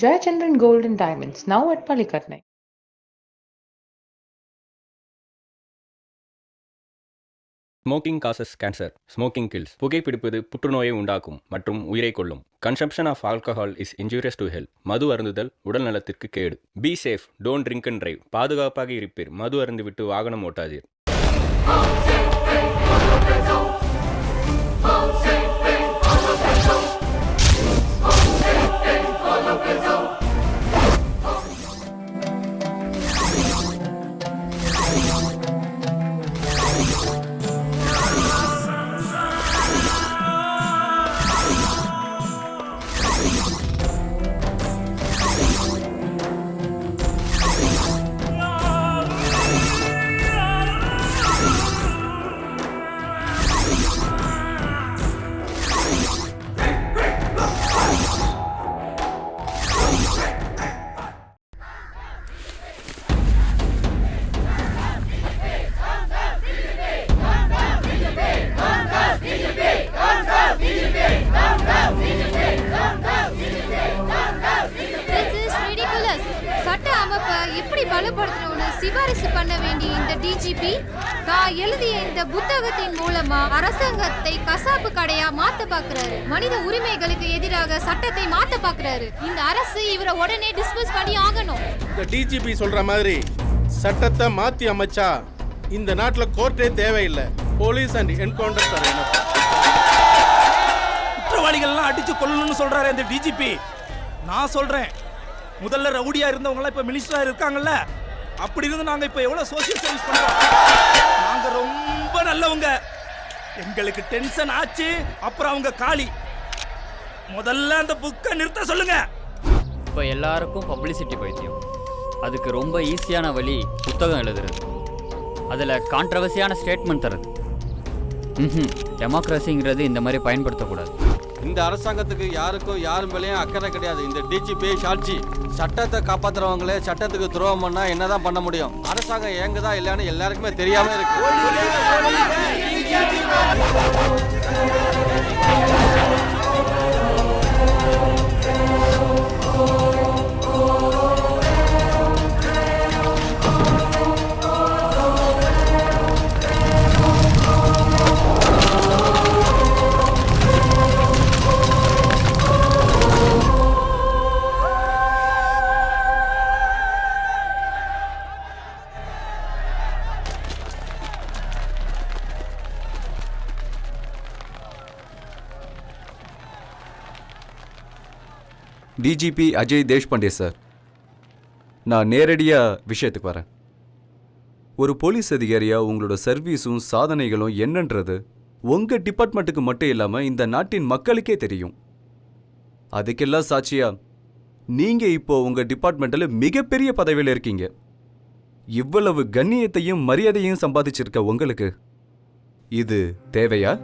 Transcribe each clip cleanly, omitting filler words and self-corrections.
Jayachandran Gold and Diamonds, now at Palikatnai. Smoking causes cancer. Smoking kills. புகைப்பிடிப்பது புற்றுநோயை உண்டாக்கும் மற்றும் உயிரை கொல்லும். Consumption of alcohol is injurious to health. மது அருந்துதல் உடல் நலத்திற்கு கேடு. Be safe, don't drink and drive. பாதுகாப்பாக இருப்பீர். மது அருந்துவிட்டு வாகனம் ஓட்டாதீர். சட்ட அமைப்பை எப்படி பலப்படுத்தணும்னு சிபாரிசு பண்ண வேண்டிய இந்த டிஜிபி தான் எழுதிய இந்த புத்தகத்தின் மூலமா அரசாங்கத்தை கசாப்பு கடையா மாத்த பாக்குறாரு. மனித உரிமைகளுக்கு எதிராக சட்டத்தை மாத்த பாக்குறாரு. இந்த அரசு இவரை உடனே டிஸ்மிஸ் பண்ணி ஆகணும். இந்த டிஜிபி சொல்ற மாதிரி சட்டத்தை மாத்தி அமைச்சா இந்த நாட்டுல கோர்ட்டே தேவையில்லை. போலீஸ் அண்ட் என்கவுண்டர் தரணும். குற்றவாளிகள்லாம் அடிச்சு கொல்லணும்னு சொல்றாரு இந்த டிஜிபி. நான் சொல்றேன், முதல்ல ரவுடியா இருந்தவங்க இப்ப மினிஸ்டரா இருக்காங்கல்ல, அப்படி இருந்து நாங்க இப்ப எவ்வளவு சோசியல் சர்வீஸ் பண்றோம். நாங்க ரொம்ப நல்லவங்க. எங்களுக்கு டென்ஷன் ஆச்சு, அப்புறம் அவங்க காலி. முதல்ல அந்த புக்கை நிறுத்த சொல்லுங்க. இப்போ எல்லாருக்கும் பப்ளிசிட்டி பைத்தியம். அதுக்கு ரொம்ப ஈஸியான வழி புத்தகம் எழுதுறது. அதில் கான்ட்ரவர்சியான ஸ்டேட்மெண்ட் தரது. டெமோக்ரஸிங்கிறது இந்த மாதிரி பயன்படுத்தக்கூடாது. இந்த அரசாங்கத்துக்கு யாரும் மேலேயும் அக்கறை கிடையாது. இந்த டிஜிபி சாட்சி சட்டத்தை காப்பாற்றுறவங்களே சட்டத்துக்கு துரோகம் பண்ணா என்னதான் பண்ண முடியும்? அரசாங்கம் ஏங்குதா இல்லையான்னு எல்லாருக்குமே தெரியாம இருக்கு. டிஜிபி அஜய் தேஷ்பாண்டே சார், நான் நேரடியாக விஷயத்துக்கு வரேன். ஒரு போலீஸ் அதிகாரியாக உங்களோட சர்வீஸும் சாதனைகளும் என்னன்றது உங்கள் டிபார்ட்மெண்ட்டுக்கு மட்டும் இல்லாமல் இந்த நாட்டின் மக்களுக்கே தெரியும். அதுக்கெல்லாம் சாட்சியாக நீங்கள் இப்போ உங்கள் டிபார்ட்மெண்ட்டில் மிகப்பெரிய பதவியில் இருக்கீங்க. இவ்வளவு கண்ணியத்தையும் மரியாதையும் சம்பாதிச்சிருக்க உங்களுக்கு இது தேவையா?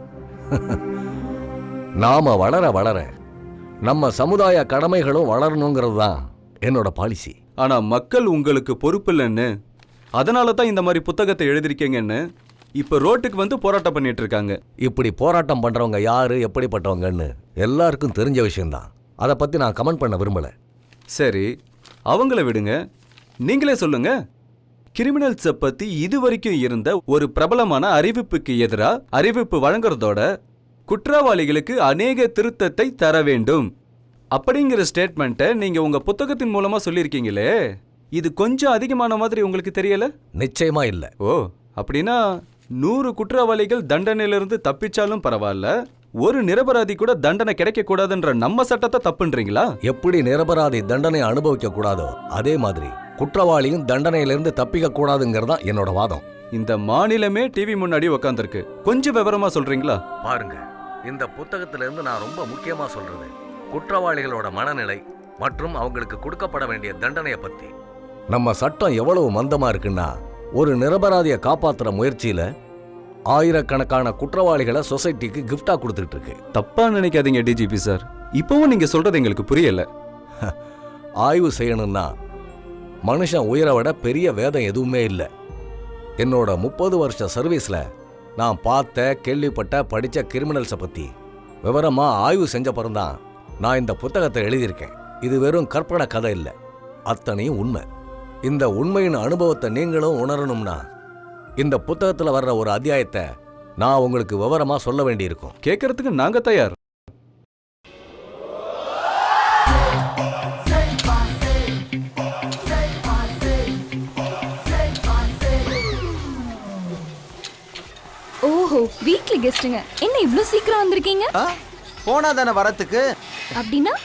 நாம வளர வளர நம்ம சமுதாய கடமைகளும் வளரணுங்கிறது தான் என்னோட பாலிசி. ஆனா மக்கள் உங்களுக்கு பொறுப்பு இல்லைன்னு, அதனால தான் இந்த மாதிரி புத்தகத்தை எழுதிருக்கீங்கன்னு இப்ப ரோட்டுக்கு வந்து போராட்டம் பண்ணிட்டு இருக்காங்க. இப்படி போராட்டம் பண்றவங்க யாரு, எப்படிப்பட்டவங்கன்னு எல்லாருக்கும் தெரிஞ்ச விஷயம்தான். அதை பத்தி நான் கமெண்ட் பண்ண விரும்பல. சரி, அவங்கள விடுங்க, நீங்களே சொல்லுங்க. கிரிமினல்ஸை பத்தி இதுவரைக்கும் இருந்த ஒரு பிரபலமான அறிவிப்புக்கு எதிராக அறிவிப்பு வழங்குறதோட குற்றவாளிகளுக்கு அநேக திருத்தத்தை தர வேண்டும் அப்படிங்கிற ஸ்டேட்மெண்ட்டை நீங்க உங்க புத்தகத்தின் மூலமா சொல்லியிருக்கீங்களே, இது கொஞ்சம் அதிகமான மாதிரி உங்களுக்கு தெரியல? நிச்சயமா இல்ல. ஓ, அப்படின்னா 100 குற்றவாளிகள் தண்டனையிலிருந்து தப்பிச்சாலும் பரவாயில்ல, ஒரு நிரபராதி கூட தண்டனை கிடைக்க கூடாதுன்ற நம்ம சட்டத்தை தப்புன்றீங்களா? எப்படி நிரபராதி தண்டனை அனுபவிக்க கூடாதோ அதே மாதிரி குற்றவாளியும் தண்டனையிலிருந்து தப்பிக்க கூடாதுங்கிறதா என்னோட வாதம். இந்த மாநிலமே டிவி முன்னாடி உக்காந்துருக்கு, கொஞ்சம் விவரமா சொல்றீங்களா? பாருங்க, இந்த புத்தகத்திலிருந்து நான் ரொம்ப முக்கியமா சொல்றது குற்றவாளிகளோட மனநிலை மற்றும் அவங்களுக்கு கொடுக்கப்பட வேண்டிய தண்டனையை பத்தி. நம்ம சட்டம் எவ்வளவு மந்தமா இருக்குன்னா, ஒரு நிரபராதியை காப்பாத்துற முயற்சியில ஆயிரக்கணக்கான குற்றவாளிகளை சொசைட்டிக்கு கிஃப்டா கொடுத்துட்டு இருக்கு. தப்பா நினைக்காதீங்க டிஜிபி சார், இப்பவும் நீங்க சொல்றது எங்களுக்கு புரியல. ஆய்வு செய்யணும்னா மனுஷன் உயிரை விட பெரிய வேதம் எதுவுமே இல்லை. என்னோட 30 வருஷ சர்வீஸ்ல நான் பார்த்த, கேள்விப்பட்ட, படித்த கிரிமினல்ஸை பற்றி விவரமாக ஆய்வு செஞ்ச பிறந்தான் நான் இந்த புத்தகத்தை எழுதியிருக்கேன். இது வெறும் கற்பனை கதை இல்லை, அத்தனையும் உண்மை. இந்த உண்மையின் அனுபவத்தை நீங்களும் உணரணும்னா இந்த புத்தகத்தில் வர்ற ஒரு அத்தியாயத்தை நான் உங்களுக்கு விவரமா சொல்ல வேண்டியிருக்கும். கேட்கறதுக்கு நாங்க தயார். ஓஹோ, வீக்லி கெஸ்ட்டுங்க. என்ன இவ்ளோ சீக்கிரம் வந்திருக்கீங்க? போனா தானே வரத்துக்கு. அப்படின்னா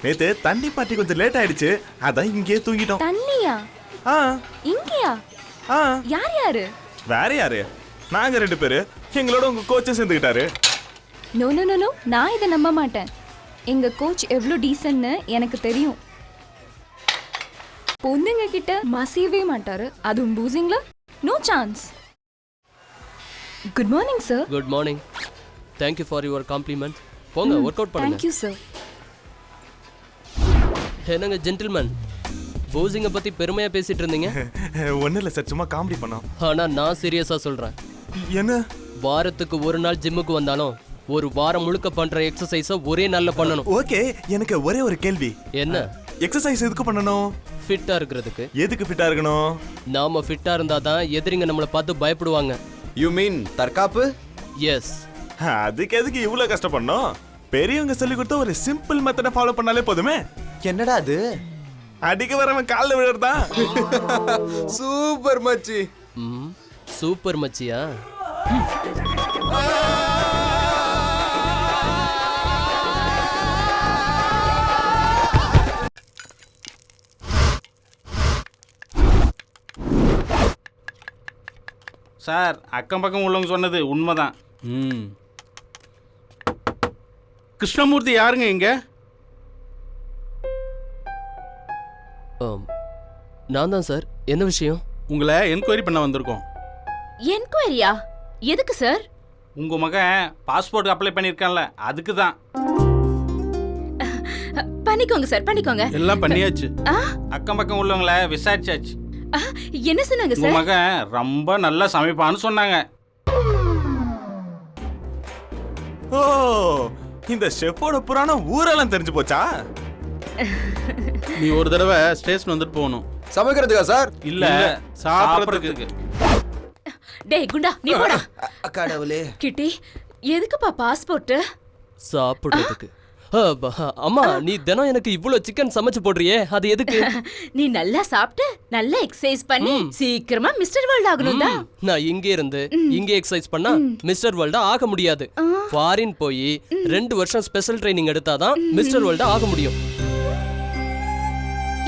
நேத்து தண்ணி பாட்டி கொஞ்சம் லேட் ஆயிடுச்சு, அதான் இங்கேயே தூங்கிட்டோம். தண்ணியா? ஆ இங்கயா? ஆ யார் யாரு? வேற யாரு? நாங்க 2 பேரு. எங்களோட உங்க கோச்சை சேர்ந்துக்கிட்டாரு. நோ நோ நோ நோ, நான் இதை நம்ப மாட்டேன். எங்க கோச் எவ்வளோ டீசன்ட்னு எனக்கு தெரியும். பொண்ணுங்க கிட்ட மசியவே மாட்டாரு, அதுவும் பூசிங்ல no chance. Good morning sir. Good morning. Thank you for your compliment. போங்க ஒர்க் அவுட் பண்ணுங்க. Thank you sir. என்னங்க ஜென்டில்மேன், போசிங்கை பத்தி பெருமையா பேசிட்டு இருந்தீங்க. ஒன்றும் இல்லை சார், சும்மா காமெடி பண்ணோம். ஆனா நான் சீரியஸா சொல்றேன். என்ன? வாரத்துக்கு ஒரு நாள் ஜிம்முக்கு வந்தாலும் ஒரு வாரம் முழுக்க பண்ற எக்ஸசைஸை ஒரே நாள்ல பண்ணணும். ஓகே, எனக்கு ஒரே ஒரு கேள்வி. என்ன? எக்ஸசைஸ் எதுக்கு பண்ணணும்? ஃபிட்டா இருக்கிறதுக்கு. எதுக்கு ஃபிட்டா இருக்கணும்? நாம ஃபிட்டா இருந்தாதான் எதிரிங்க நம்மளை பார்த்து பயப்படுவாங்க. யூ மீன் தற்காப்பு? எஸ். அதுக்கு எதுக்கு இவ்வளோ கஷ்டப்படணும்? பெரியவங்க சொல்லி கொடுத்த ஒரு சிம்பிள் மெத்தடை ஃபாலோ பண்ணாலே போதுமே. என்னடா அது? அடிக்க வரவன் காலில் விழுறதா? சூப்பர் மச்சி. சூப்பர் மச்சியா? சார், அக்கம் பக்கம் உள்ளவங்க சொன்னது உண்மைதான். கிருஷ்ணமூர்த்தி யாருங்க இங்க? நான் தான் சார். என்ன விஷயம்? உங்களை என்கொயரி பண்ண வந்திருக்கோம். என்கொயரியா? எதுக்கு சார்? உங்க மகன் பாஸ்போர்ட் அப்ளை பண்ணியிருக்கான்ல, அதுக்கு தான். பண்ணிக்கோங்க சார், பண்ணிக்கோங்க. எல்லாம் பண்ணியாச்சு. அக்கம் பக்கம் உள்ளவங்கள விசாரிச்சாச்சு. என்ன சொன்னாங்க உங்க சார்? மகன் ரொம்ப நல்லா சமைப்பான்னு சொன்னாங்க. ஓ, இந்த ஷெஃபோட புராணம் ஊரெல்லாம் தெரிஞ்சு போச்சா? நீ ஒரு தடவை ஸ்டேஷன் வந்துட்டு போகணும். சமைக்கிறதுக்கா சார்? இல்ல, சாப்பிடுறதுக்கு. டேய் குண்டா, நீ போடா. கடவுளே. கிட்டி, எதுக்குப்பா பாஸ்போர்ட்? சாப்பிடுறதுக்கு. அம்மா, நீ தினம் எனக்கு இவ்வளவு சிக்கன் சமைச்சு போடுறியே, அது எதுக்கு? நீ நல்லா சாப்பிட்டு நல்லா எக்ஸசைஸ் பண்ணி சீக்கிரமா மிஸ்டர் வேர்ல்ட் ஆகணும்டா. நான் இங்க இருந்து இங்க எக்ஸசைஸ் பண்ணா மிஸ்டர் வேர்ல்ட் ஆக முடியாது. ஃபாரின் போய் 2 வருஷம் ஸ்பெஷல் ட்ரைனிங் எடுத்தாதான் மிஸ்டர் வேர்ல்ட் ஆக முடியும்.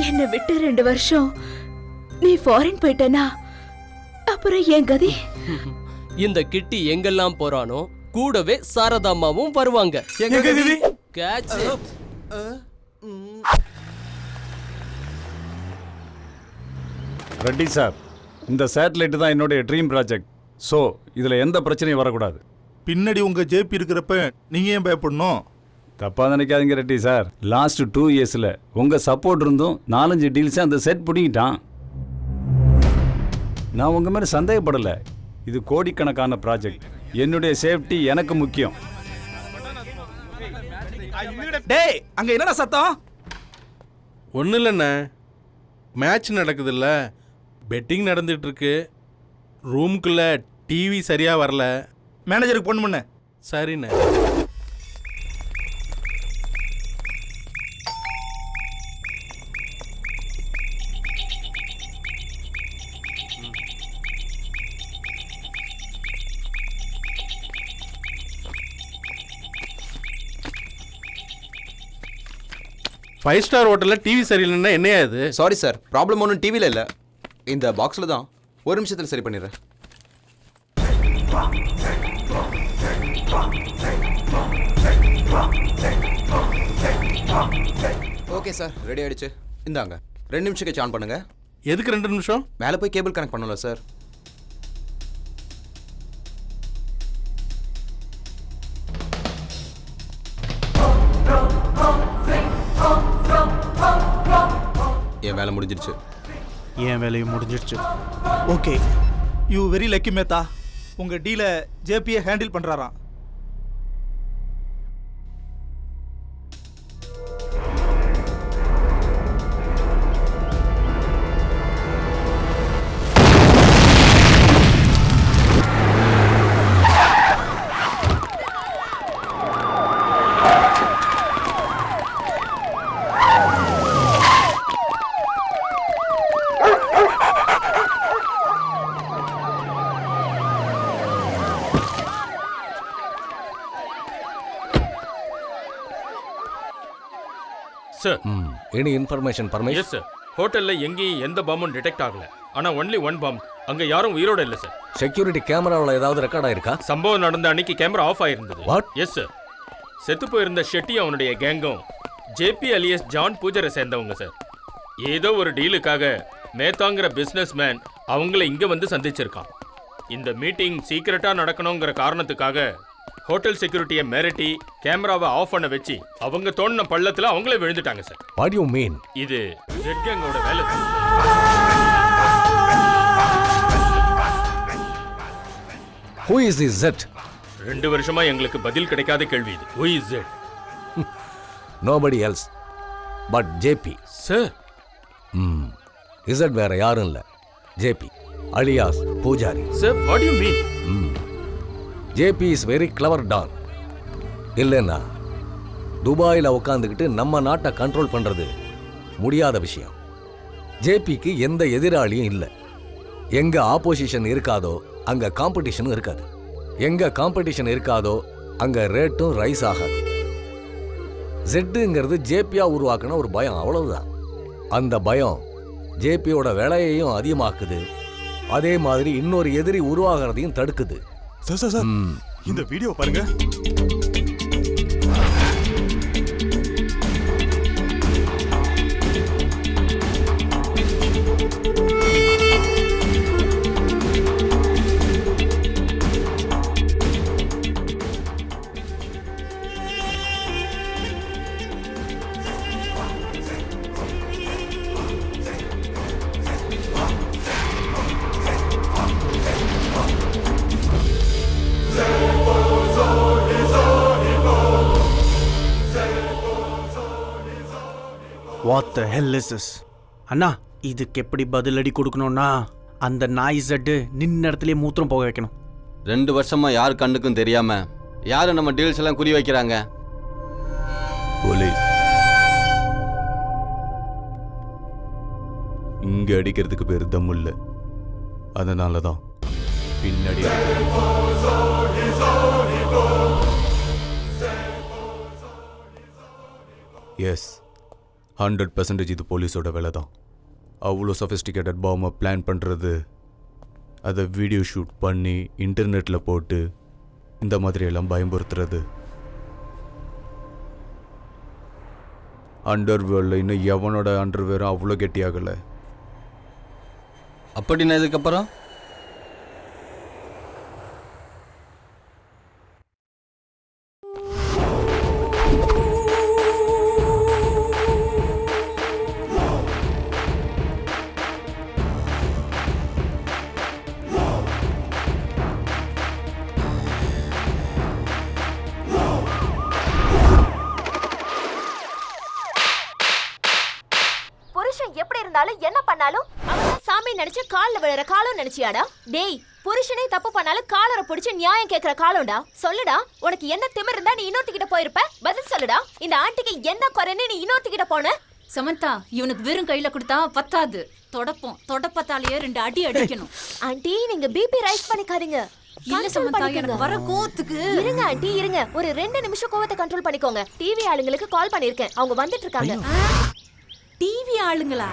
என்ன விட்டு 2 வருஷம் நீ ஃபாரின் போயிட்டனா அப்புறம் ஏன் கதி? இந்த கிட்டி எங்கெல்லாம் போறானோ கூடவே சாரதாமாவும் வருவாங்க. Catch it. ரெட்டி சார், இந்த சேட்டலைட் தான் என்னுடைய ட்ரீம் ப்ராஜெக்ட். ஸோ இதில் எந்த பிரச்சனையும் வரக்கூடாது. பின்னாடி உங்க ஜேபி இருக்கிறப்ப நீங்க ஏன் பயப்படணும்? தப்பாக நினைக்காதீங்க ரெட்டி சார். லாஸ்ட் 2 இயர்ஸில் உங்கள் சப்போர்ட் இருந்தும் 4-5 டீல்ஸை அந்த செட் பிடிக்கிட்டான். நான் உங்கள் மேலே சந்தேகப்படலை. இது கோடிக்கணக்கான ப்ராஜெக்ட். என்னுடைய சேஃப்டி எனக்கு முக்கியம். டேய், அங்க என்னடா சத்தம்? ஒன்றும் இல்லைண்ணே, மேட்ச் நடக்குதுல்ல, பெட்டிங் நடந்துட்டு இருக்கு. ரூமுக்குள்ள டிவி சரியா வரல. மேனேஜருக்கு ஃபோன் பண்ணு. சரிண்ணே. ஃபைவ் ஸ்டார் ஹோட்டலில் டிவி சரியில்லைன்னா என்னையா இது? சாரி சார், ப்ராப்ளம் ஒன்றும் டிவியில் இல்லை, இந்த பாக்ஸில் தான். ஒரு நிமிஷத்தில் சரி பண்ணிடுறேன். ஓகே சார், ரெடி ஆயிடுச்சு. இந்தாங்க, 2 நிமிஷம் கழிச்சு ஆன் பண்ணுங்க. எதுக்கு 2 நிமிஷம்? மேலே போய் கேபிள் கனெக்ட் பண்ணல சார். என் வேலை முடிஞ்சிருச்சு. என் வேலையும் முடிஞ்சிருச்சு. Okay, you very lucky Mehta. உங்க டீலை ஜேபியை ஹேண்டில் பண்றாராம். Sir any information permission? Yes sir. ஹோட்டல்ல எங்கேயும் எந்த பாம்பும் டிடெக்ட் ஆகல. ஆனா ஒன்லி ஒன் பாம்பு. அங்க யாரும் உயிரோட இல்ல சார். செக்யூரிட்டி கேமராவில் ஏதாவது ரெக்கார்ட் ஆயிருக்கா? சம்பவம் நடந்த அன்னைக்கு கேமரா ஆஃப் ஆயிருந்தது. வாட்? Yes sir. செத்து போயிருந்த ஷெட்டி அவனுடைய கேங்கும் ஜேபி அலியஸ் ஜான் பூஜரை சேர்ந்தவங்க சார். ஏதோ ஒரு டீலுக்காக மேத்தாங்கிற பிசினஸ் மேன் அவங்கள இங்க வந்து சந்திச்சிருக்கான். இந்த மீட்டிங் சீக்கிரட்டா நடக்கணுங்கிற காரணத்துக்காக ஹோட்டல் செக்யூரிட்டியை மிரட்டி கேமராவை ஆஃப் பண்ண வச்சு அவங்க தோண்டின பள்ளத்துல அவங்களே விழுந்துட்டாங்க சார். What you mean? இது ரெட் கேங்கோட வேலை sir. Who is this Z? 2 வருஷமா எங்களுக்கு பதில் கிடைக்காத கேள்வி இது. Who is Z? Nobody else but JP. Sir. Z வேற யாரும் இல்ல. JP alias pujari. Sir, what do you mean? JP is very clever don. இல்லைன்னா துபாயில் உட்காந்துக்கிட்டு நம்ம நாட்டை கண்ட்ரோல் பண்றது முடியாத விஷயம். ஜேபிக்கு எந்த எதிராளியும் இல்லை. எங்க ஆப்போசிஷன் இருக்காதோ அங்க காம்படிஷனும் இருக்காது. எங்க காம்படிஷன் இருக்காதோ அங்க ரேட்டும் ரைஸ் ஆகாது. ஜெட்டுங்கிறது ஜேபியா உருவாக்குன ஒரு பயம், அவ்வளவுதான். அந்த பயம் ஜேபியோட விலையையும் அதிகமாக்குது. அதே மாதிரி இன்னொரு எதிரி உருவாகிறதையும் தடுக்குது. சார் சார் சார், இந்த வீடியோ பாருங்க. What the hell is this? அண்ணா, இதுக்கு எப்படி பதிலடி கொடுக்கணும்னா அந்த நாய் ஜெட்டு நின்ன இடத்துலயே மூத்திரம் போக வைக்கணும். 2 வருஷமா யார் கண்ணுக்கும் தெரியாம யாரு நம்ம டீல்ஸ் எல்லாம் குறி வைக்கிறாங்க? போலீஸ். இங்க அடிக்கிறதுக்கு பேர் தம் இல்ல. அதனால தான் பின்னாடி எஸ் 100% இது போலீஸோட வேலை தான். அவ்வளோ சொஃபிஸ்டிகேட்டட் பாம்பை பிளான் பண்ணுறது, அதை வீடியோ ஷூட் பண்ணி இன்டர்நெட்டில் போட்டு இந்த மாதிரியெல்லாம் பயம்படுத்துறது. அண்டர்வேர்டில் இன்னும் எவனோட அண்டர்வேரும் அவ்வளோ கெட்டியாகலை. அப்படின்னா இதுக்கப்புறம் எப்படி இருந்தாலும் என்ன பண்ணாலும் அவன் சாமி நினைச்சு கால்ல விழுற காலம் நினைச்சியாடா? டேய், புருஷனே தப்பு பண்ணாலும் காலரை பிடிச்சு நியாயம் கேட்கிற காலம்டா. சொல்லுடா, உனக்கு என்ன திமிர் இருந்தா நீ இன்னொருத்திக்கிட்ட போயிருப்ப? பதில் சொல்லுடா. இந்த ஆண்டிக்கு என்ன குறைன்னு நீ இன்னொருத்திக்கிட்ட போன? சமந்தா, இவனுக்கு வெறும் கையில கொடுத்தா பத்தாது. தொடப்பத்தாலேயே 2 அடி அடிக்கணும். ஆண்டி, நீங்க பிபி ரைஸ் பண்ணிக்காதீங்க. இல்ல சமந்தா, எனக்கு வர கோவத்துக்கு. இருங்க ஆண்டி, இருங்க. ஒரு 2 நிமிஷம் கோவத்தை கண்ட்ரோல் பண்ணிக்கோங்க. டிவி ஆளுங்களுக்கு கால் பண்ணிருக்கேன், அவங்க வந்துட்டு இருக்காங்க. டிவி ஆளுங்களா?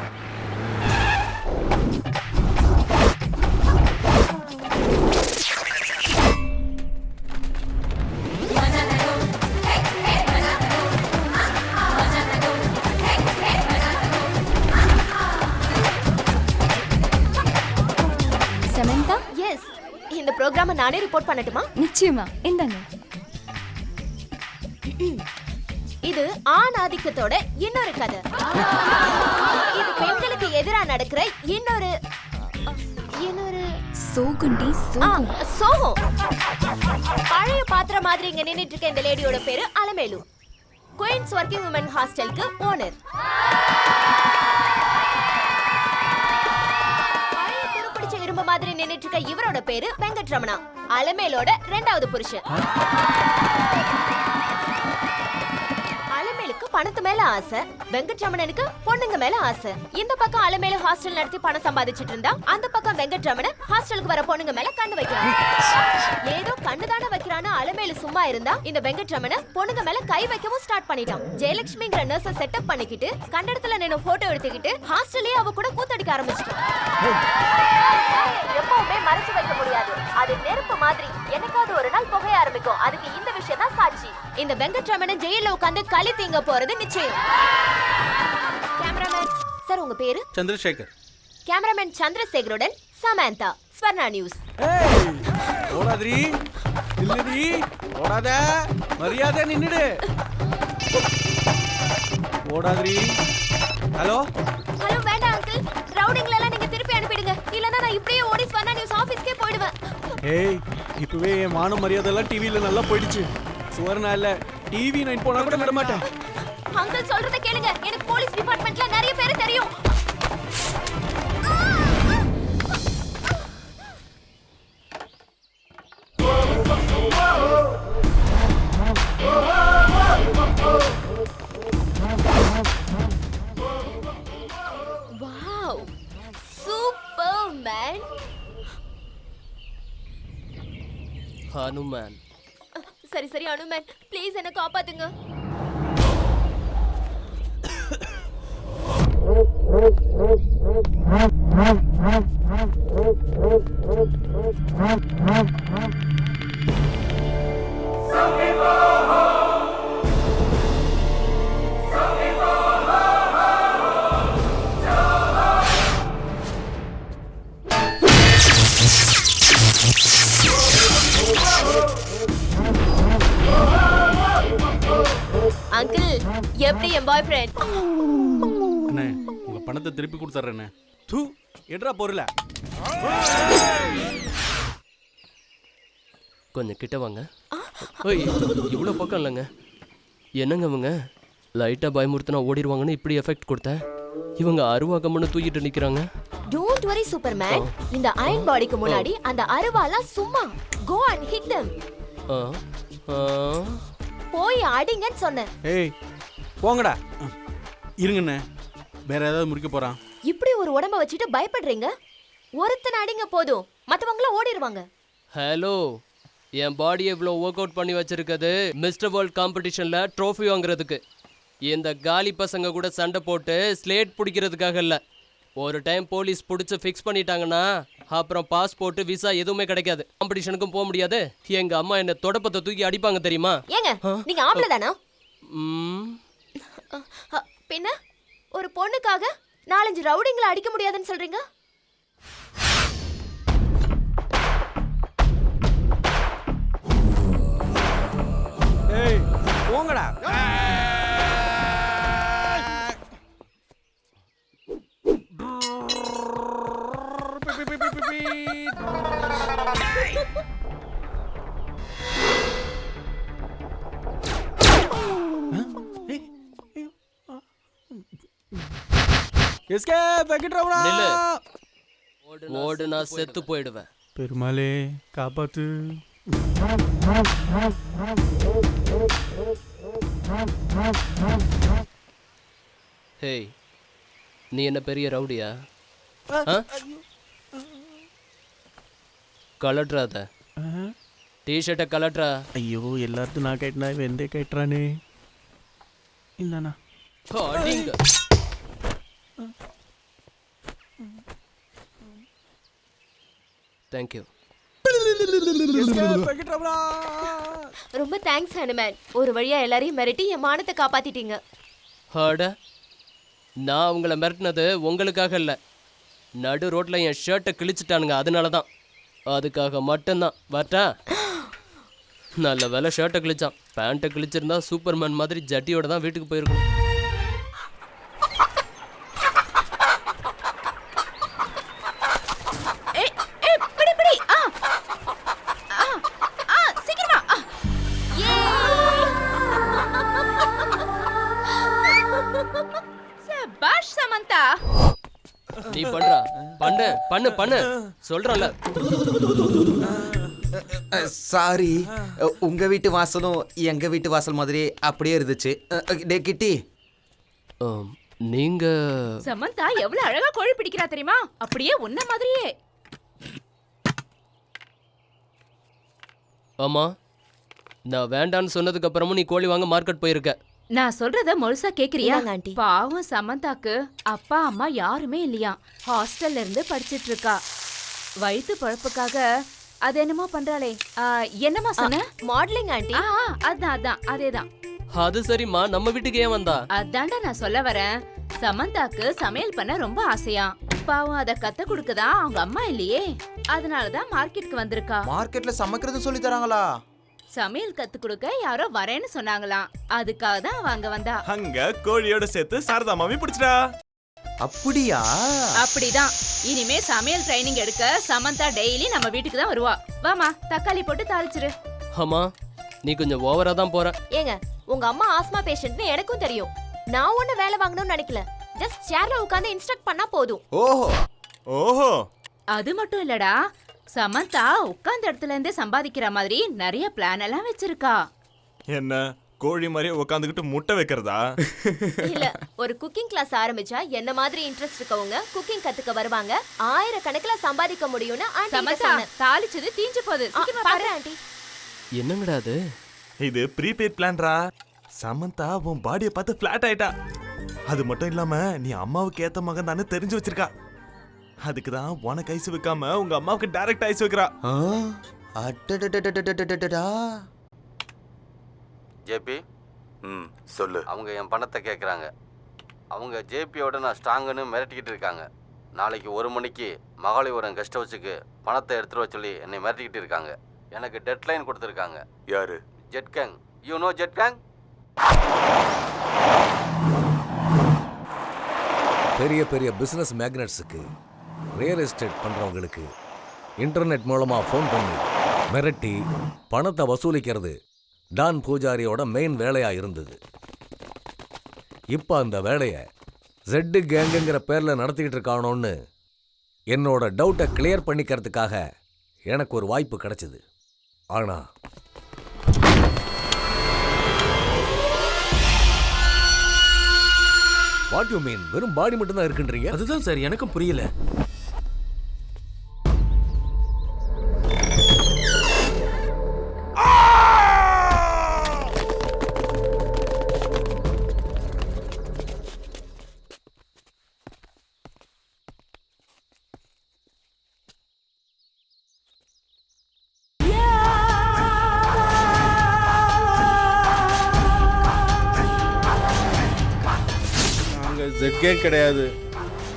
சமந்தா, எஸ். இந்த ப்ரோகிராமை நானே ரிப்போர்ட் பண்ணட்டுமா? நிச்சயமா, இந்தாங்க. இது ஆண் ஆதிக்கத்தோட இன்னொரு கதை. இது பெண்களுக்கு எதிரா நடக்கிற இன்னொரு சோகுண்டி சோகம். பழைய பாத்திர மாதிரி இங்க நின்னுட்டு இருக்க இந்த லேடியோட பேரு அலமேலு. குயின்ஸ் ஒர்க்கிங் உமன் ஹாஸ்டலுக்கு ஓனர். பழைய துருப்பிடிச்ச இரும்பு மாதிரி நின்னுட்டு இருக்க இவரோட பேரு வெங்கட்ரமணா, அலமேலோட 2வது புருஷன். அலமேலுக்கு பணத்து மேல ஆசை, வெங்கட்ரமணனுக்கு பொண்ணுங்க மேல ஆசை. இந்த பக்கம் அலமேலு ஹாஸ்டல் நடத்தி பணம் சம்பாதிச்சிட்டு இருந்தா, அந்த பக்கம் வெங்கட்ரமணன் ஹாஸ்டலுக்கு வர பொண்ணுங்க மேல கண்ணு வைக்கிறான். ஏதோ கண்ணு தானே வைக்கிறான்னு அலமேலு சும்மா இருந்தா, இந்த வெங்கட்ரமணன் பொண்ணுங்க மேல கை வைக்கவும் ஸ்டார்ட் பண்ணிட்டான். ஜெயலட்சுமிங்கிற நர்ஸ செட்டப் பண்ணிக்கிட்டு கண்டடத்துல நின்னு போட்டோ எடுத்துக்கிட்டு ஹாஸ்டல்லே அவ கூட கூத்தடிக்க ஆரம்பிச்சிட்டான். எப்பவுமே மறைச்சு வைக்க முடியாது, அது நெருப்பு மாதிரி, எனக்காவது ஒரு நாள் புகைய ஆரம்பிக்கும். அதுக்கு இந்த விஷயம் தான் சாட்சி. இந்த வெங்கட்ரமணன் ஜெயில உட்கார்ந்து களி தீங்க போறது நிச்சயம். கேமராமேன் சார், உங்க பேரு? சந்திரசேகர். கேமராமேன் சந்திரசேகருடன் சமந்தா, ஸ்வர்ணா நியூஸ். ஓடாதீ, இல்லடி, ஓடாத, மரியாதை நின்னுடு. ஓடாதீ. ஹலோ ஹலோ, வேண்டாம் அங்கிள், ரவுடிங்கள எல்லாம் நீங்க திருப்பி அனுப்பிடுங்க, இல்லனா நான் இப்படியே ஓடி ஸ்வர்ணா நியூஸ் ஆபீஸ்க்கே போய்டுவேன். ஏய், இப்பவே என் மான மரியாதை எல்லாம் டிவில நல்லா போயிடுச்சு. சுவர்ணா இல்ல, டிவி 9 போனா கூட விட மாட்டேன். அங்கிள் சொல்றத கேளுங்க, எனக்கு போலீஸ் டிபார்ட்மெண்ட்ல நிறைய பேர் தெரியும். Wow, super man. ஹனுமான். சரி சரி அனுமன், ப்ளீஸ் என்ன காப்பாத்துங்க. அங்கிள், எப்படி என் பாய் ஃப்ரெண்ட்? அண்ணே, உங்க பணத்தை திருப்பி கொடுத்துறேண்ணே. தூ, எட்ரா பொருள. கொஞ்சம் கிட்ட வாங்க. ஓய், இவ்வளோ பக்கம் இல்லைங்க. என்னங்க இவங்க லைட்டாக பயமுறுத்தினா ஓடிடுவாங்கன்னு இப்படி எஃபெக்ட் கொடுத்தேன். இவங்க அருவாகம்னு தூக்கிட்டு நிற்கிறாங்க. டோன்ட் வரி சூப்பர்மேன், இந்த அயன் பாடிக்கு முன்னாடி அந்த அருவாலாம் சும்மா. Go and hit them. போய் அடிங்கன்னு சொன்னேன். ஏய், போங்கடா. இருங்கண்ணே, வேற ஏதாவது முடிக்க போறான். இப்படி ஒரு உடம்ப வச்சுட்டு பயப்படுறீங்க? ஒருத்தன் அடிங்க போதும், மத்தவங்கள ஓடிடுவாங்க. ஹலோ, என் பாடியை இவ்வளோ ஒர்க் அவுட் பண்ணி வச்சிருக்கிறது மிஸ்டர் வேர்ல்ட் காம்படிஷனில் ட்ரோஃபி வாங்குறதுக்கு. இந்த காலி பசங்க கூட சண்டை போட்டு ஸ்லேட் பிடிக்கிறதுக்காக இல்லை. ஒரு டைம் போலீஸ் பிடிச்சி ஃபிக்ஸ் பண்ணிட்டாங்கன்னா அப்புறம் பாஸ்போர்ட் விசா எதுவுமே கிடைக்காது. காம்படிஷனுக்கும் போக முடியாது. எங்க அம்மா என்ன தொடப்பத்தை தூக்கி அடிப்பாங்க தெரியுமா? ஏங்க, நீங்க ஆம்பளை தானா? பின்ன ஒரு பொண்ணுக்காக 4-5 ரவுடிங்களை அடிக்க முடியாதுன்னு சொல்றீங்க? ஏய், போங்கடா. எஸ்கேப் வெங்கட்ரமணா. ஓடு, நான் செத்து போயிடுவேன். பெருமாளே காப்பாத்து. ஹேய், நீ என்ன பெரிய ரவுடியா? கலட்றாத, டிஷர்ட்டை கலட்றா. ஐயோ, எல்லாத்தையும் நான் கேட்டனா இவன் எந்த கேட்டுறானே. இந்தாண்ணா. அடிங்க. தேங்க்யூ. ரொம்ப தேங்க்ஸ் ஹனுமன், ஒரு வழியா எல்லாரையும் மிரட்டி என் மானத்தை காப்பாத்திட்டீங்க. அட, நான் உங்களை மிரட்டினது உங்களுக்காக இல்லை. நடு ரோட்டில் என் ஷர்ட்டை கிழிச்சிட்டானுங்க, அதனால தான். அதுக்காக மட்டும்தான். வரட்டா? நல்ல வேலை ஷர்ட்டை கிழிச்சான். பேண்ட்டை கிழிச்சிருந்தா சூப்பர்மேன் மாதிரி ஜட்டியோட தான் வீட்டுக்கு போயிருக்கணும். நீ பண்றா, பண்ணு பண்ணு பண்ணு சொல்றல. சாரி, உங்க வீட்டு வாசலும் எங்க வீட்டு வாசல் மாதிரி அப்படியே இருந்துச்சு. டே கிட்டி, நீங்க சமந்தா எவ்வளவு அழகா கோழி பிடிக்கிறா தெரியுமா? அப்படியே உன்ன மாதிரியே. ஆமா, நான் வேண்டான்னு சொன்னதுக்கு அப்புறமும் நீ கோழி வாங்க மார்க்கெட் போயிருக்க. நான் சொல்றத முழுசா கேக்குறியா? இந்தாங்க ஆண்டி. பாவம் சமந்தாக்கு அப்பா அம்மா யாருமே இல்லையா. ஹாஸ்டல்ல இருந்து படிச்சிட்டு இருக்கா. வயிற்று பழப்புக்காக அது என்னமோ பண்றாளே. என்னமா சொன்ன? Modelling aunty. அதான் அதேதான். அது சரிம்மா, நம்ம வீட்டுக்கு ஏன் வந்தா? அதான்டா நான் சொல்ல வரேன். சமந்தாக்கு சமையல் பண்ண ரொம்ப ஆசையா. பாவம் அத கத்து கொடுக்கதா அவங்க அம்மா இல்லையே. அதனாலதான் மார்க்கெட்டுக்கு வந்திருக்கா. மார்க்கெட்ல சமைக்கிறது சொல்லி தராங்களா? சமையல் கத்து கொடுக்க யாரோ வரேன்னு சொன்னாங்களாம். அதுக்காக தான் அவ அங்க வந்தா. அங்க கோழியோட சேர்த்து சாரதா மாமி பிடிச்சிட்டா. அப்படியா? அப்படிதான். இனிமே சமையல் ட்ரைனிங் எடுக்க சமந்தா டெய்லி நம்ம வீட்டுக்கு தான் வருவா. வாமா, தக்காளி போட்டு தாளிச்சிரு. ஆமா, நீ கொஞ்சம் ஓவரா தான் போற. ஏங்க, உங்க அம்மா ஆஸ்மா பேஷண்ட்னு எனக்கும் தெரியும். நான் ஒண்ணு வேலை வாங்கணும்னு நினைக்கல. ஜஸ்ட் சேர்ல உட்கார்ந்து இன்ஸ்ட்ரக்ட் பண்ணா போதும். ஓஹோ. அது மட்டும் இல்லடா, சமந்தா உட்கார்ந்த இடத்துல இருந்தே சம்பாதிக்கிற மாதிரி நிறைய பிளான் எல்லாம் வச்சிருக்கா. என்ன கோழி மாதிரி உட்காந்துக்கிட்டு முட்டை வைக்கிறதா? இல்ல, ஒரு குக்கிங் கிளாஸ் ஆரம்பிச்சா என்ன மாதிரி இன்ட்ரெஸ்ட் இருக்கவங்க குக்கிங் கத்துக்க வருவாங்க. 1000 கணக்குல சம்பாதிக்க முடியும்னு ஆண்டி சமந்தா தாளிச்சது தீஞ்சு போகுது. சீக்கிரமா பாரு ஆண்டி. என்னங்கடா அது? இது ப்ரீபெய்ட் பிளான்ரா. சமந்தா உன் பாடியை பார்த்து ஃபிளாட் ஆயிட்டா. அது மட்டும் இல்லாம நீ அம்மாவுக்கு ஏத்த மகன் தானே தெரிஞ்சு வச்சிருக்கா. அதுக்கு தான் உனக்கு ஐஸ் வைக்காம உங்க அம்மாவுக்கு டைரக்ட் ஐஸ் வைக்கிறா. ஜேபி, சொல்லு. அவங்க என் பணத்தை கேட்குறாங்க. அவங்க ஜேபியோட நான் ஸ்ட்ராங்குன்னு மிரட்டிக்கிட்டு இருக்காங்க. நாளைக்கு 1 மணிக்கு மகாலிபுரம் கெஸ்ட் ஹவுஸுக்கு பணத்தை எடுத்துட்டு வர சொல்லி என்னை மிரட்டிக்கிட்டு இருக்காங்க. எனக்கு டெட்லைன் கொடுத்துருக்காங்க. யாரு? Jet gang. You know jet gang? பெரிய பெரிய பிசினஸ் மேக்னட்ஸுக்கு, ரியல் எஸ்டேட் பண்றவங்களுக்கு இன்டர்நெட் மூலமா ஃபோன் பண்ணி மிரட்டி பணத்தை வசூலிக்கிறது டான் பூஜாரியோட மெயின் வேலையா இருந்தது. இப்போ அந்த வேலையை ஜெட்டு கேங்குங்கிற பேர்ல நடத்திக்கிட்டு இருக்கானோன்னு என்னோட டவுட்டை கிளியர் பண்ணிக்கிறதுக்காக எனக்கு ஒரு வாய்ப்பு கிடைச்சது. ஆனா வாட் யூ மீன்? வெறும் பாடி மட்டும் தான் இருக்குன்றீங்க? அதுதான் சார் எனக்கும் புரியல. ஜெட் கேங் கிடையாது.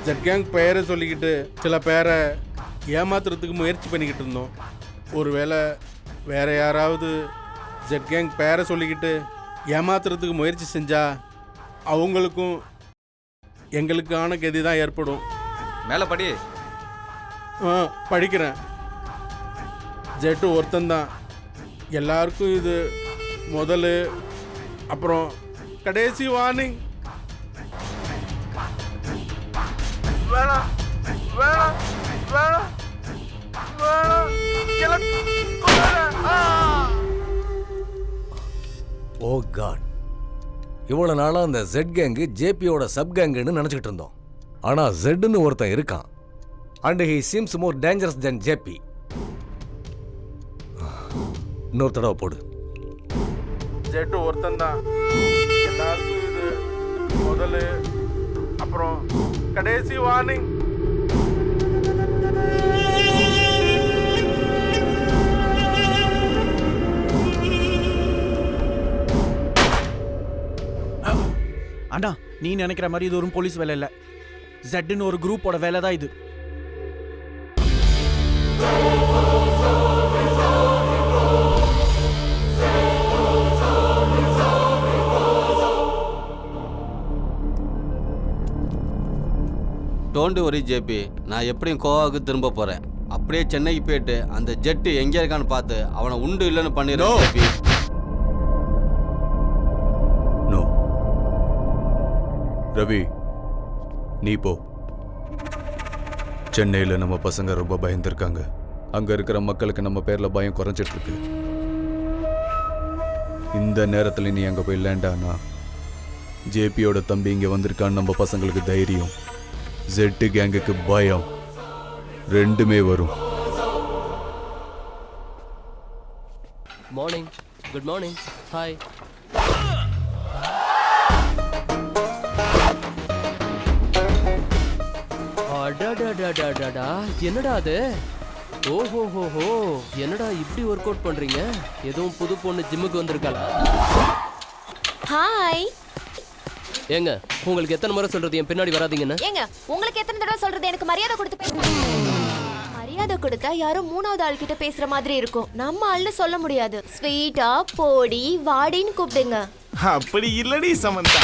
ஜெட் கேங் பெயரை சொல்லிக்கிட்டு சில பேரை ஏமாத்துறதுக்கு முயற்சி பண்ணிக்கிட்டு இருந்தோம். ஒருவேளை வேற யாராவது ஜெட் கேங் பெயரை சொல்லிக்கிட்டு ஏமாத்துறதுக்கு முயற்சி செஞ்சா அவங்களுக்கும் எங்களுக்கான கதி தான் ஏற்படும். மேலே படி. படிக்கிறேன். ஜெட்டு ஒருத்தந்தான். எல்லாருக்கும் இது முதல், அப்புறம் கடைசி வார்னிங். வேணாம் வேணாம் வேணாம் வேணாம். ஓ காட், இவ்வளவு நாளா அந்த ஜெட் கேங்கு ஜேபியோட சப் கேங்குன்னு நினைச்சிட்டு இருந்தோம். ஆனா ஜெட்னு ஒருத்தன் இருக்கான். And he seems more dangerous then JP. இன்னொரு தடவை போடு. ஜெட்டு ஒருத்தன் தான். எல்லாருக்கும் இது முதல், அப்புறம் கடைசி வார்னிங். அண்ணா, நீ நினைக்கிற மாதிரி இது ஒரு போலீஸ் வேலை இல்லை. ஜெட்னு ஒரு குரூப்போட வேலை தான் இது. டோன்ட் வரி ஜேபி, நான் எப்படியும் கோவாவுக்கு திரும்ப போகிறேன். அப்படியே சென்னைக்கு போயிட்டு அந்த ஜெட்டு எங்கே இருக்கான்னு பார்த்து அவனை உண்டு இல்லைன்னு பண்ணிடுறோம் ஜேபி. நோ ரவி, நீ போ. சென்னையில் நம்ம பசங்க ரொம்ப பயந்துருக்காங்க. அங்கே இருக்கிற மக்களுக்கு நம்ம பேரில் பயம் குறைஞ்சிட்டு இருக்கு. இந்த நேரத்தில் நீ அங்கே போய் லேண்டானா ஜேபியோட தம்பி இங்கே வந்திருக்கான்னு நம்ம பசங்களுக்கு தைரியம், ஜெட்டு கேங்குக்கு பயம், ரெண்டுமே வரும். மார்னிங். Good morning. ஹாய். அடடடடடடா, என்னடா அது? ஓஹோஹோஹோ, என்னடா இப்படி ஒர்க் அவுட் பண்றீங்க? எதுவும் புது பொண்ணு ஜிம்முக்கு வந்திருக்காளா? ஹாய். ஏங்க, உங்களுக்கு எத்தனை முறை சொல்றது என் பின்னாடி வராதீங்கன்னு? ஏங்க, உங்களுக்கு எத்தனை தடவை சொல்றது எனக்கு மரியாதை கொடுத்து பேசுங்க. மரியாதை கொடுத்தா யாரோ மூணாவது ஆள் கிட்ட பேசுற மாதிரி இருக்கும். நம்ம ஆள்னு சொல்ல முடியாது. ஸ்வீட்டா போடி வாடின்னு கூப்பிடுங்க. அப்படி இல்லடி சமந்தா.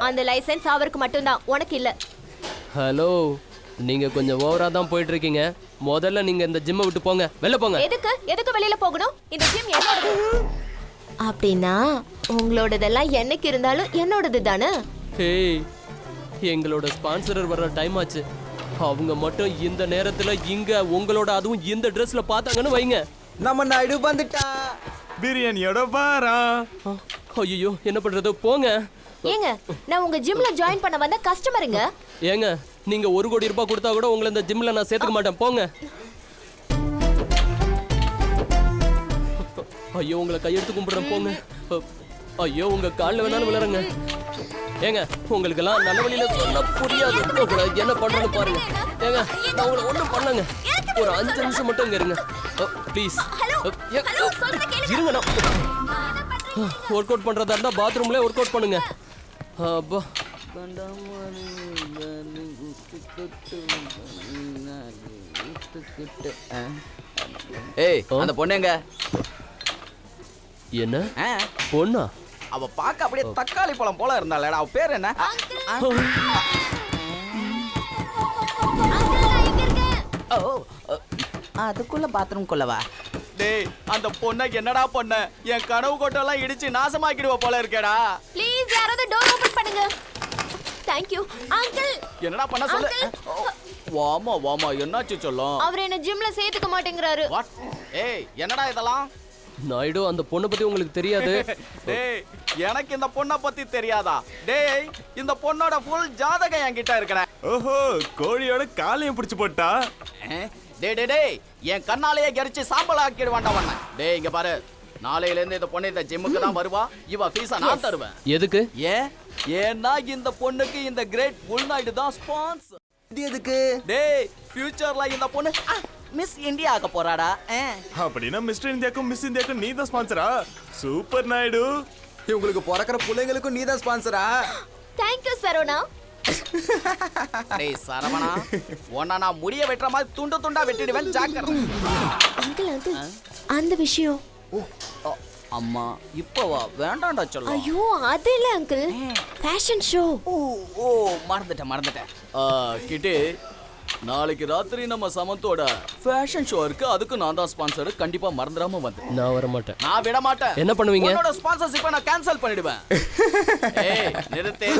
அந்த லைசென்ஸ் அவருக்கு மட்டும்தான், உனக்கு இல்ல. ஹலோ, நீங்க கொஞ்சம் ஓவரா தான் போயிட்டு இருக்கீங்க. முதல்ல நீங்க இந்த ஜிம்மை விட்டு போங்க, வெளில போங்க. எதுக்கு வெளியில போகணும்? இந்த ஜிம் என்னோடது. அப்படின்னா உங்களோடதெல்லாம் என்னைக்கு இருந்தாலும் என்னோடது தானே? ஹேய், எங்களோட ஸ்பான்சரர் வர்ற டைம் ஆச்சு. அவங்க மட்டும் இந்த நேரத்துல இங்க உங்களோட அதுவும் இந்த ட்ரெஸ்ல பார்த்தாங்கன்னு வைங்க. நம்ம நாயுடு வந்துட்டா. பிரியாணியோட பாரா. ஐயோ, என்ன பண்றது? போங்க. ஏங்க, நான் உங்க ஜிம்ல ஜாயின் பண்ண வந்த கஸ்டமருங்க. ஏங்க, நீங்க 1 கோடி ரூபாய் கொடுத்தா கூட உங்களை இந்த ஜிம்ல நான் சேர்த்துக்க மாட்டேன். போங்க. ஐயோ, உங்களை கையெடுத்து கும்பிடுறேன், போங்க. ஐயோ, உங்க காலில் வேணாலும் விழுறங்க. ஏங்க, உங்களுக்கெல்லாம் நல்ல வழியில சொல்ல புரியாது. உங்களை என்ன பண்றேன்னு பாருங்க. ஏங்க, நான் உங்களை ஒன்றும் பண்ணங்க. ஒரு 5 நிமிஷம் மட்டும் இங்க இருங்க ப்ளீஸ். இருங்க, ஒர்க் அவுட் பண்றதா இருந்தா பாத்ரூம்ல ஒர்க் அவுட் பண்ணுங்க. அப்பா, ஏய், அந்த பொண்ணுங்க. என்ன பொண்ணா? அவ பாக்க அப்படியே தக்காளி பழம் போல இருந்தாளேடா. அவ பேர் என்ன? அதுக்குள்ள பாத்ரூம் கொள்ளவா? டேய், அந்த பொண்ணை என்னடா பண்ண? என் கனவு கோட்டெல்லாம் இடிச்சு நாசமாக்கிடுவ போல இருக்கேடா. ப்ளீஸ் யாராவது டோர் ஓபன் பண்ணுங்க. Thank you uncle. என்னடா பண்ண சொல்லு. வாமா வாமா, என்னாச்சு சொல்லும். அவர் என்ன ஜிம்ல சேர்த்துக்க மாட்டேங்கிறாரு. வாட்? ஏய், என்னடா இதெல்லாம்? நாயுடு, அந்த பொண்ணை பத்தி உங்களுக்கு தெரியாது. டேய், எனக்கு இந்த பொண்ணை பத்தி தெரியாதா? டேய், இந்த பொண்ணோட ஃபுல் ஜாதகம் என்கிட்ட இருக்கற. ஓஹோ, கோழியோட காலையும் பிடிச்சு போட்டா. டேய் டேய் டேய், என் கண்ணாலேயே கரிச்சு சாம்பல் ஆக்கிடுவான்டா உன்னை. டேய், இங்க பாரு, நாளையில இருந்து இந்த பொண்ணு இந்த ஜிம்முக்கு தான் வருவா. இவ ஃபீஸை நான் தருவேன். எதுக்கு? ஏன்னா இந்த பொண்ணுக்கு இந்த கிரேட் புல் நாயுடு தான் ஸ்பான்சர். இது எதுக்கு? டேய், ஃபியூச்சர்ல இந்த பொண்ணு மிஸ் இந்தியா ஆக போறாடா. அப்படின்னா மிஸ்டர் இந்தியாக்கும் மிஸ் இந்தியாக்கும் நீ தான் ஸ்பான்சரா? சூப்பர் நாயுடு. இவங்களுக்கு பிறக்கிற பிள்ளைங்களுக்கும் நீ தான் ஸ்பான்சரா? Thank you Saravana. டேய் சரவணா, உன்னை நான் முடிய வெட்டுற மாதிரி துண்டு துண்டா வெட்டிடுவேன், ஜாக்கிரதை. அங்கிள் அங்கிள், அந்த விஷயம். அம்மா, இப்போவா? வேண்டாம்டா சொல்ல. ஐயோ, அது இல்ல அங்கிள், ஃபேஷன் ஷோ. ஓ, மறந்துட்டேன். கிட்டே, நாளைக்கு ராத்திரி நம்ம சமந்தோட ஃபேஷன் ஷோ இருக்கு. அதுக்கு நான் தான் ஸ்பான்சர். கண்டிப்பா மறந்துடாம வந்து. நான் வர மாட்டேன். நான் விட மாட்டேன். என்ன பண்ணுவீங்க? உன்னோட ஸ்பான்சர்ஷிப்பை நான் கேன்சல் பண்ணிடுவேன். ஏய், நிறுத்து.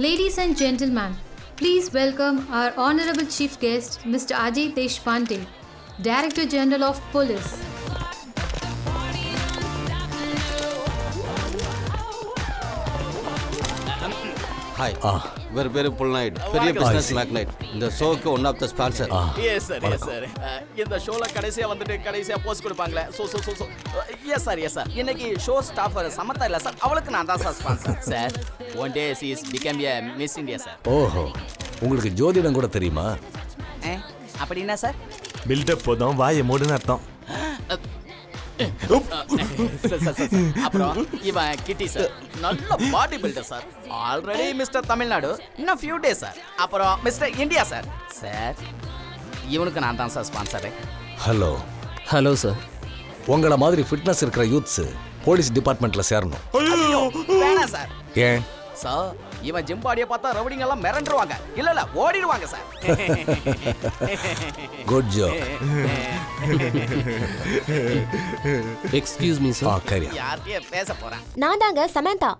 Ladies and gentlemen, please welcome our honorable chief guest, Mr. Ajay Deshpande, Director General of Police. Hi, இவர் பேரு புல் நாயுடு, பெரிய பிசினஸ் மேக்னைட். இந்த ஷோக்கு one of the sponsor. Yes sir, yes sir. இந்த ஷோல கடைசியா போஸ்ட் கொடுப்பாங்களே. Yes sir. இன்னைக்கு ஷோ ஸ்டாஃபர் சமந்தா இல்ல சார், அவளுக்கு நான் தான் sir sponsor. Sir, one day she is become a miss India sir. ஓஹோ, உங்களுக்கு ஜோதிடம் கூட தெரியுமா? அப்படின்னா சார்? பில்டப் போதும், வாயை மூடுன்னு அர்த்தம். அப்புறம் இவன் கிட்டி சார், நல்ல body builder sir. Already mister Tamil Nadu, இன்னும் ஃபியூ டேஸ் சார். அப்புறம் மிஸ்டர் இந்தியா சார். சார், இவனுக்கு நான் தான் சார் ஸ்பான்சர். Hello sir. உங்கள மாதிரி ஃபிட்னஸ் இருக்கிற யூத்ஸ் போலீஸ் டிபார்ட்மெண்ட்ல சேரணும். வேணாம் சார். ஏன்? சார் இவன் ஜிம் பாடியை பார்த்தா ரவுடிங்க எல்லாம் மிரண்டுருவாங்க. இல்ல ஓடிடுவாங்க சார். குட் ஜோ. Excuse me sir. யார்கிட்டயே பேச போறேன். நான் தாங்க சமந்தா.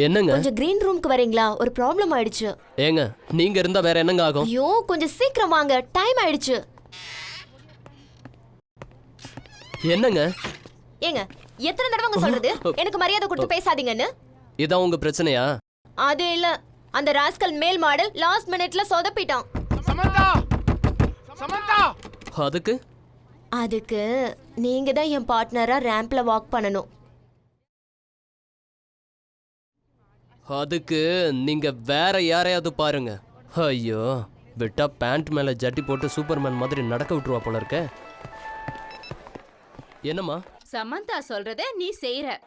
என்னங்க? கொஞ்சம் கிரீன் ரூம்க்கு வரீங்களா? ஒரு ப்ராப்ளம் ஆயிடுச்சு. ஏங்க நீங்க இருந்தா வேற என்னங்க ஆகும்? ஐயோ கொஞ்சம் சீக்கிரம் வாங்க, டைம் ஆயிடுச்சு. என்னங்க? ஏங்க எத்தனை தடவை சொல்றது எனக்கு மரியாதை கொடுத்து பேசாதீங்கன்னு? இதான் உங்க பிரச்சனையா? அது இல்ல, அந்த ராஸ்கல் மேல் மாடல் லாஸ்ட் மினிட்ல சொதப்பிட்டான். சமந்தா சமந்தா அதுக்கு நீங்க தான் என் பார்ட்னரா ரேம்ப்ல வாக் பண்ணணும். அதுக்கு நீங்க வேற யாரையாவது பாருங்க. ஐயோ விட்டா பேண்ட் மேல ஜட்டி போட்டு சூப்பர்மேன் மாதிரி நடக்க விட்டுருவா போல இருக்க. என்னம்மா? சமந்தா சொல்றத நீ செய்யற.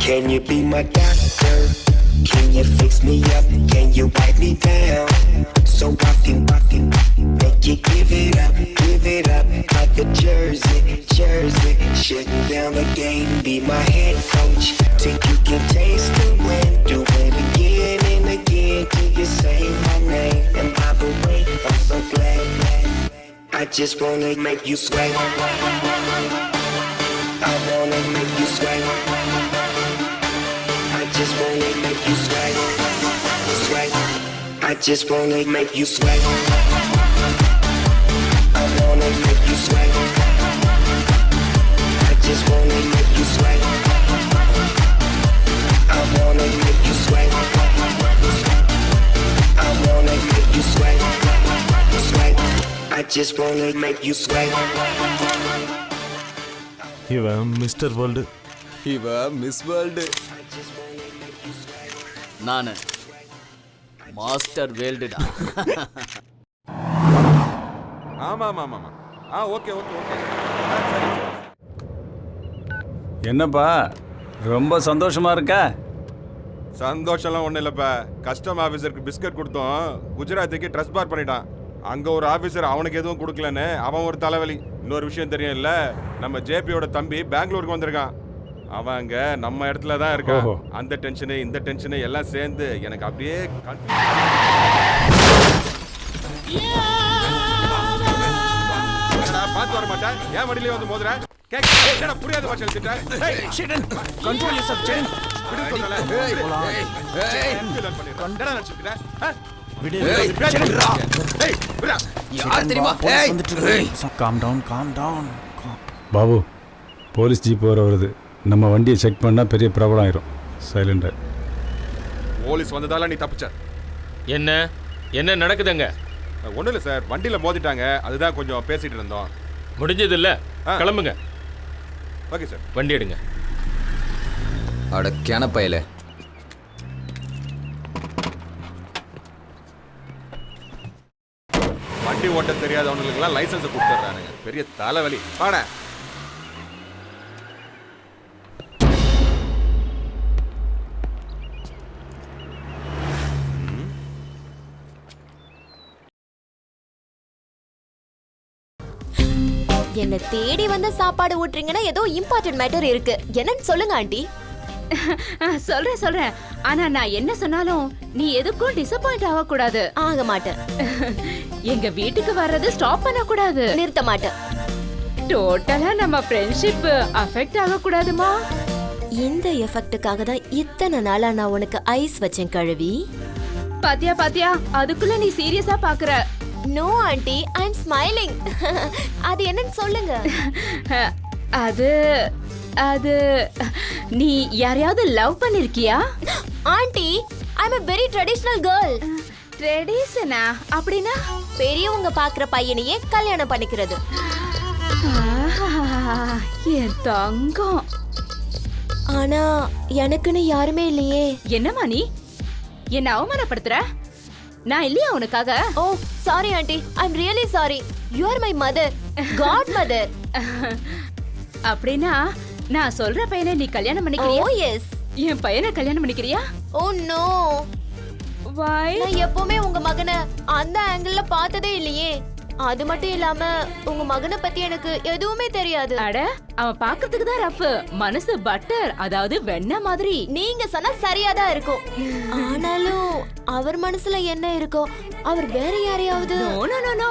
Can you be my doctor? Can you fix me up? Can you wipe me down? So often, make you give it up like a jersey. Shutting down the game, be my head coach till you can taste the win. Do it again and again till you say my name. And by the way, I'm so glad. I just wanna make you sweat. I wanna make you sweat. I just wanna make you sweat. I just wanna make you sweat. I wanna make you sweat. I just wanna make you sweat. I wanna make you sweat. I wanna make you sweat. I just wanna make you sweat. இவன் mister world. இவன் miss world. நானு master வேல்டுடா. ஆமா. Okay. என்னப்பா ரொம்ப சந்தோஷமா இருக்க? சந்தோஷம்லாம் ஒன்றும் இல்லைப்பா. கஸ்டம் ஆஃபீஸருக்கு பிஸ்கட் கொடுத்தோம், குஜராத்துக்கு ட்ரெஸ் பார் பண்ணிட்டான். அங்கே ஒரு ஆஃபீஸர் அவனுக்கு எதுவும் கொடுக்கலன்னு அவன் ஒரு தலைவலி. இன்னொரு விஷயம் தெரியும் இல்லை, நம்ம ஜேபியோட தம்பி பெங்களூருக்கு வந்திருக்கான். அவன் அங்கே நம்ம இடத்துல தான் இருக்கான். அந்த டென்ஷனு இந்த டென்ஷனு எல்லாம் சேர்ந்து எனக்கு அப்படியே பார்த்து வர மாட்டேன். ஏன் வண்டியிலே வந்து மோதுற? புரியாத பாஷை பாபு, போலீஸ் ஜீப் வர வருது. நம்ம வண்டியை செக் பண்ணால் பெரிய ப்ராப்ளம் ஆயிரும். சைலண்டா. போலீஸ் வந்ததால நீ தப்பிச்ச. என்ன நடக்குதுங்க? ஒன்றும் இல்லை சார், வண்டியில் மோதிட்டாங்க. அதுதான் கொஞ்சம் பேசிட்டு இருந்தோம். முடிஞ்சது இல்லை, கிளம்புங்க. ஓகே சார், வண்டி எடுங்க. அட கேனப்பையில வண்டி ஓட்ட தெரியாதவங்களுக்குலாம் லைசன்ஸ் கொடுத்துட்றானுங்க. பெரிய தலைவலி. வாடா. என்ன தேடி வந்து சாப்பாடு ஊட்டுறீங்கன்னா ஏதோ இம்பார்ட்டன்ட் மேட்டர் இருக்கு. என்னன்னு சொல்லுங்க ஆண்டி. சொல்றேன். ஆனா நான் என்ன சொன்னாலும் நீ எதுக்கும் டிசப்பாயிண்ட் ஆக கூடாது. ஆக மாட்டேன். எங்க வீட்டுக்கு வர்றது ஸ்டாப் பண்ண கூடாது. நிறுத்த மாட்டேன். டோட்டலா நம்ம ஃப்ரெண்ட்ஷிப் அஃபெக்ட் ஆக கூடாதுமா. இந்த எஃபெக்ட்டுக்காக தான் இத்தனை நாளா நான் உனக்கு ஐஸ் வச்சேன் கழுவி. பாத்தியா அதுக்குள்ள நீ சீரியஸா பாக்குற. No aunty, I am smiling. அது என்னன்னு சொல்லுங்க. அது நீ யாரையாவது லவ் பண்ணிருக்கியா? Aunty, I am a very traditional girl. ட்ரெடிஷனா? அப்படினா பெரியவங்க பாக்குற பையனையே கல்யாணம் பண்ணிக்கிறது. என் தங்கம். ஆனா எனக்குன்னு யாருமே இல்லையே. என்னம்மா நீ என்ன அவமானப்படுத்துற? நான் இல்லையா உனக்காக? Oh sorry aunty, I am really sorry. You are my mother, god mother. அப்படின்னா நான் சொல்ற பையனை நீ கல்யாணம் பண்ணிக்கிறியா? ஓ எஸ். என் பையனை கல்யாணம் பண்ணிக்கிறியா? Oh no. Why? நான் எப்பவுமே உங்க மகனை அந்த ஆங்கிள்ல பார்த்ததே இல்லையே. அது மட்டும் இல்லாம உங்க மகனை பத்தி எனக்கு எதுவுமே தெரியாது. அட, அவன் பார்க்கிறதுக்கு தான் ரஃப், மனசு பட்டர், அதாவது வெண்ணெய் மாதிரி. நீங்க சொன்னா சரியா தான் இருக்கும். ஆனாலும் அவர் மனசுல என்ன இருக்கோ அவர் வேற யாரையாவது. No no no no.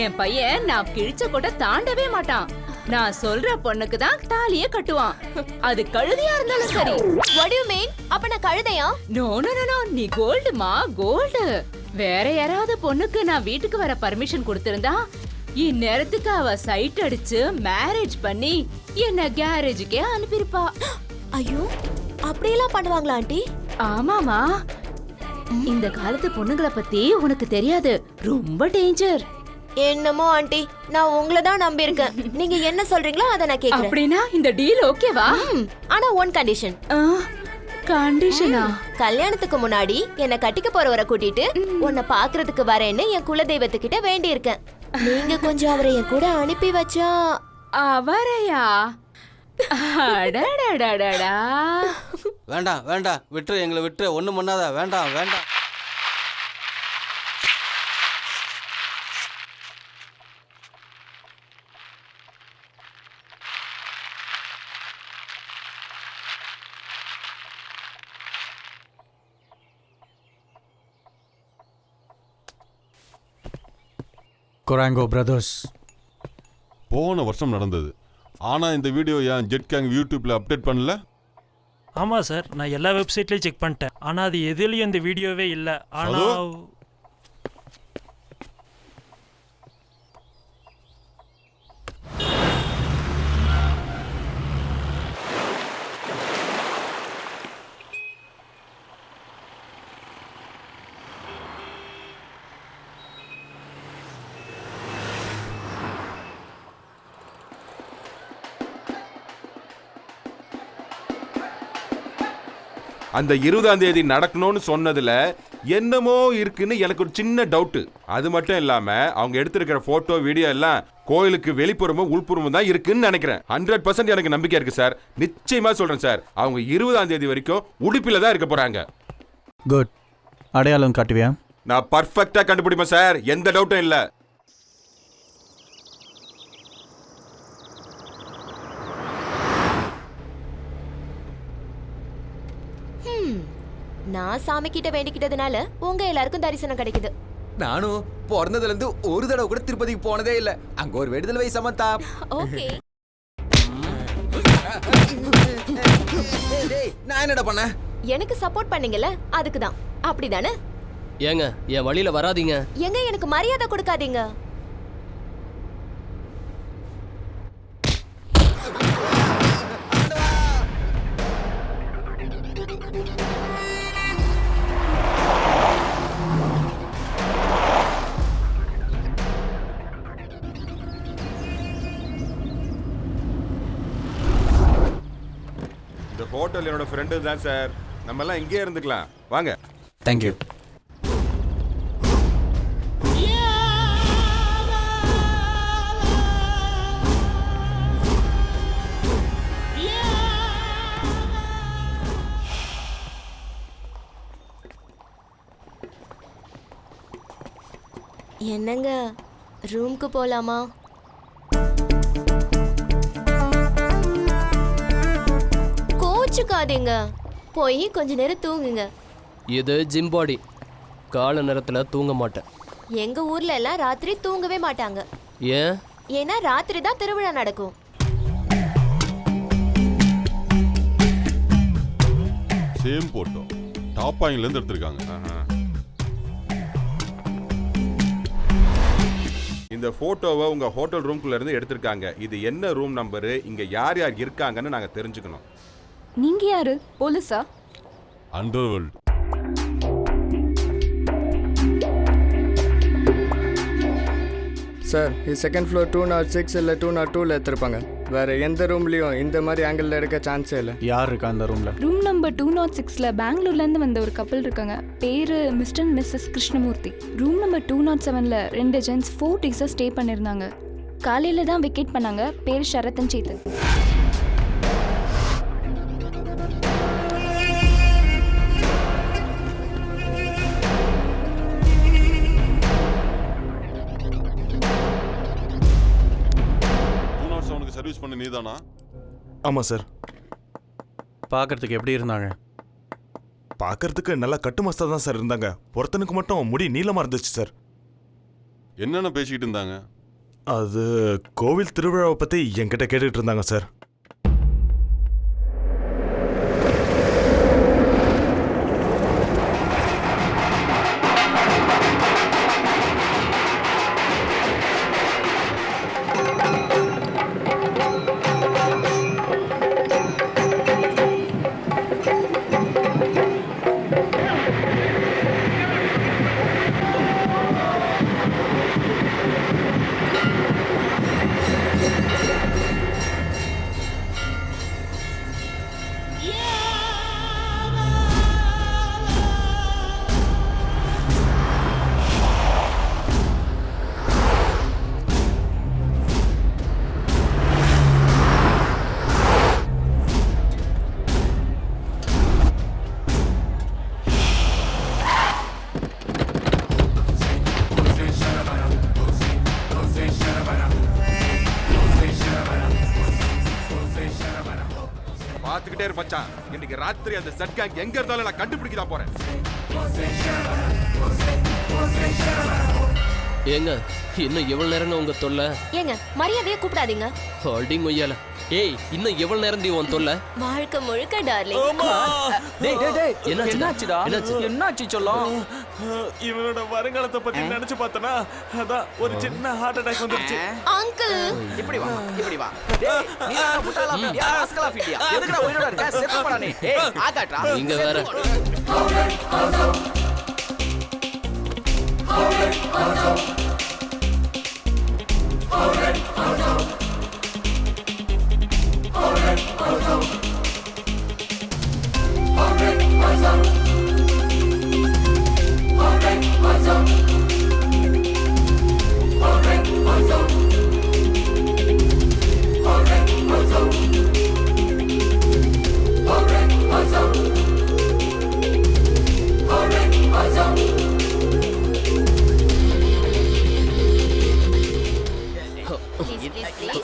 என் பையன் நான் கிழிச்ச கூட தாண்டவே மாட்டான். நான் சொல்ற பொண்ணுக்கு தான் தாலியே கட்டுவான். அது கழுதையா இருந்தாலும் சரி. What do you mean? அப்ப நான் கழுதையா? நோ நோ நோ நோ, நீ கோல்டுமா, கோல்டு. வேற யாராவது பொண்ணுக்கு நான் வீட்டுக்கு வர பர்மிஷன் கொடுத்திருந்தா இந்நேரத்துக்கு அவ சைட் அடிச்சு மேரேஜ் பண்ணி என்ன கேரேஜுக்கே அனுப்பியிருப்பா. ஐயோ, அப்படியெல்லாம் பண்ணுவாங்களா ஆண்டி? ஆமாமா. இந்த காலத்து பொண்ணுங்களை பத்தி உனக்கு தெரியாது, ரொம்ப டேஞ்சர். என்னமோ ஆண்டி, நான் உங்களை தான் நம்பி இருக்கேன். நீங்க என்ன சொல்றீங்களோ அதை நான் கேக்குறேன். அப்படின்னா இந்த டீல் ஓகேவா? ஆனா ஒன் கண்டிஷன். கண்டிஷனா? கல்யாணத்துக்கு முன்னாடி என்ன கட்டிக்க போறவரை கூட்டிட்டு உன்னை பாக்குறதுக்கு வரேன்னு என் குலதெய்வத்துக்கிட்ட வேண்டி இருக்கேன். நீங்க கொஞ்சம் அவரை என் கூட அனுப்பி வச்சா. அவரையா? அடடடடடா. வேண்டாம் வேண்டாம், விட்டுரு, எங்களை விட்டுரு, ஒன்றும் பண்ணாத, வேண்டாம் வேண்டாம். கொராங்கோ பிரதர்ஸ். போன வருஷம் நடந்தது. ஆனால் இந்த வீடியோ ஏன் ஜெட் கேங் யூடியூப்பில் அப்டேட் பண்ணல? ஆமாம் சார், நான் எல்லா வெப்சைட்லேயும் செக் பண்ணிட்டேன். ஆனால் அது எதுலேயும் இந்த வீடியோவே இல்லை. ஆனால் அந்த 20ஆம் தேதி நடக்கணும்னு சொன்னதுல என்னமோ இருக்குன்னு எனக்கு ஒரு சின்ன டவுட்டு. அது மட்டும் இல்லாம அவங்க எடுத்திருக்கிற போட்டோ வீடியோ எல்லாம் கோயிலுக்கு வெளிப்புறமும் உள்புறமும் தான் இருக்குன்னு நினைக்கிறேன். 100% எனக்கு நம்பிக்கை இருக்கு சார். நிச்சயமா சொல்றேன் சார், அவங்க 20ஆம் தேதி வரைக்கும் உடுப்பில தான் இருக்க போறாங்க. குட். அடையாளம் காட்டுவியா? நான் பர்ஃபெக்டா கண்டுபிடிப்பேன் சார், எந்த டவுட்டும் இல்லை. நான் சாமி கிட்ட வேண்டிக்கிட்டதுனால உங்க எல்லாருக்கும் தரிசனம் கிடைக்குது. நானும் பிறந்ததுல இருந்து ஒரு தடவை கூட திருப்பதிக்கு போனதே இல்ல. அங்க ஒரு விடுதலை வை சமந்தா. ஓகே. நான் என்னடா பண்ண? எனக்கு சப்போர்ட் பண்ணீங்கல்ல, அதுக்கு தான். அப்படிதானே? ஏங்க, என் வழியில வராதீங்க. எங்க எனக்கு மரியாதை கொடுக்காதீங்க. இந்த ஹோட்டல் என்னோட ஃப்ரெண்டு தான் சார். நம்ம எல்லாம் இங்கே இருந்துக்கலாம், வாங்க. தேங்க்யூ. என்னங்க, ரூம்க்கு போலாமா? கோச்சுக்காதீங்க, போய் கொஞ்ச நேரம் தூங்குங்க. இது ஜிம் பாடி, கால நேரத்துல தூங்க மாட்டேன். எங்க ஊர்ல எல்லாம் ராத்திரி தூங்கவே மாட்டாங்க. ஏன்? ஏன்னா ராத்திரி தான் திருவிழா நடக்கும். சேம் போட்டோ டாப்பாயில இருந்து எடுத்திருக்காங்க. இந்த போட்டோவை உங்க ஹோட்டல் ரூம்குள்ள இருந்து எடுத்திருக்காங்க. இது என்ன ரூம் நம்பரு, இங்க யார் யார் இருக்காங்கன்னு நாங்க தெரிஞ்சுக்கணும். நீங்க யாரு? போலீஸா? அண்டர்வேர்ல்ட். சார், இது செகண்ட் ஃப்ளோர் 206 இல்லை 202ல எடுத்திருப்பாங்க. வேற எந்த ரூம்லயும் இந்த மாதிரி ஆங்கிள் எடுக்க சான்ஸே இல்லை. யார் இருக்கா அந்த ரூம்ல? ரூம் நம்பர் 206ல பெங்களூர்லேருந்து வந்த ஒரு கப்பல் இருக்காங்க. பேரு mister and missus Krishnamurthy. Room number 207ல 2 ஜென்ஸ் 4 டேஸாக ஸ்டே பண்ணியிருந்தாங்க. காலையில தான் வெக்கேட் பண்ணாங்க. பேர் ஷரத்தன் சேத்தன். சர்வீஸ் பண்ண நீதானா? ஆமா சார். பார்க்கறதுக்கு எப்படி இருந்தாங்க? பார்க்கறதுக்கு நல்லா கட்டுமஸ்தா தான் சார் இருந்தாங்க. ஒருத்தனுக்கு மட்டும் முடி நீளமா இருந்துச்சு சார். என்னென்ன பேசிக்கிட்டு இருந்தாங்க? அது கோவில் திருவிழாவை பத்தி என்கிட்ட கேட்டுட்டு இருந்தாங்க சார். பாத்துக்கிட்டே இரு மச்சான். இன்னைக்கு ராத்திரி அந்த செட் கேங் எங்க இருந்தாலும் நான் கண்டுபிடிக்க தான் போறேன். ஏங்க இன்னும் எவ்வளவு நேரம் உங்க தொல்லை? ஏங்க மரியாதையை கூப்பிடாதீங்க. ஹோல்டிங் ஒய்யால. ஏய் இன்னும் எவ்வளவு நேரம் தி உன் தொல்லை? வாழ்க்கை முழுக்க டார்லிங். டேய் டேய் டேய் என்னாச்சுடா? என்னாச்சு சொல்லும்? இவனோட வருங்காலத்தை பத்தி நினைச்சு பார்த்தனா அதான் ஒரு சின்ன ஹார்ட் அட்டாக் வந்துருச்சு. அங்கிள் இப்படி வா இப்படி வா. டேய் நீ தான் முட்டாளா ஃபிடியா ராஸ்கலா ஃபிடியா? எதுக்குடா உயிரோட இருக்க? செத்து போடா நீ. ஏய் ஆகாட்ரா. நீங்க வேற.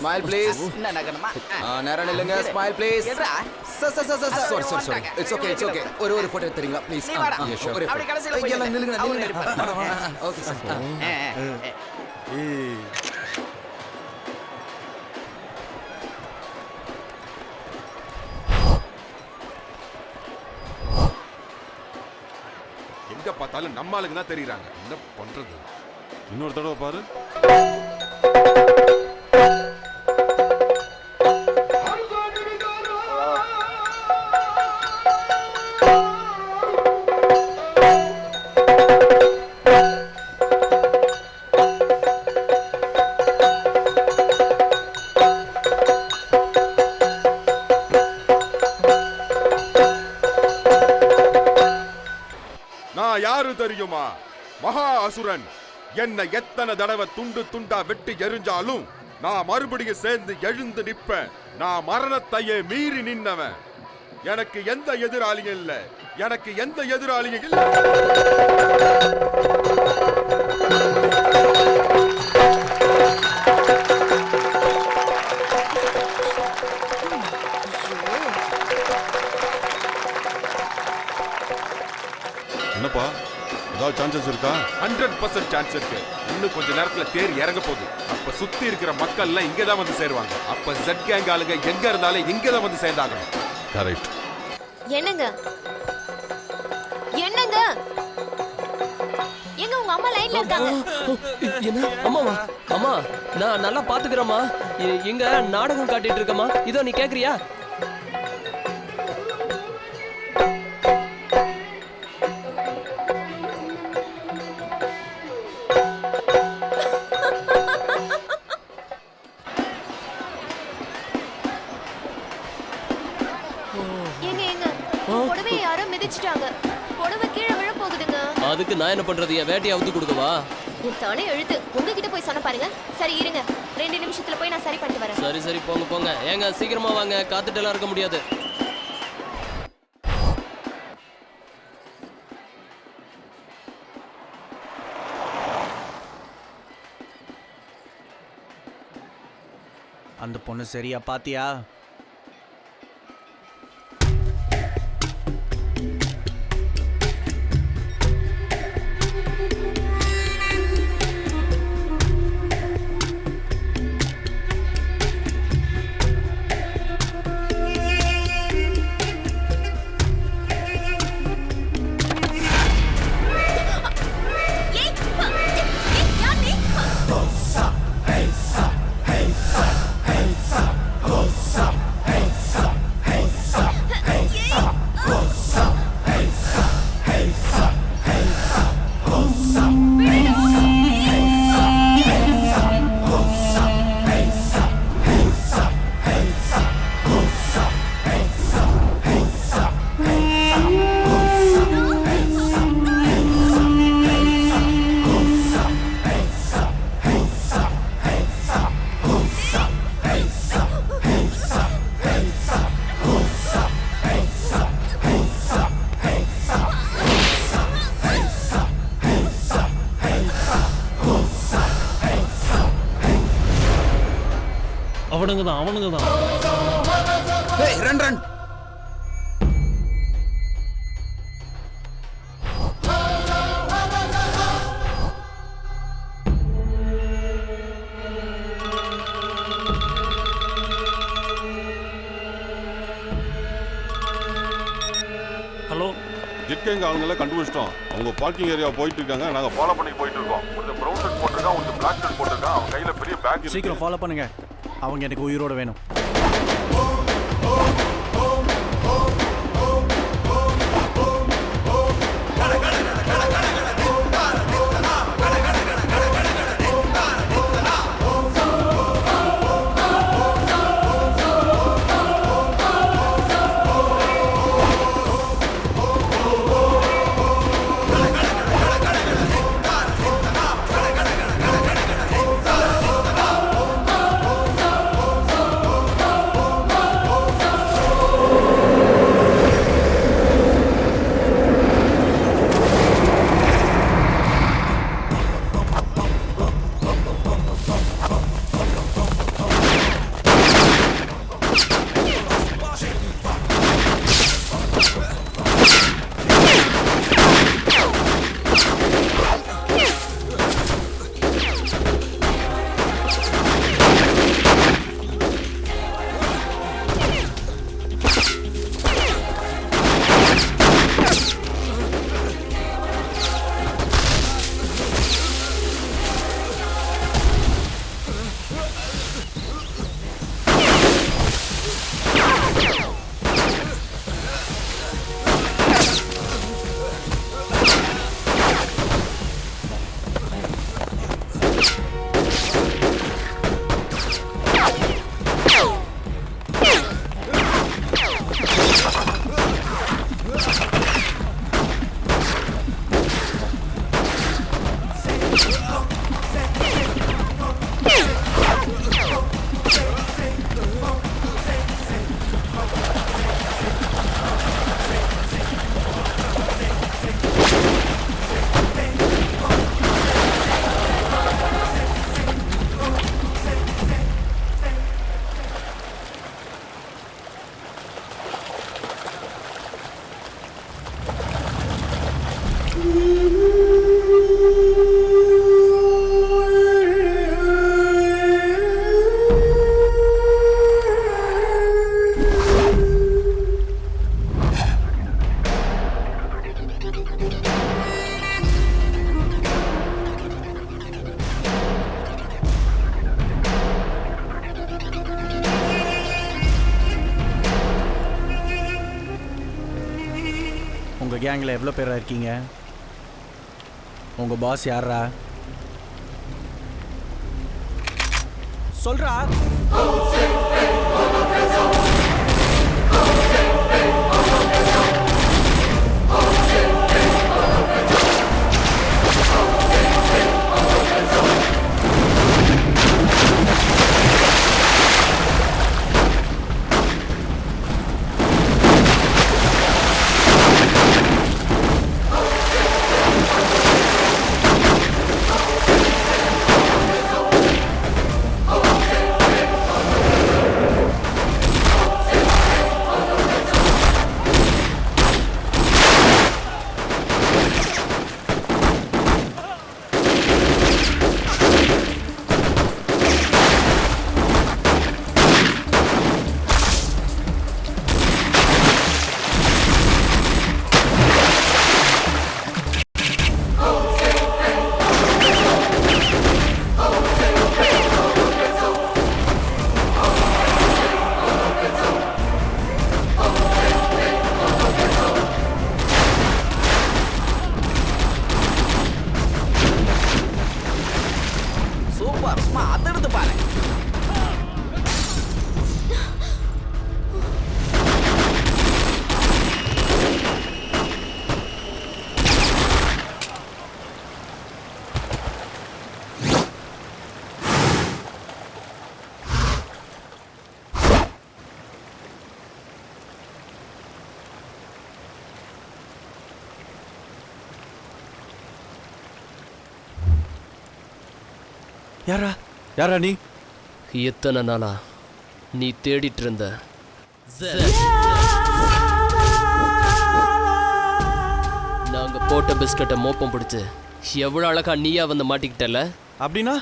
Smile please. என்ன நகரமா? நேரா நில்லுங்க. Smile please. Sorry it's okay ஒரு போட்டோ எடுத்துறீங்களா ப்ளீஸ்? அப்படி கடைசில போய் நில்லுங்க. Okay sir. எங்க பார்த்தாலும் நம்ம ஆளுங்க தான் தெரியுறாங்க. என்ன பண்றது? இன்னொரு தடவை பாரு. நான் யாரு தெரியுமா? மகா அசுரன். என்ன எத்தனை தடவை துண்டு துண்டா வெட்டி எரிஞ்சாலும் நான் மறுபடியும் சேர்ந்து எழுந்து நிப்பேன். நான் மரணத்தையே மீறி நின்னவன். எனக்கு எந்த எதிராளியும் இல்ல. எனக்கு எந்த எதிராளியும் இல்ல. என்னப்பா ஏதாவது சான்சஸ் இருக்கா? 100% சான்ஸ் இருக்கு. இன்னும் கொஞ்ச நேரத்துல தேர் இறங்க போகுது. அப்ப சுத்தி இருக்கிற மக்கள் எல்லாம் இங்க தான் வந்து சேருவாங்க. அப்ப ஜெட் கேங் ஆளுங்க எங்க இருந்தாலும் இங்க தான் வந்து சேர்ந்தாகணும். கரெக்ட். என்னங்க என்னங்க எங்க உங்க அம்மா லைன்ல இருக்காங்க? என்ன அம்மாவா? அம்மா நான் நல்லா பாத்துக்கிறேம்மா. எங்க நாடகம் காட்டிட்டு இருக்கம்மா. இதோ நீ கேக்குறியா? அதுக்கு நான் என்ன பண்றது? என் வேட்டையை அவுத்து கொடுக்கவா? என் தலை எழுத்து உங்ககிட்ட போய் சொன்ன பாருங்க. சரி இருங்க, 2 நிமிஷத்துல போய் நான் சரி பண்ணிட்டு வரேன். சரி சரி போங்க போங்க. ஏங்க சீக்கிரமா வாங்க, காத்துட்டு எல்லாம் இருக்க முடியாது. அந்த பொண்ணு சரியா பாத்தியா? அவனுங்க தான். ஏய் run run. Hello, jet gang ஆளுங்களை கண்டுபிடிச்சிட்டோம். அவங்க பார்க்கிங் ஏரியா போயிட்டு இருக்காங்க. நாங்க ஃபாலோ பண்ணி போயிட்டு இருக்கோம். ஒரு ப்ரௌன் ஷர்ட் போட்டிருக்கான், ஒரு பிளாக் ஷர்ட் போட்டிருக்கான். அவன் கையில பெரிய பேக் இருக்கு. சீக்கிரம் ஃபாலோ பண்ணுங்க. அவங்க எனக்கு உயிரோட வேணும். உங்கள் கேங்கில் எவ்வளோ பேராக இருக்கீங்க? உங்கள் பாஸ் யாரா? சொல்றா. சூப்பர் சும்மா அதை எடுத்து பாரு. யாரா யாரா நீ? எத்தனை நாளா நீ தேடிட்டு இருந்த நாங்க போட்ட பிஸ்கட்டை மோப்பம் பிடிச்சு எவ்வளவு அழகா நீயா வந்து மாட்டிக்கிட்டல. அப்படின்னா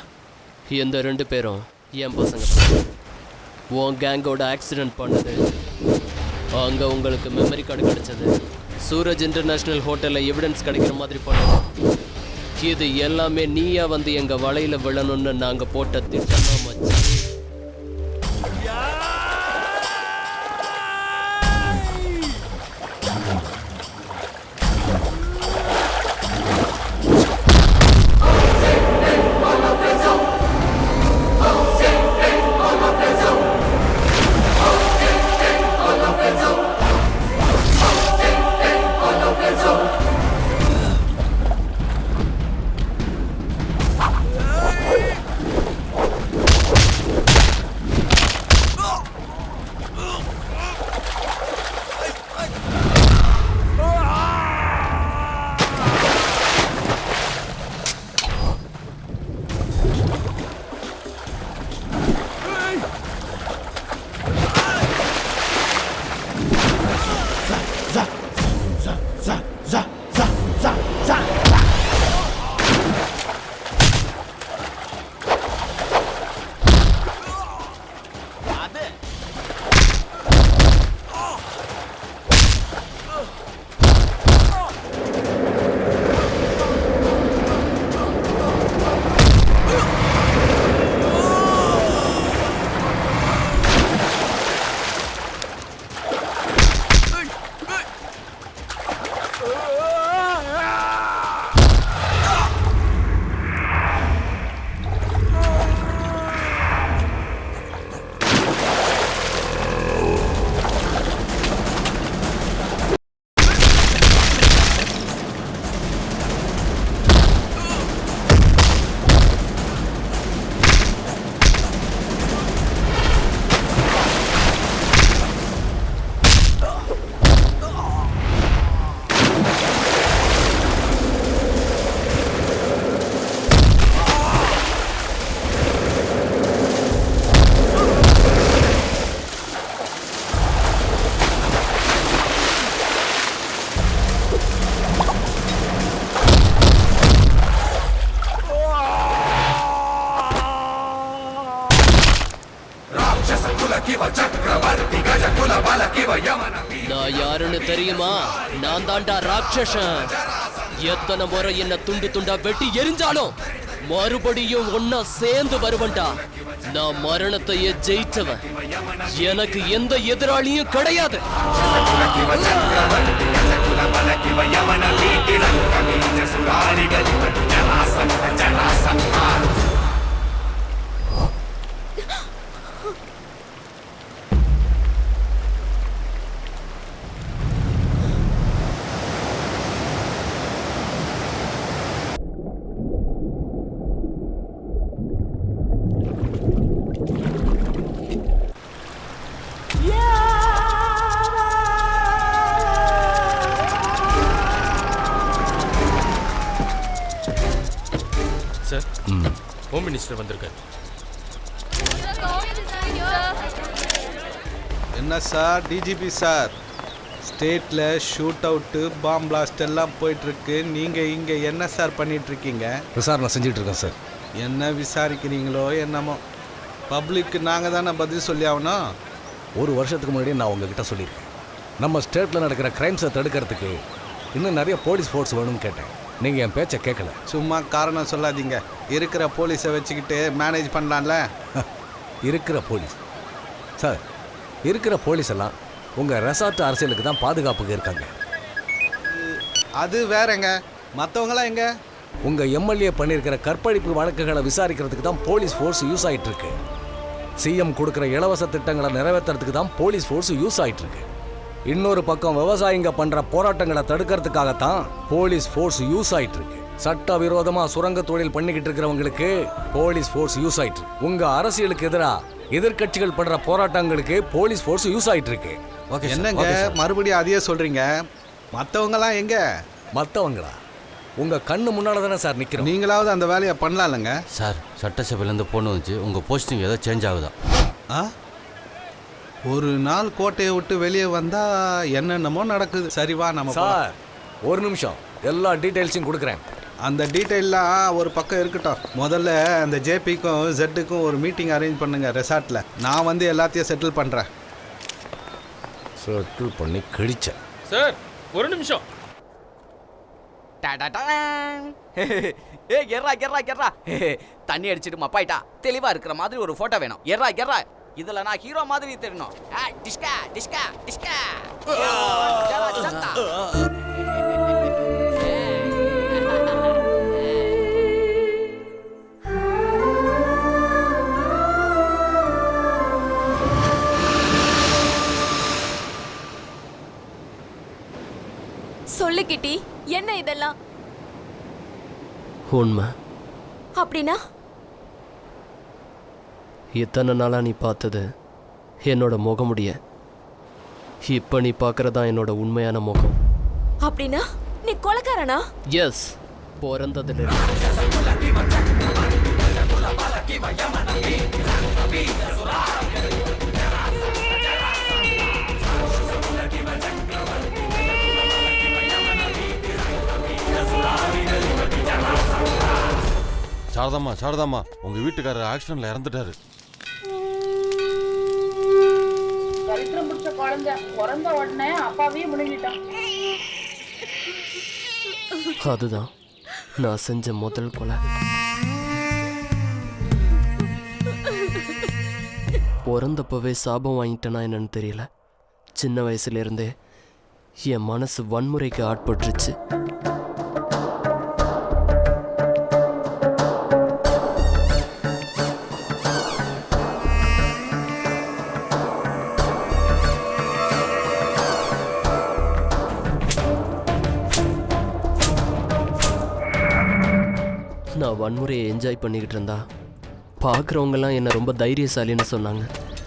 எந்த 2 பேரும் என் பசங்க தான். உன் கேங்கோட ஆக்சிடென்ட் பண்ணது, அங்க உங்களுக்கு மெமரி கார்டு கிடைச்சது, சூரஜ் இன்டர்நேஷனல் ஹோட்டல்ல எவிடன்ஸ் கிடைக்கிற மாதிரி பண்ணது, இது எல்லாமே நீயா வந்து எங்க வலையில விழணும்னு நாங்க போட்ட திட்டம் தான் மச்சி. நான் யாருன்னு தெரியுமா? நான் தாண்டா ராட்சசன். எத்தனை முறை என்ன துண்டு துண்டா வெட்டி எரிஞ்சாலும் மறுபடியும் ஒன்னா சேர்ந்து வருவன்டா. நான் மரணத்தையே ஜெயிச்சவன். எனக்கு எந்த எதிராளியும் கிடையாது. சார், ஹோம் மினிஸ்டர் வந்திருக்காரு. என்ன சார் டிஜிபி சார், ஸ்டேட்டில் ஷூட் அவுட்டு பாம் பிளாஸ்ட் எல்லாம் போயிட்டுருக்கு. நீங்கள் இங்கே என்ன சார் பண்ணிகிட்ருக்கீங்க? விசாரணை செஞ்சுட்டு இருக்கேன் சார். என்ன விசாரிக்கிறீங்களோ என்னமோ, பப்ளிக்கு நாங்கள் தானே பதில் சொல்லி ஆகணும். ஒரு வருஷத்துக்கு முன்னாடியே நான் உங்ககிட்ட சொல்லியிருக்கேன், நம்ம ஸ்டேட்டில் நடக்கிற கிரைம்ஸை தடுக்கிறதுக்கு இன்னும் நிறைய போலீஸ் ஃபோர்ஸ் வேணும்னு கேட்டேன். நீங்கள் என் பேச்சை கேட்கல. சும்மா காரணம் சொல்லாதீங்க. இருக்கிற போலீஸை வச்சுக்கிட்டு மேனேஜ் பண்ணலாம்ல. இருக்கிற போலீஸ் சார், இருக்கிற போலீஸ் எல்லாம் உங்கள் ரெசார்ட் அரசியலுக்கு தான் பாதுகாப்புக்கு இருக்காங்க. அது வேறங்க. மற்றவங்களாம் எங்க? உங்க எம்எல்ஏ பண்ணியிருக்கிற கற்பழிப்பு வழக்குகளை விசாரிக்கிறதுக்கு தான் போலீஸ் ஃபோர்ஸ் யூஸ் ஆயிட்டு இருக்கு. சிஎம் கொடுக்குற இலவச திட்டங்களை நிறைவேற்றுறதுக்கு தான் போலீஸ் ஃபோர்ஸ் யூஸ் ஆயிட்டு இருக்கு. இன்னொரு பக்கம் விவசாயிங்க பண்ற போராட்டங்களை தடுக்கிறதுக்காகத்தான் போலீஸ் ஃபோர்ஸ் யூஸ் ஆயிட்டு இருக்கு. சட்ட விரோதமா சுரங்க தொழில் பண்ணிக்கிட்டு இருக்கிறவங்களுக்கு போலீஸ் ஃபோர்ஸ் யூஸ் ஆயிட்டு இருக்கு. உங்க அரசியலுக்கு எதிராக எதிர்கட்சிகள் பண்ற போராட்டங்களுக்கு போலீஸ் ஃபோர்ஸ் யூஸ் ஆயிட்டு இருக்கு. என்னங்க மறுபடியும் அதையே சொல்றீங்க? மற்றவங்கலாம் எங்க? மற்றவங்களா? உங்க கண்ணு முன்னால தானே சார் நிற்கிறோம். நீங்களாவது அந்த வேலையை பண்ணலாம் இல்லைங்க சார்? சட்டசபையிலேருந்து போன வந்துச்சு, உங்கள் போஸ்டிங் ஏதோ சேஞ்ச் ஆகுதா? ஒரு நாள் கோட்டையை விட்டு வெளியே வந்தா என்னென்னமோ நடக்குது. சரிவா நம்ம சார் ஒரு நிமிஷம், எல்லா டீட்டெயில்ஸையும் கொடுக்குறேன். அந்த டீட்டெயிலாம் ஒரு பக்கம் இருக்கட்டும். முதல்ல அந்த ஜேபிக்கும் ஜெட்டுக்கும் ஒரு மீட்டிங் அரேஞ்ச் பண்ணுங்க ரெசார்ட்டில். நான் வந்து எல்லாத்தையும் செட்டில் பண்ணுறேன். செட்டில் பண்ணி கழிச்சேன். சார் ஒரு நிமிஷம். ஏ கெர்ரா கெர்ரா கெர்ரா, தண்ணி அடிச்சிட்டு மப்பாயிட்டா. தெளிவா இருக்கிற மாதிரி ஒரு போட்டோ வேணும். எர்ரா கெர்ரா, இதுல நான் ஹீரோ மாதிரி தெரியணும். டிஸ்கா டிஸ்கா டிஸ்கா. சொல்லு கிட்டி, என்ன இதெல்லாம்? உண்மை. அப்படின்னா இத்தனை நாளா நீ பார்த்தது என்னோட முகமுடிய, இப்ப நீ பார்க்கறதா என்னோட உண்மையான முகம். அப்படின்னா நீ கொலைக்காரனா? எஸ், பிறந்ததுல சாரதாம்மா, உங்க வீட்டுக்காரர் ஆக்சிடென்ட்ல இறந்துட்டாரு. சரித்திரம் பிடிச்ச குழந்தை பிறந்த உடனே அப்பாவே முழுங்கிட்டான். அதுதான் நான் செஞ்ச முதல் கொலை. பிறந்தப்பவே சாபம் வாங்கிட்டேனா என்னன்னு தெரியல. சின்ன வயசுல இருந்தே என் மனசு வன்முறைக்கு ஆட்பட்டுருச்சு. நான் வன்முறையை என்ஜாய் பண்ணிக்கிட்டு இருந்தா பார்க்குறவங்கலாம் என்ன ரொம்ப தைரியசாலின்னு சொன்னாங்க.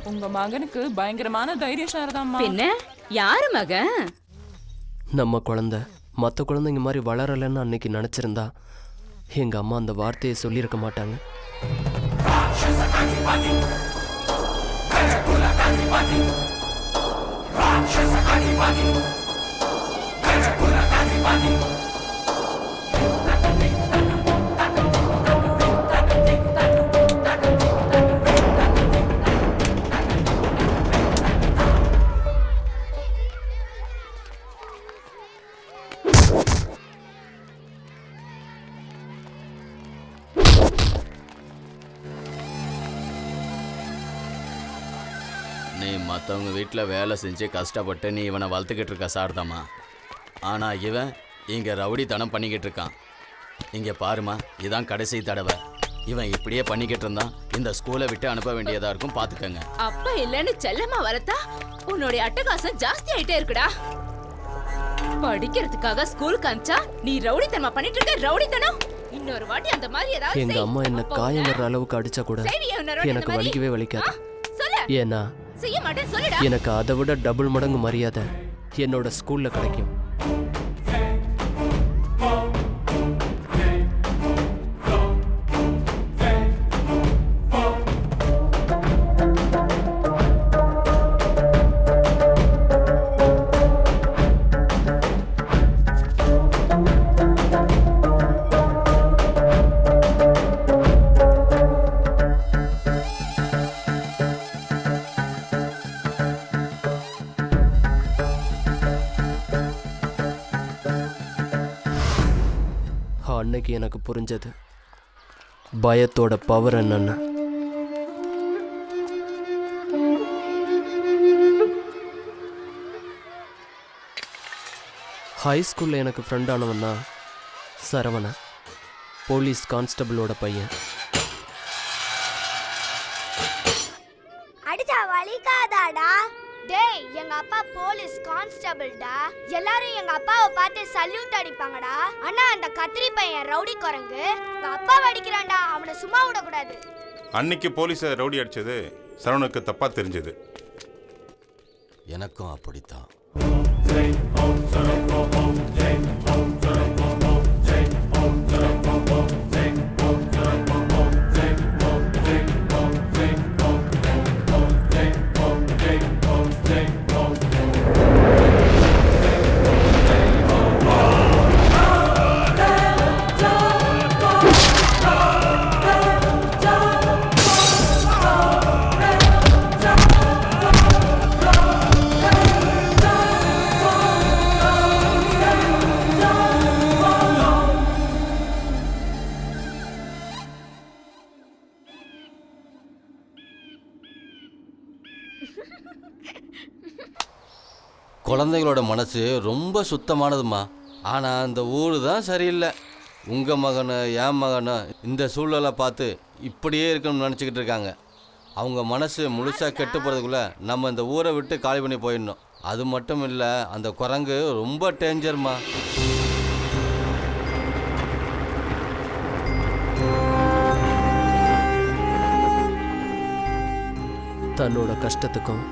உங்க மகனுக்கு பயங்கரமான தைரியசாலிதாம்மா. என்ன யாரு மகன்? நம்ம குழந்தை மற்ற குழந்தைங்க மாதிரி வளரலைன்னு அன்னைக்கு நினச்சிருந்தா எங்கள் அம்மா அந்த வார்த்தையை சொல்லியிருக்க மாட்டாங்க. நீ மற்றவங்க வீட்டில் வேலை செஞ்சு கஷ்டப்பட்டு நீ இவனை வளர்த்துக்கிட்டு இருக்க சாரதாம்மா. ஆனால் இவன் இங்கே ரவுடித்தனம் பண்ணிக்கிட்டு இருக்கான். இங்கே பாருமா, இதான் கடைசி தடவை. இவன் இப்படியே பண்ணிக்கிட்டு இருந்தான் இந்த ஸ்கூலை விட்டு அனுப்ப வேண்டியதா இருக்கும், பார்த்துக்கங்க. அப்பா இல்லைன்னு செல்லமா வளர்த்தா உன்னுடைய அட்டகாசம் ஜாஸ்தி ஆயிட்டே இருக்குடா. படிக்கிறதுக்காக ஸ்கூலுக்கு அனுப்பிச்சா நீ ரவுடித்தனமா பண்ணிட்டு இருக்க. ரவுடித்தனம் இன்னொரு வாட்டி அந்த மாதிரி ஏதாவது எங்க அம்மா என்ன காயம் வர்ற அளவுக்கு அடிச்சா கூட எனக்கு வலிக்கவே வலிக்காது. ஏன்னா செய்ய மாட்டேன் சொல்லுடா. எனக்கு அதை விட டபுள் மடங்கு மரியாதை என்னோட ஸ்கூல்ல கிடைக்கும். அன்னைக்கு எனக்கு புரிஞ்சது பயத்தோட பவர் என்னன்னு. ஹை ஸ்கூலில் எனக்கு ஃப்ரெண்டானவன் தான் சரவணன். போலீஸ் கான்ஸ்டபிளோட பையன். அடிச்சா வலிக்காதாடா? டேய், எங்க அப்பா போலீஸ் கான்ஸ்டபிள்டா. எல்லாரும் எங்க அப்பாவை பார்த்து சல்யூட் அடிப்பாங்கடா. ஆனா அந்த கத்திரி பையன் ரவுடி குரங்கு எங்க அப்பாவை அடிக்கிறான்டா. அவனை சும்மா விடக்கூடாது. அன்னைக்கு போலீஸை ரவுடி அடிச்சது சரவணுக்கு தப்பா தெரிஞ்சது. எனக்கும் அப்படித்தான். குழந்தைகளோட மனசு ரொம்ப சுத்தமானதுமா. ஆனால் அந்த ஊர் தான் சரியில்லை. உங்கள் மகனு என் மகனு இந்த சூழலை பார்த்து இப்படியே இருக்கணும்னு நினச்சிக்கிட்டு இருக்காங்க. அவங்க மனசு முழுசாக கெட்டு போகிறதுக்குள்ளே நம்ம இந்த ஊரை விட்டு காலி பண்ணி போயிடணும். அது மட்டும் இல்லை, அந்த குரங்கு ரொம்ப டேஞ்சர்மா. தன்னோட கஷ்டத்துக்கும்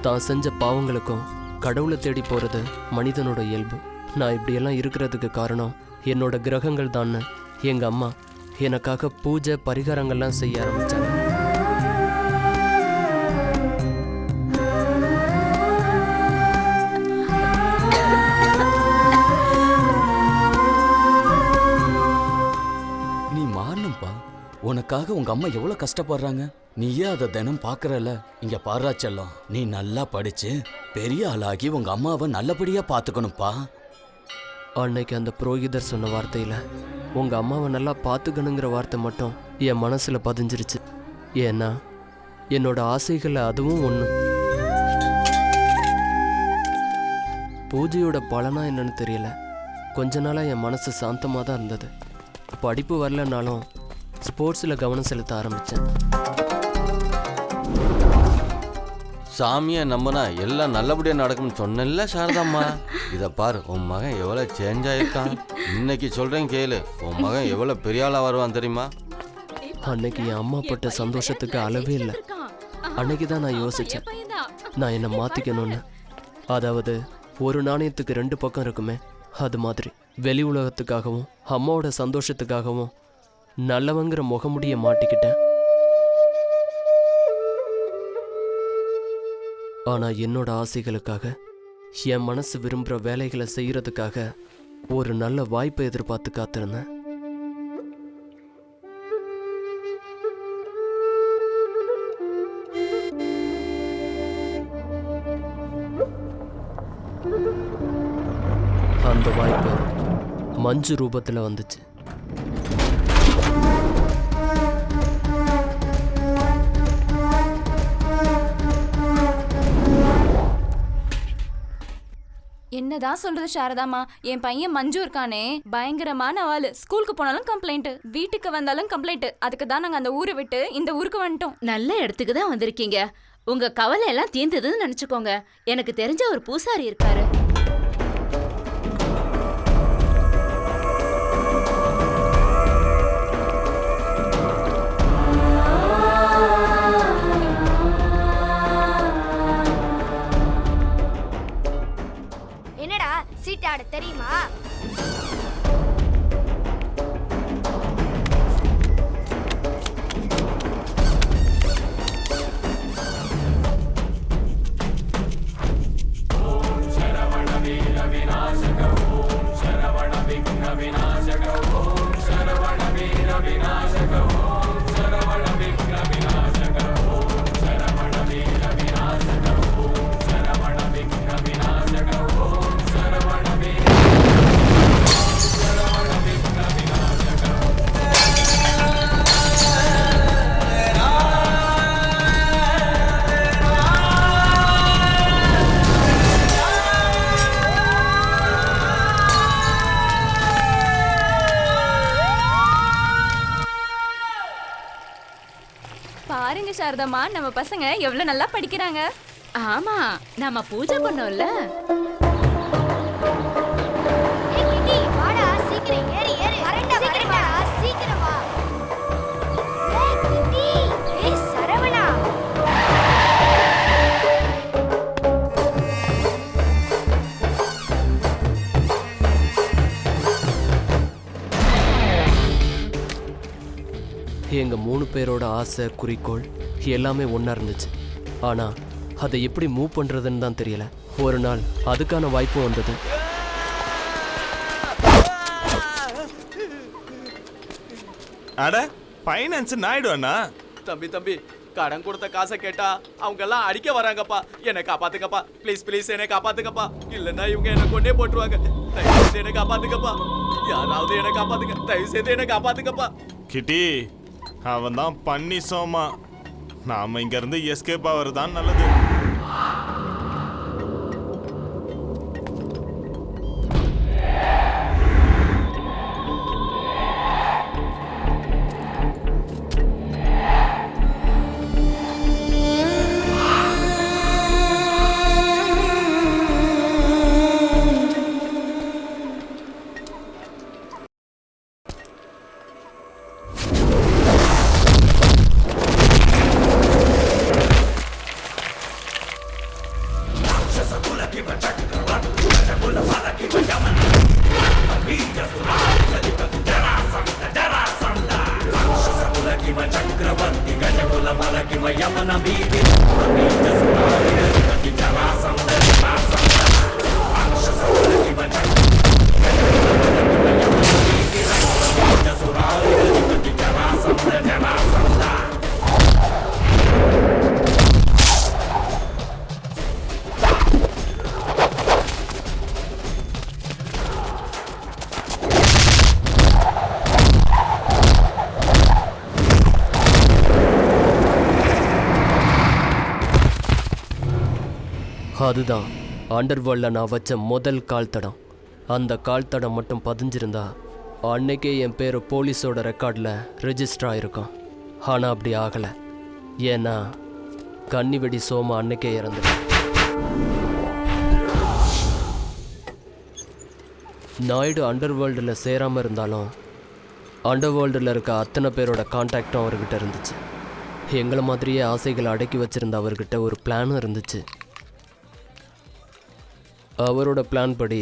தான் செஞ்ச பாவங்களுக்கும் கடவுளை தேடி போகிறது மனிதனோட இயல்பு. நான் இப்படியெல்லாம் இருக்கிறதுக்கு காரணம் என்னோட கிரகங்கள் தான். எங்கள் அம்மா எனக்காக பூஜை பரிகாரங்கள்லாம் செய்ய ஆரம்பித்தாங்க. நீ மாறணும்பா. உனக்காக உங்க அம்மா எவ்வளவு கஷ்டப்படுறாங்க. நீயே அதை தினம் பாக்குறல. இங்க பாரா செல்லம், நீ நல்லா படிச்சு பெரிய ஆளாகி உங்க அம்மாவை நல்லபடியா பாத்துக்கணும்ப்பா. அன்னைக்கு அந்த புரோகிதர் சொன்ன வார்த்தையில் உங்கள் அம்மாவை நல்லா பார்த்துக்கணுங்கிற வார்த்தை மட்டும் என் மனசில் பதிஞ்சிருச்சு. ஏன்னா என்னோட ஆசைகளில் அதுவும் ஒன்று. பூஜையோட பலனா என்னன்னு தெரியல. கொஞ்ச நாளாக என் மனசு சாந்தமாக தான் இருந்தது. படிப்பு வரலனாலும் ஸ்போர்ட்ஸில் கவனம் செலுத்த ஆரம்பித்தேன். சாமியை நம்பினா எல்லாம் நல்லபடியாக நடக்கும்னு சொன்னல சாரதாம்மா. இதை பார், உன் மகன் எவ்வளோ சேஞ்ச் ஆகிருக்கான். இன்னைக்கு சொல்கிறேன் கேளு, உன் மகன் எவ்வளோ பெரிய ஆளாக வருவான் தெரியுமா? அன்னைக்கு என் அம்மா பட்ட சந்தோஷத்துக்கு அளவே இல்லை. அன்னைக்கு தான் நான் யோசித்தேன், நான் என்னை மாற்றிக்கணும்னு. அதாவது ஒரு நாணயத்துக்கு 2 பக்கம் இருக்குமே, அது மாதிரி வெளி உலகத்துக்காகவும் அம்மாவோட சந்தோஷத்துக்காகவும் நல்லவங்கிற முகமுடியை மாட்டிக்கிட்டேன். ஆனால் என்னோட ஆசைகளுக்காக, என் மனசு விரும்புகிற வேலைகளை செய்கிறதுக்காக ஒரு நல்ல வாய்ப்பை எதிர்பார்த்து காத்திருந்தேன். அந்த வாய்ப்பு மஞ்சு ரூபத்தில் வந்துச்சு. என்னதான் சொல்றது சாரதாமா, என் பையன் மஞ்சு இருக்கானே பயங்கரமான ஆளு. ஸ்கூலுக்கு போனாலும் கம்ப்ளைண்ட், வீட்டுக்கு வந்தாலும் கம்ப்ளைண்ட். அதுக்கு தான் நாங்க அந்த ஊரை விட்டு இந்த ஊருக்கு வந்துட்டோம். நல்ல இடத்துக்கு தான் வந்திருக்கீங்க. உங்க கவலை எல்லாம் தீர்ந்ததுன்னு நினைச்சுக்கோங்க. எனக்கு தெரிஞ்ச ஒரு பூசாரி இருக்காரு. என்னடா சீட்டாட தெரியுமா? பாருங்க சாரதாம்மா, நம்ம பசங்க எவ்வளவு நல்லா படிக்கிறாங்க. ஆமா, நம்ம பூஜை பண்ணோம்ல. வாடா சீக்கிரம் ஏறு ஏறு. வரேன்டா சீக்கிரம் வா. ஏய் கிட்டி, ஏய் சரவணா. எங்க 3 பேரோட ஆசை, குறிக்கோள் எல்லாமே ஒன்றா இருந்துச்சு. ஆனால் அதை எப்படி மூவ் பண்ணுறதுன்னு தான் தெரியல. ஒரு நாள் அதுக்கான வாய்ப்பும் வந்தது. அட ஃபைனான்ஸ் நாயுடு அண்ணா. தம்பி கடன் கொடுத்த காசை கேட்டா அவங்க எல்லாம் அடிக்க வராங்கப்பா. என்னை காப்பாத்துக்கப்பா, ப்ளீஸ் என்னை காப்பாத்துக்கப்பா. இல்லைன்னா இவங்க என்னை கொண்டே போட்டுருவாங்க. தயவு செய்து என்னை காப்பாத்துக்கப்பா. யாராவது என்னை காப்பாத்துங்க, தயவு செய்து என்னை காப்பாத்துக்கப்பா. கிட்டி, அவன் தான் பண்ணி சோமா. நாம இங்க இருந்து எஸ்கேப் ஆவறதான் நல்லது. அதுதான் அண்டர்வேர்ல்டில் நான் வச்ச முதல் கால் தடம். அந்த கால் தடம் மட்டும் பதிஞ்சிருந்தா அன்னைக்கே என் பேர் போலீஸோட ரெக்கார்டில் ரெஜிஸ்டர் ஆகிருக்கும். ஆனால் அப்படி ஆகலை. ஏன்னா கன்னிவெடி சோமா அன்னைக்கே இறந்துடும். நாயுடு அண்டர்வேர்ல்டில் சேராமல் இருந்தாலும் அண்டர்வேர்ல்டில் இருக்க அத்தனை பேரோட கான்டாக்டும் அவர்கிட்ட இருந்துச்சு. எங்களை மாதிரியே ஆசைகளை அடக்கி வச்சிருந்த அவர்கிட்ட ஒரு பிளானும் இருந்துச்சு. அவரோட பிளான் படி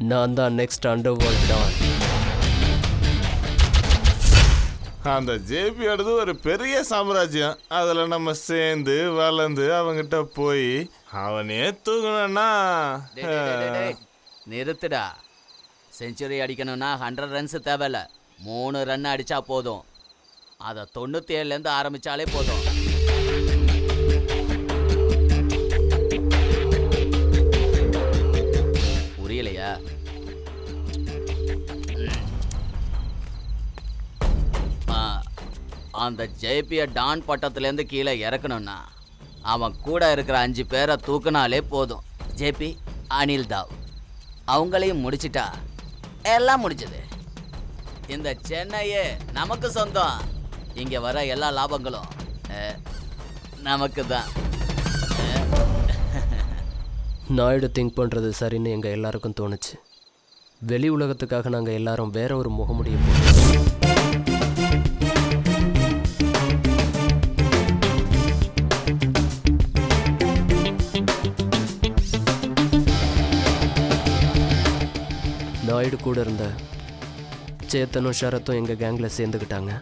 நான் தான் நெக்ஸ்ட் அண்டர்வேர்ல்ட் டான். அந்த ஜேபியோடது ஒரு பெரிய சாம்ராஜ்யம். அதில் நம்ம சேர்ந்து வளர்ந்து அவங்கிட்ட போய் அவனே தூக்கணும்னா நிறுத்துடா. செஞ்சுரி அடிக்கணும்னா 100 ரன்ஸ் தேவையில்ல, 3 ரன் அடித்தா போதும். அதை 97லேருந்து ஆரம்பித்தாலே போதும். புரியலையா? அந்த ஜேபியை டான் பட்டத்துலேருந்து கீழே இறக்கணும்னா அவன் கூட இருக்கிற 5 பேரை தூக்கினாலே போதும். ஜேபி, அனில் தாவ் அவங்களையும் முடிச்சிட்டா எல்லாம் முடிச்சது. இந்த சென்னையே நமக்கு சொந்தம். இங்கே வர எல்லா லாபங்களும் நமக்கு தான். நாயுடு திங்க் பண்ணுறது சரின்னு எங்கள் எல்லாருக்கும் தோணுச்சு. வெளி உலகத்துக்காக நாங்கள் எல்லாரும் வேற ஒரு முகமுடிய நாயுடு கூட இருந்த சேத்தனும் ஷரத்தும் எங்கள் கேங்கில் சேர்ந்துக்கிட்டாங்க.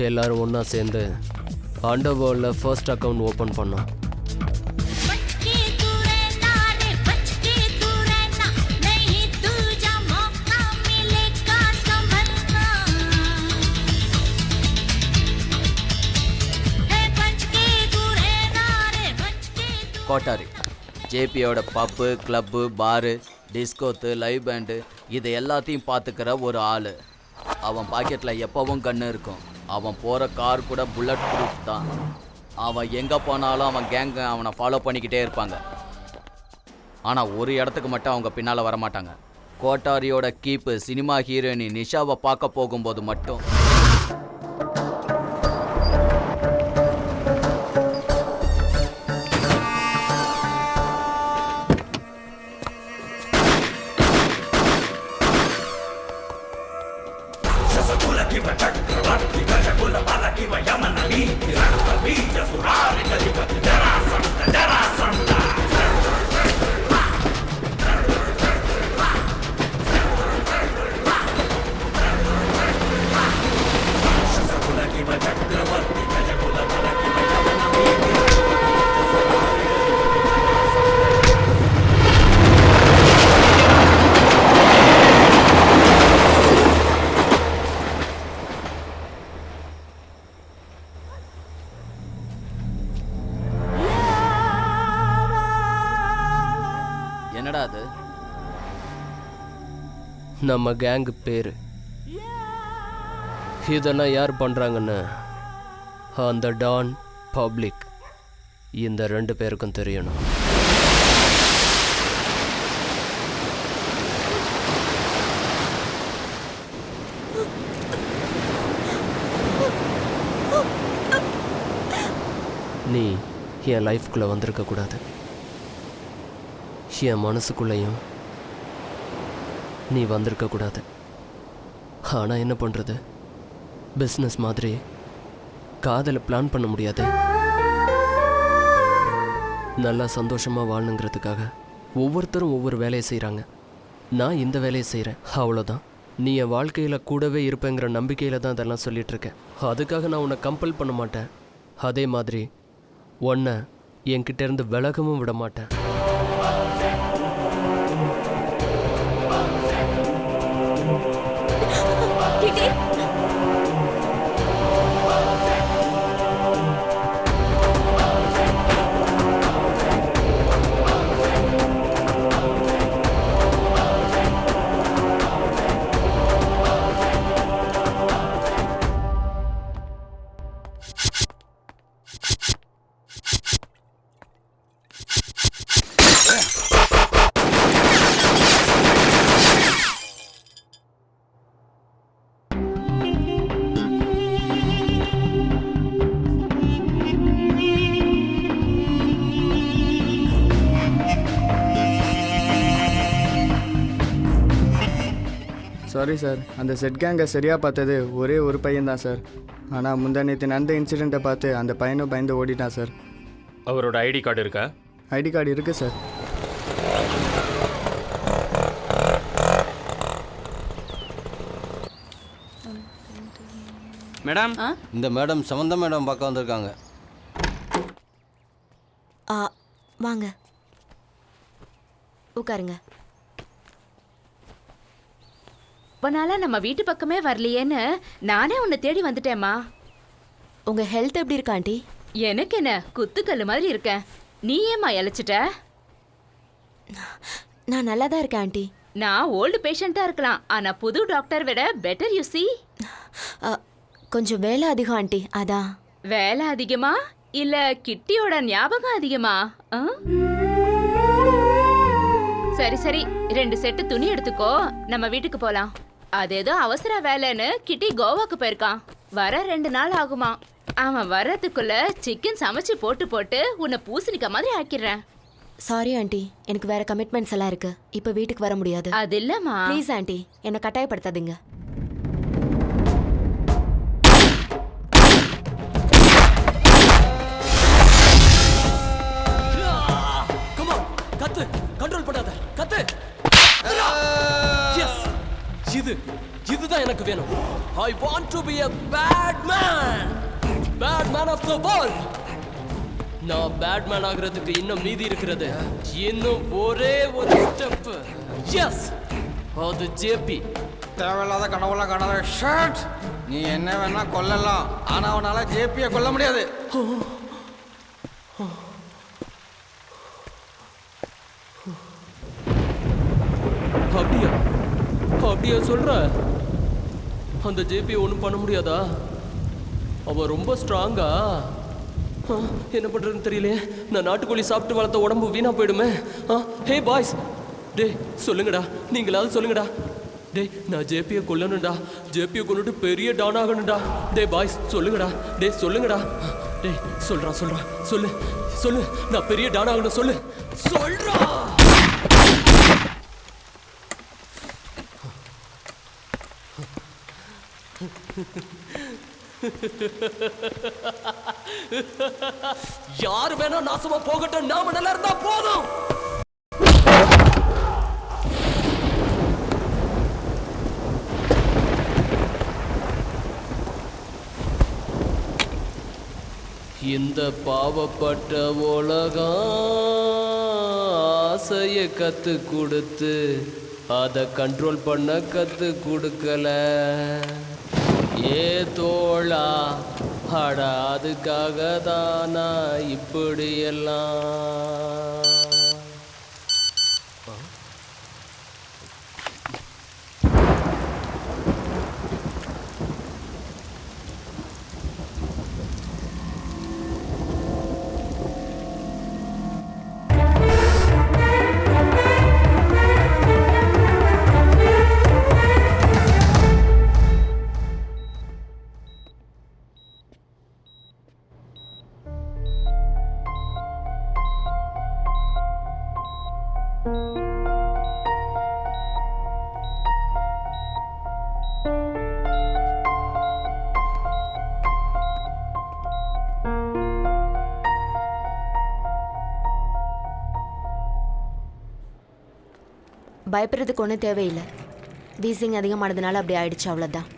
எல்லாரும் ஒன்றா சேர்ந்து அண்டர்வேர்ல்டில் ஃபர்ஸ்ட் அக்கௌண்ட் ஓப்பன் பண்ணோம். கோட்டாரி ஜேபியோட பப்பு, கிளப்பு, பாரு, டிஸ்கோத்து, லைவ் பேண்டு இது எல்லாத்தையும் பார்த்துக்கிற ஒரு ஆள். அவன் பாக்கெட்டில் எப்போவும் கன்று இருக்கும். அவன் போகிற கார் கூட புல்லட் ப்ரூஃப் தான். அவன் எங்கே போனாலும் அவன் கேங்க அவனை ஃபாலோ பண்ணிக்கிட்டே இருப்பாங்க. ஆனால் ஒரு இடத்துக்கு மட்டும் அவங்க பின்னால் வரமாட்டாங்க. கோட்டாரியோட கீப்பு சினிமா ஹீரோயினி நிஷாவை பார்க்க போகும்போது மட்டும் என்னடா அது? நம்ம கேங்கு பேரு. இதெல்லாம் யார் பண்றாங்கன்னு அந்த டான், பப்ளிக், இந்த 2 பேருக்கும் தெரியணும். நீ என் லைஃப்குள்ளே வந்திருக்க கூடாது. என் மனசுக்குள்ளேயும் நீ வந்திருக்க கூடாது. ஆனால் என்ன பண்ணுறது, பிஸ்னஸ் மாதிரி காதலை பிளான் பண்ண முடியாது. நல்லா சந்தோஷமாக வாழணுங்கிறதுக்காக ஒவ்வொருத்தரும் ஒவ்வொரு வேலையை செய்கிறாங்க. நான் இந்த வேலையை செய்கிறேன், அவ்வளோதான். நீ என் வாழ்க்கையில் கூடவே இருப்பேங்கிற நம்பிக்கையில் தான் இதெல்லாம் சொல்லிகிட்ருக்கேன். அதுக்காக நான் உன்னை கம்பல் பண்ண மாட்டேன். அதே மாதிரி உன்னை என்கிட்டேருந்து விலகவும் விட மாட்டேன். சாரி சார், அந்த செட் கேங்கை சரியாக பார்த்தது ஒரே ஒரு பையன் தான் சார். ஆனால் முந்தானேத்து நடந்த இன்சிடெண்ட்டை பார்த்து அந்த பையனும் பயந்து ஓடிட்டான் சார். அவரோட ஐடி கார்டு இருக்கா? ஐடி கார்டு இருக்குது சார். மேடம், இந்த மேடம் சமந்தா மேடம் பார்க்க வந்திருக்காங்க. வாங்க உட்காருங்க. இப்பனால நம்ம வீட்டு பக்கமே வரலையேன்னு நானே உன்னை தேடி வந்துட்டேம்மா. உங்க ஹெல்த் எப்படி இருக்கா ஆண்டி? எனக்கு என்ன, குத்துக்கல்லு மாதிரி இருக்கேன். நீ ஏம்மா இழைச்சிட்ட? நான் நல்லா தான் இருக்கேன் ஆண்டி. நான் ஓல்டு பேஷண்ட்டாக இருக்கலாம், ஆனால் புது டாக்டர் விட பெட்டர் யூ சி. கொஞ்சம் வேலை அதிகம் ஆண்டி, அதான். வேலை அதிகமா இல்லை கிட்டியோட ஞாபகம் அதிகமா? சரி சரி, 2 செட்டு துணி எடுத்துக்கோ, நம்ம வீட்டுக்கு போகலாம். அது ஏதோ அவசர வேலைன்னு கிட்டி கோவாக்கு போயிருக்கான். வர 2 நாள் ஆகுமா. அவன் வர்றதுக்குள்ள சிக்கன் சமைச்சு போட்டு உன்னை பூசணிக்க மாதிரி ஆக்கிடுறேன். சாரி ஆண்டி, எனக்கு வேற கமிட்மெண்ட்ஸ் எல்லாம் இருக்கு. இப்போ வீட்டுக்கு வர முடியாது. அது இல்லம்மா. ப்ளீஸ் ஆண்டி, என்னை கட்டாயப்படுத்தாதீங்க. கத்து, கண்ட்ரோல் பண்ணாத, கத்து. எஸ், இதுதான் எனக்கு வேணும். I want to be a bad man of the world. நான் பேட்மேன் ஆகிறதுக்கு இன்னும் மீதி இருக்கிறது. இன்னும் ஒரே ஒரு ஸ்டெப். எஸ், அது ஜேபி. தேவையில்லாத கனவுலாம் காணாத ஷர்ட். நீ என்ன வேணா கொல்லலாம், ஆனா அவனால ஜேபியை கொல்ல முடியாது. அப்படியா சொல்ற? அந்த ஜேபி ஒன்றும் பண்ண முடியாதா? அவன் ரொம்ப ஸ்ட்ராங்கா? என்ன பண்றதுன்னு தெரியலையே. நான் நாட்டுக்கோழி சாப்பிட்டு வளர்த்த உடம்பு வீணா போயிடுமே. ஹே பாய்ஸ், டே சொல்லுங்கடா, நீங்களாவது சொல்லுங்கடா. டே நான் ஜேபியை கொல்லணும்டா, ஜேபியை கொண்டுட்டு பெரிய டான் ஆகணும்டா. டே பாய்ஸ் சொல்லுங்கடா, டே சொல்லுங்கடா. டே சொல்றான் சொல்லு சொல்லு, நான் பெரிய டான் ஆகணும், சொல்லு சொல்றா. யார் வேணா நாசமா போகட்டும், நாம நல்லா இருந்தா போதும். இந்த பாவப்பட்ட உலகம் ஆசையை கத்து கொடுத்து அதை கண்ட்ரோல் பண்ண கத்து கொடுக்கல. ஏ தோழா, அட அதுக்காக தானா இப்படியெல்லாம். பயப்படுறதுக்கு ஒன்றும் தேவையில்லை. வீசிங் அதிகமானதுனால அப்படி ஆயிடுச்சு, அவ்வளோதான்.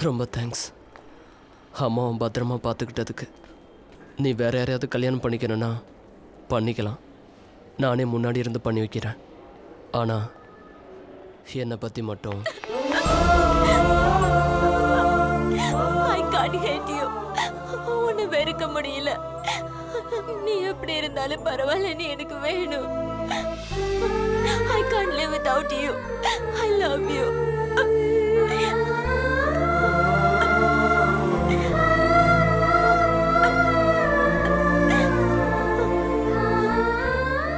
ரொம்ப தேங்க்ஸ். அம்மாவும் பத்திரமா பார்த்துக்கிட்டதுக்கு. நீ வேற யாரையாவது கல்யாணம் பண்ணிக்கணும்னா பண்ணிக்கலாம். நானே முன்னாடி இருந்து பண்ணி வைக்கிறேன். ஆனால் என்னை பற்றி மட்டும் I can't hate you. உன்னை வெறுக்க முடியல. நீ எப்படி இருந்தாலும் பரவாயில்ல, நீ எனக்கு வேணும். I can't live without you. I love you.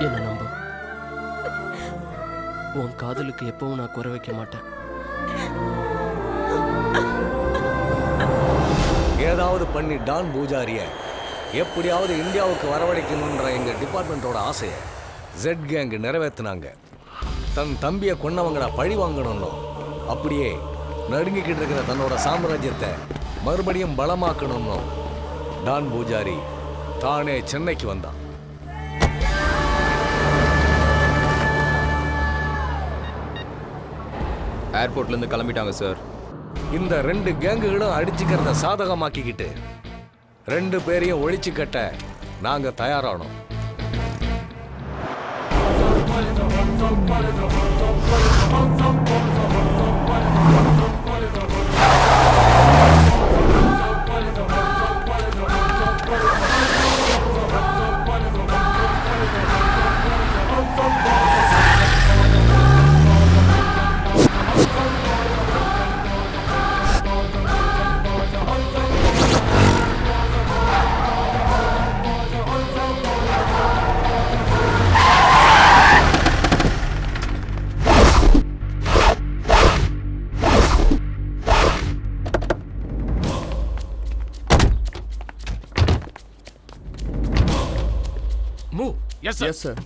என்ன நம்ப, உன் காதலுக்கு எப்பவும் நான் குறை வைக்க மாட்டேன். ஏதாவது பண்ணி டான் பூஜாரிய எப்படியாவது இந்தியாவுக்கு வரவழைக்கணுன்ற எங்க டிபார்ட்மெண்ட்டோட ஆசையை ஜெட் கேங் நிறைவேற்றினாங்க. தன் தம்பியை கொன்னவங்களை பழி வாங்கணும்னோ, அப்படியே நடுங்கிக்கிட்டு இருக்கிற தன்னோட சாம்ராஜ்யத்தை மறுபடியும் பலமாக்கணும்னோ டான் பூஜாரி தானே சென்னைக்கு வந்தான். ஏர்போர்ட்லேருந்து கிளம்பிட்டாங்க சார். இந்த ரெண்டு கேங்குகளும் அடிச்சுக்கிறத சாதகமாக்கிக்கிட்டு 2 பேரையும் ஒழிச்சு கட்ட நாங்க தயாரானோம். Yes, sir. Yes, sir.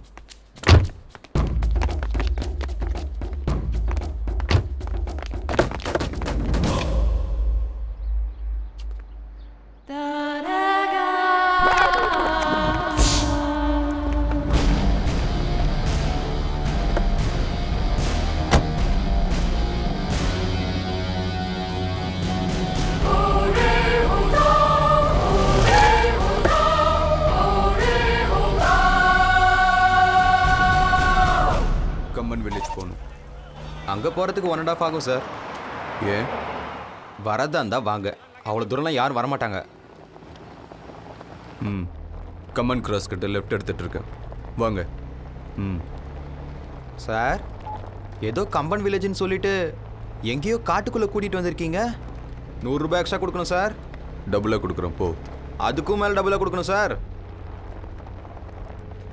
அங்கே போகிறதுக்கு 1.5 ஆகும் சார். ஏன் வரதா இருந்தால் வாங்க, அவ்வளோ தூரம்லாம் யாரும் வரமாட்டாங்க. கம்மன் கிராஸ் கிட்ட லெஃப்ட் எடுத்துகிட்டு இருக்கேன், வாங்க. சார், ஏதோ கம்பன் வில்லேஜ்னு சொல்லிட்டு எங்கேயோ காட்டுக்குள்ளே கூட்டிகிட்டு வந்திருக்கீங்க. 100 ரூபாய் எக்ஸ்ட்ரா கொடுக்கணும் சார். டபுளாக கொடுக்குறோம் போ. அதுக்கும் மேலே டபுளாக கொடுக்கணும் சார்.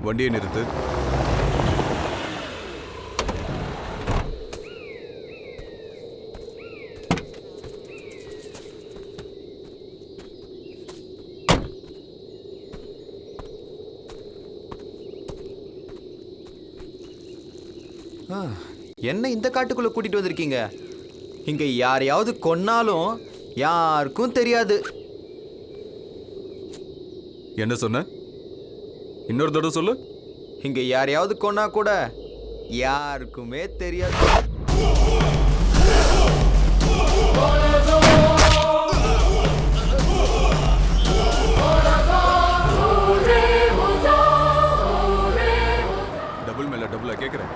வண்டியை நிறுத்து. என்ன இந்த காட்டுக்குள்ள கூட்டிட்டு வந்திருக்கீங்க? இங்க யாரையாவது கொன்னாலும் யாருக்கும் தெரியாது. என்ன சொன்ன? இன்னொரு தடவை சொல்லு. இங்க யாரையாவது கொன்னா கூட யாருக்குமே தெரியாது. டபுள் மேல டபுளா கேக்குறேன்.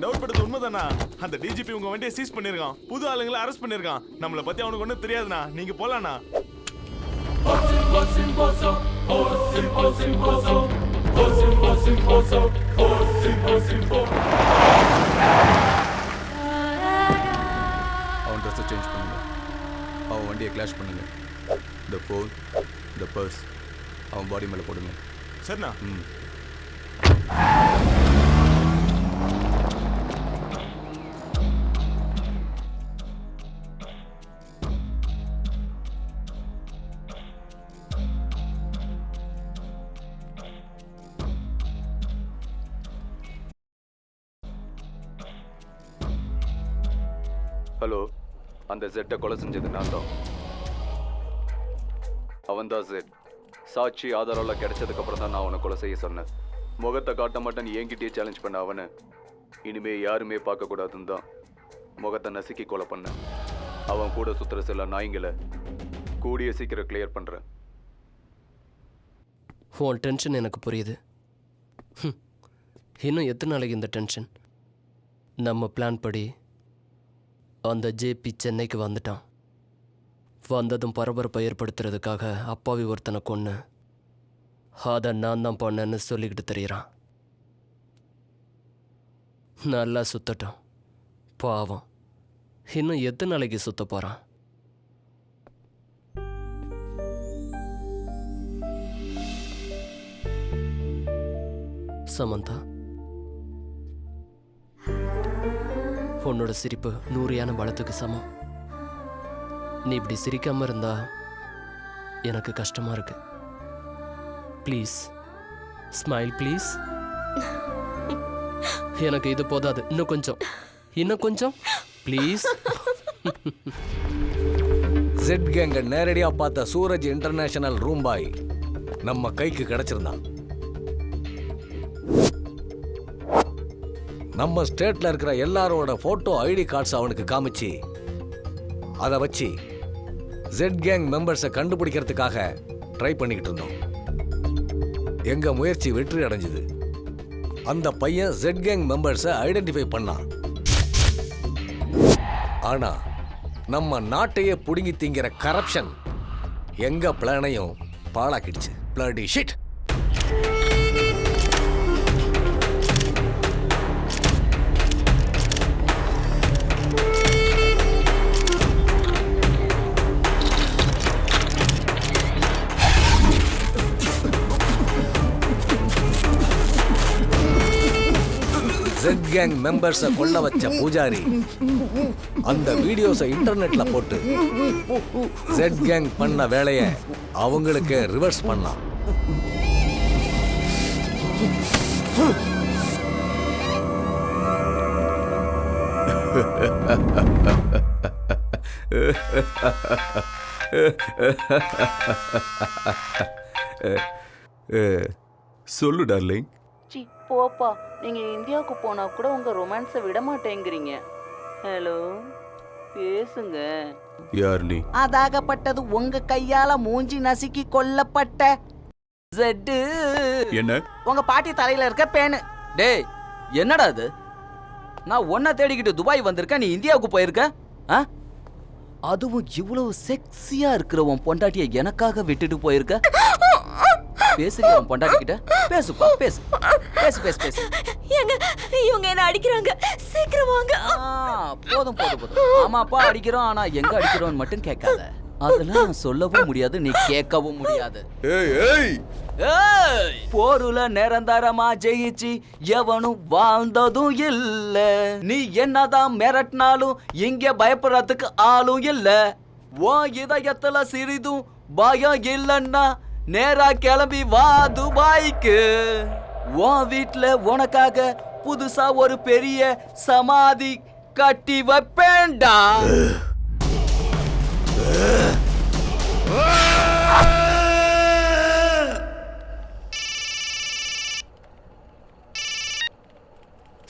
டவுட் படுறது உண்மைதானா? அந்த டிஜிபி உங்க வண்டியை சீஸ் பண்ணிருக்கான். புது ஆளுங்களை அரெஸ்ட் பண்ணிருக்கான். நம்மள பத்தி அவனுக்கு ஒண்ணும் தெரியாதுண்ணா. நீங்க போலாண்ணா. அவன் ட்ரெஸ்ஸை சேஞ்ச் பண்ணுங்க. அவன் வண்டியை கிளாஷ் பண்ணுங்க. இந்த ஃபோன், இந்த பர்ஸ் அவன் பாடி மேலே போடுங்க. சரிண்ணா. ஹலோ, அந்த ஜெட்டை கொலை செஞ்சது நான் தான். அவன் தான் ஜெட். சாட்சி ஆதாரம்லாம் கிடைச்சதுக்கு அப்புறம் தான் நான் அவனை கொலை செய்ய சொன்னேன். முகத்தை காட்ட மாட்டேன்னு என்கிட்டயே சேலஞ்ச் பண்ண அவனை இனிமே யாருமே பார்க்கக்கூடாதுன்னு தான் முகத்தை நசுக்கி கொலை பண்ணேன். அவன் கூட சுத்துற சில நாய்ங்களை கூடிய சீக்கிரம் கிளியர் பண்ணுறேன். உன் டென்ஷன் எனக்கு புரியுது. இன்னும் எத்தனை நாளைக்கு இந்த டென்ஷன்? நம்ம பிளான் படி அந்த ஜேபி சென்னைக்கு வந்துட்டான். வந்ததும் பரபரப்பை ஏற்படுத்துறதுக்காக அப்பாவி ஒருத்தனை கொன்று அதை நான் தான் பண்ணேன்னு சொல்லிக்கிட்டு தெரியுறான். நல்லா சுத்தட்டும் பாவம். இன்னும் எத்தனை நாளைக்கு சுத்த போகிறான்? சமந்தா, உன்னோட சிரிப்பு 100 யானை பலத்துக்கு சமம். நீ இப்படி சிரிக்காம இருந்தா எனக்கு கஷ்டமா இருக்கு. Please smile please. எனக்கு இது போதாது, இன்னும் கொஞ்சம் ப்ளீஸ். ஜெட் கேங்க நேரடியா பார்த்த சூரஜ் இன்டர்நேஷனல் ரூம் பாய் நம்ம கைக்கு கிடைச்சிருந்தான். நம்ம ஸ்டேட்ல இருக்கிற எல்லாரோட போட்டோ ஐடி கார்ட்ஸ் அவனுக்கு காமிச்சு அதை வச்சு ஜெட் கேங் மெம்பர்ஸை கண்டுபிடிக்கிறதுக்காக ட்ரை பண்ணிக்கிட்டு இருந்தோம். எங்க முயற்சி வெற்றி அடைஞ்சது. அந்த பையன் ஜெட் கேங் மெம்பர்ஸை ஐடென்டிஃபை பண்ணான். ஆனா நம்ம நாட்டையே புடுங்கி திங்கிற கரப்ஷன் எங்க பிளானையும் பாழாக்கிடுச்சு. Bloody shit. ஜெட் கேங் மெம்பர்ஸை கொல்ல வச்ச பூஜாரி அந்த வீடியோஸை இன்டர்நெட்ல போட்டு ஜெட் கேங் பண்ண வேலையை அவங்களுக்கு ரிவர்ஸ் பண்ணான். சொல்லு டார்லிங். சி போப்பா, நீங்க இந்தியாவுக்கு போனா கூட உங்க ரொமான்ஸை விட மாட்டேங்கிறீங்க. ஹலோ, பேசுங்க. யார் நீ? அதாகப்பட்டது உங்க கையால மூஞ்சி நசுக்கி கொல்லப்பட்ட ஜெட்டு. என்ன? உங்க பாட்டி தலையில இருக்க பேனு. டேய், என்னடா இது? நான் ஒன்ன தேடிக்கிட்டு துபாய் வந்திருக்கேன், நீ இந்தியாவுக்கு போயிருக்க? அதுவும் இவ்வளவு செக்ஸியா இருக்கிற உன் பொண்டாட்டியை எனக்காக விட்டுட்டு போயிருக்க? பேசுறியா உன் பொண்டாட்டிக்கிட்ட? பேசுப்பா, பேசு பேசு பேசு பேசு. ஏங்க இவங்க என்ன அடிக்கிறாங்க, சீக்கிரம் வாங்க. போதும் போதும் போதும். ஆமாப்பா அடிக்கிறோம், ஆனா எங்க அடிக்கிறோம்னு மட்டும் கேட்காத. அதெல்லாம் சொல்லவும் முடியாது, நீ கேட்கவும் முடியாது. போருல நிரந்தரமா ஜெயிச்சு எவனும் வாழ்ந்ததும் இல்ல. நீ என்னதான் மிரட்டினாலும் இங்க பயப்படுறதுக்கு ஆளும் இல்ல. உன் இதயத்துல சிறிதும் பயம் இல்லன்னா நேரா கிளம்பி வா துபாய்க்கு. உன் வீட்டுல உனக்காக புதுசா ஒரு பெரிய சமாதி கட்டி வைப்பேன்டா.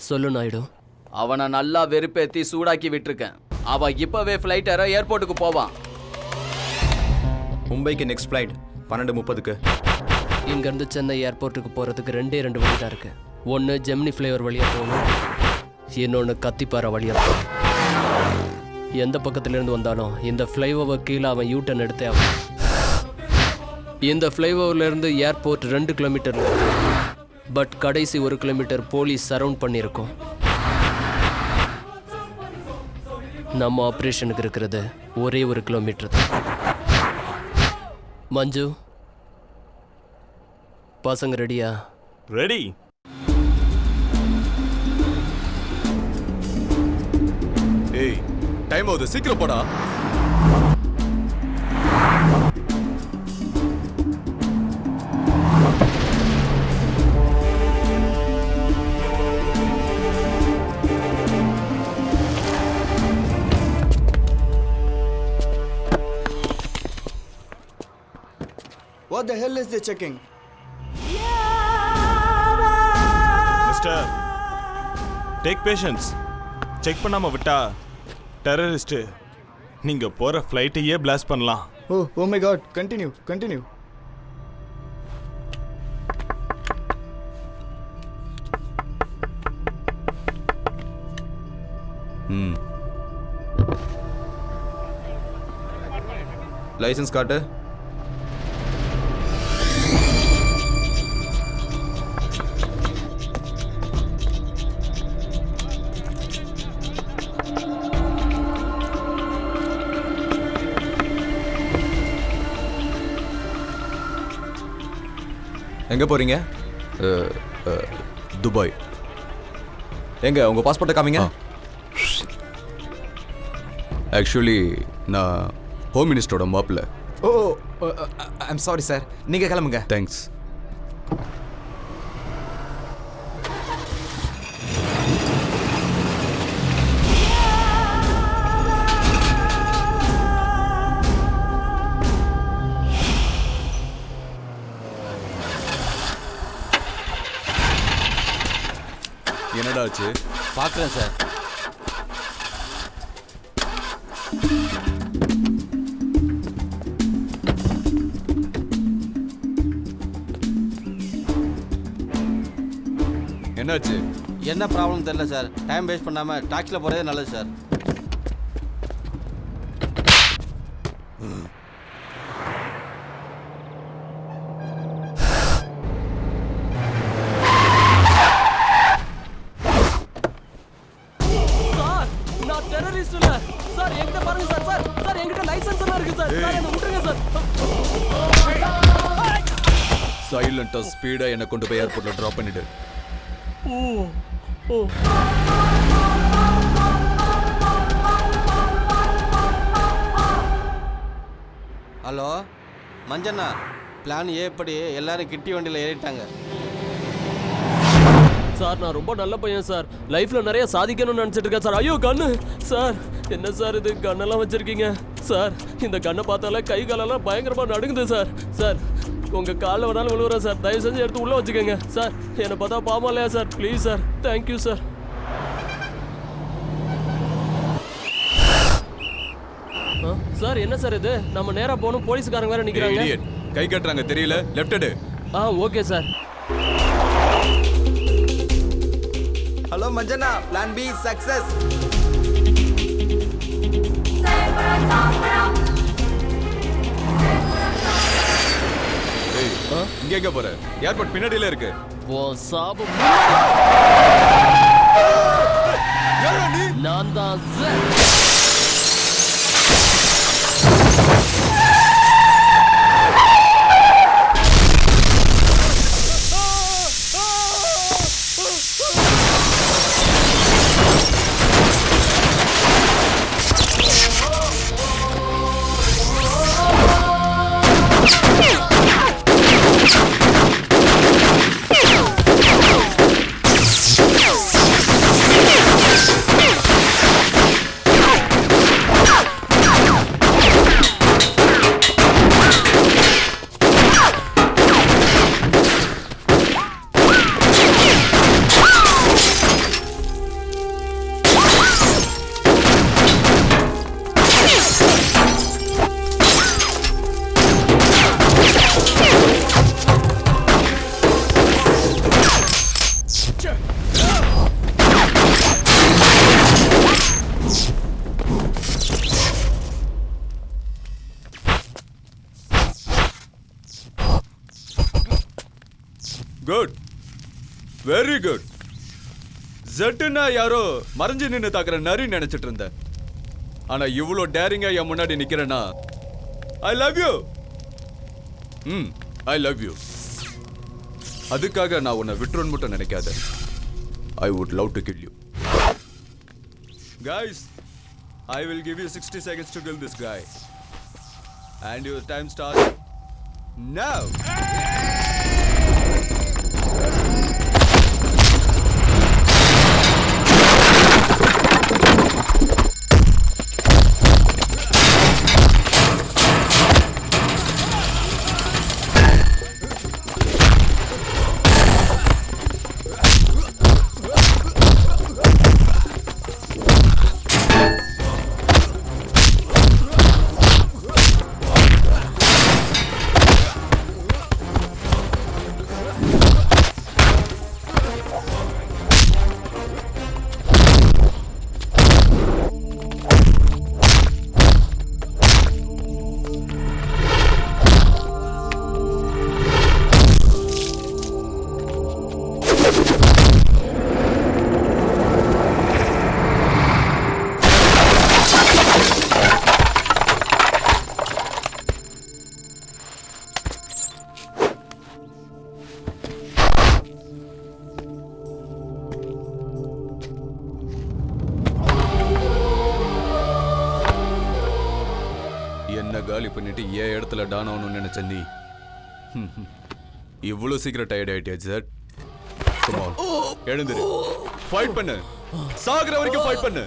சொல்லு நாயுடு. அவனை நல்லா வெறுப்பேத்தி சூடாக்கி விட்டுருக்கேன். அவன் இப்பவே ஃப்ளைட் ஏற ஏர்போர்ட்டுக்கு போவான். மும்பைக்கு நெக்ஸ்ட் ஃப்ளைட் 12:30க்கு. இங்கேருந்து சென்னை ஏர்போர்ட்டுக்கு போகிறதுக்கு 2 வழி தான் இருக்கு. ஒன்று ஜெமினி ஃப்ளைவர் வழியாக போகணும், இன்னொன்று கத்திப்பாறை வழியாக போகணும். எந்த பக்கத்துலேருந்து வந்தாலும் இந்த ஃப்ளைஓவர் கீழே அவன் யூட்டன் எடுத்தே ஆகும். இந்த ஃப்ளைஓவர்லேருந்து ஏர்போர்ட் 2 கிலோமீட்டர், பட் கடைசி 1 கிலோமீட்டர் போலீஸ் சரவுண்ட் பண்ணியிருக்கோம். நம்ம ஆப்ரேஷனுக்கு இருக்கிறது ஒரே 1 கிலோமீட்டர் தான். மஞ்சு, பசங்க ரெடியா? ரெடி. ஏய், டைம் ஆகுது, சீக்கிரம் போடா. What the hell is they checking? Mister, take patience. Check பண்ணாம விட்டா டெரரிஸ்ட் நீங்க போற ஃப்ளைட்டையே பிளாஸ்ட் பண்ணலாம். Oh my god, continue. Licence காட்டு. எங்கே போகிறீங்க? துபாய். எங்க உங்கள் பாஸ்போர்ட்டை காமிங்க. ஆக்சுவலி நான் ஹோம் மினிஸ்டரோட மாப்பிள்ள. ஐம் சாரி சார், நீங்கள் கிளம்புங்க. தேங்க்ஸ். என்னடா ஆச்சு? பார்க்குறேன் சார். என்னாச்சு? என்ன ப்ராப்ளம் தெரியல சார். டைம் வேஸ்ட் பண்ணாமல் டாக்ஸியில் போகிறதே நல்லது சார். சைலண்டா ஸ்பீடா என்ன கொண்டு போய் ஏர்போர்ட்ல டிராப் பண்ணிடு. ஹலோ மஞ்சண்ணா, பிளான் ஏ படி எல்லாரும் கிட்டி வண்டியில் ஏறிட்டாங்க சார். நான் ரொம்ப நல்ல பையன் சார், லைஃப்ல நிறைய சாதிக்கணும்னு நினைச்சிட்டு இருக்கேன் சார். ஐயோ கண்ணு சார், என்ன சார் இது கண்ணெல்லாம் வச்சிருக்கீங்க சார்? இந்த கண்ணை பார்த்தாலே கை காலெல்லாம் பயங்கரமா நடுங்குது சார். சார் உங்க காலில் வேணாலும் விழுவுறேன் சார், தயவு செஞ்சு எடுத்து உள்ள வச்சுக்கோங்க சார். என்னை பார்த்தா பாவம் இல்லையா sir? Please sir, thank you sir. Sir என்ன சார் இது? நம்ம நேரா போகணும், போலீஸ்காரங்க வேற நிக்கிறாங்க. கை கட்டுறாங்க தெரியல, லெஃப்ட் எடு. Okay sir. ஹலோ மஞ்சனா, பிளான் பி சக்சஸ். இங்க எங்க போற? ஏர்போர்ட் பின்னாடியில இருக்கு. ஓ சாபு நான் தான் குட், வெரி குட். ஜட்டுன்னா யாரோ மறைஞ்சு நின்று தாக்குற நரி நினைச்சிட்டு இருந்தேன். ஆனா இவ்வளோ டேரிங்கா என் முன்னாடி நிக்கிறேன்னா I love you. I love you. அதுக்காக நான் உன்னை விட்டுருன்னு மட்டும் நினைக்காத. I would love to kill you. Guys, I will give you 60 seconds to kill this guy. And your time starts now. காலி பண்ணிட்டு ஏன் இடத்துல டான் ஆகணும்னு நினைச்ச நீ இவ்வளவு சீக்கிரம் டயர்ட் ஆயிட்டே சார். எழுந்துரு, ஃபைட் பண்ணு, சாகுற வரைக்கும் ஃபைட் பண்ணு.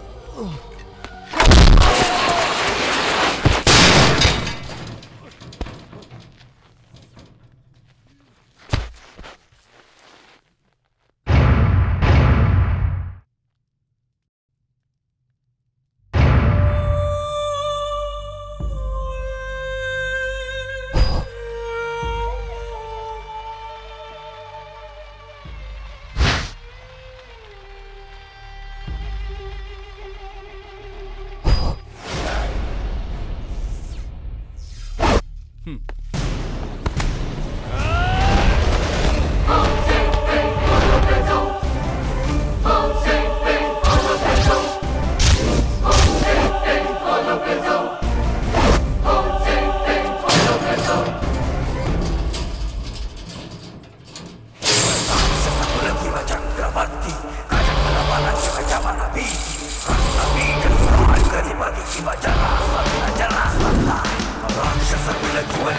Raksasa bila jiwa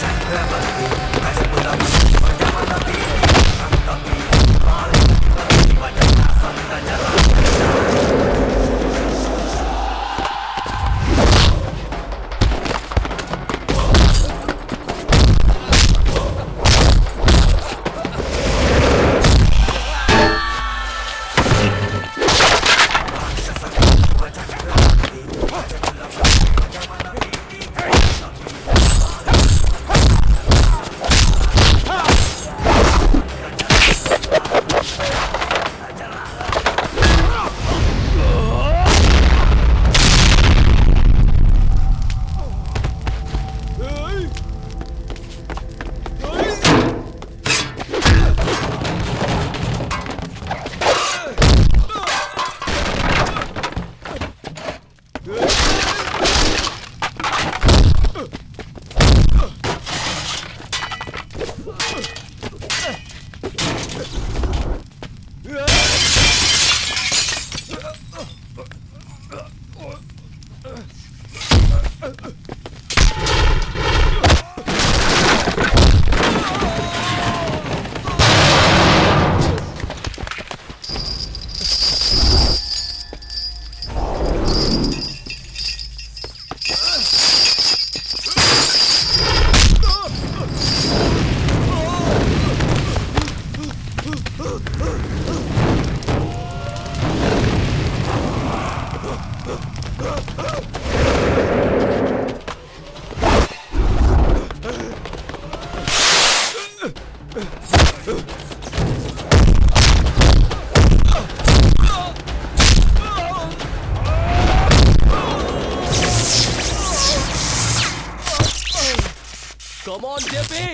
come on JP,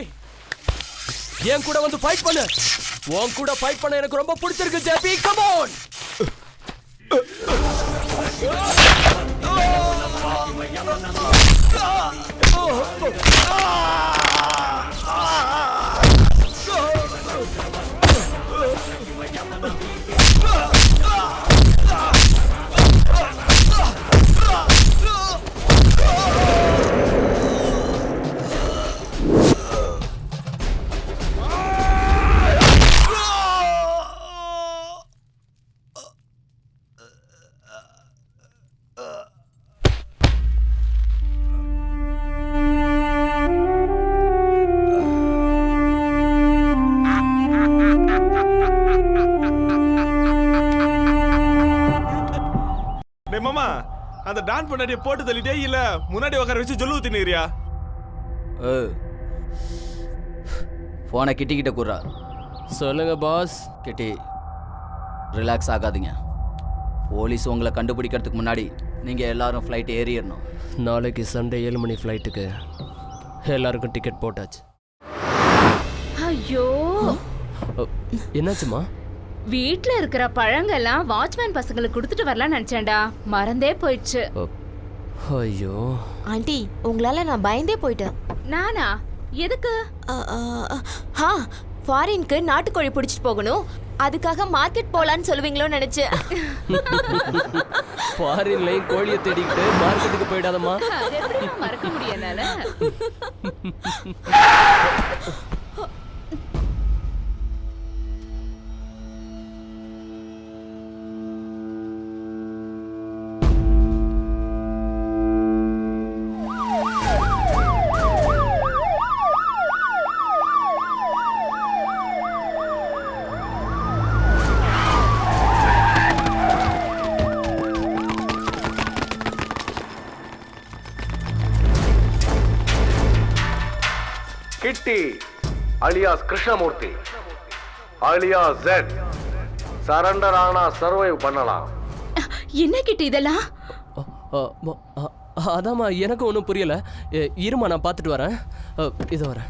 என் கூட வந்து ஃபைட் பண்ணு. உன் கூட ஃபைட் பண்ண எனக்கு ரொம்ப பிடிச்சிருக்கு ஜேபி. Come on. மாமா, அந்த டான் பொண்டாட்டியை போட்டு தள்ளிட்டே இல்ல முன்னாடி உட்கார வச்சு சொல்லு ஊத்தினியா? போனை கிட்டி கிட்ட கூறா. சொல்லுங்க பாஸ். கிட்டி, ரிலாக்ஸ் ஆகாதீங்க. போலீஸ் உங்களை கண்டுபிடிக்கிறதுக்கு முன்னாடி நீங்க எல்லாரும் ஃப்ளைட் ஏறிடணும். நாளைக்கு சண்டே 7 மணி ஃப்ளைட்டுக்கு எல்லாருக்கும் டிக்கெட் போட்டாச்சு. ஐயோ, என்னாச்சுமா? வீட்ல இருக்கிற பழங்கெல்லாம் வாட்ச்மேன் பசங்களுக்கு கொடுத்துட்டு வரலாம்னு நினைச்சேன்டா, மறந்தே போயிடுச்சு. ஐயோ ஆண்டி, உங்களால நான் பயந்தே போயிட்டேன். நானா? எதுக்கு? ஃபாரினுக்கு நாட்டுக்கோழி பிடிச்சிட்டு போகணும், அதுக்காக மார்க்கெட் போலான்னு சொல்லுவீங்களோன்னு நினைச்சேன். ஃபாரின்லயும் கோழியை தேடிக்கிட்டு மார்க்கெட்டுக்கு போயிடாதம்மா. அது எப்படி மறக்க முடியும் என்னால? Kitty alias Krishnamurthy alias jet surrender ஆனா சர்வைவ் பண்ணலாம். என்ன கிட்டி இதெல்லாம்? அதாம்மா, எனக்கு ஒன்றும் புரியல. இருமா, நான் பார்த்துட்டு வரேன். இது வரேன்.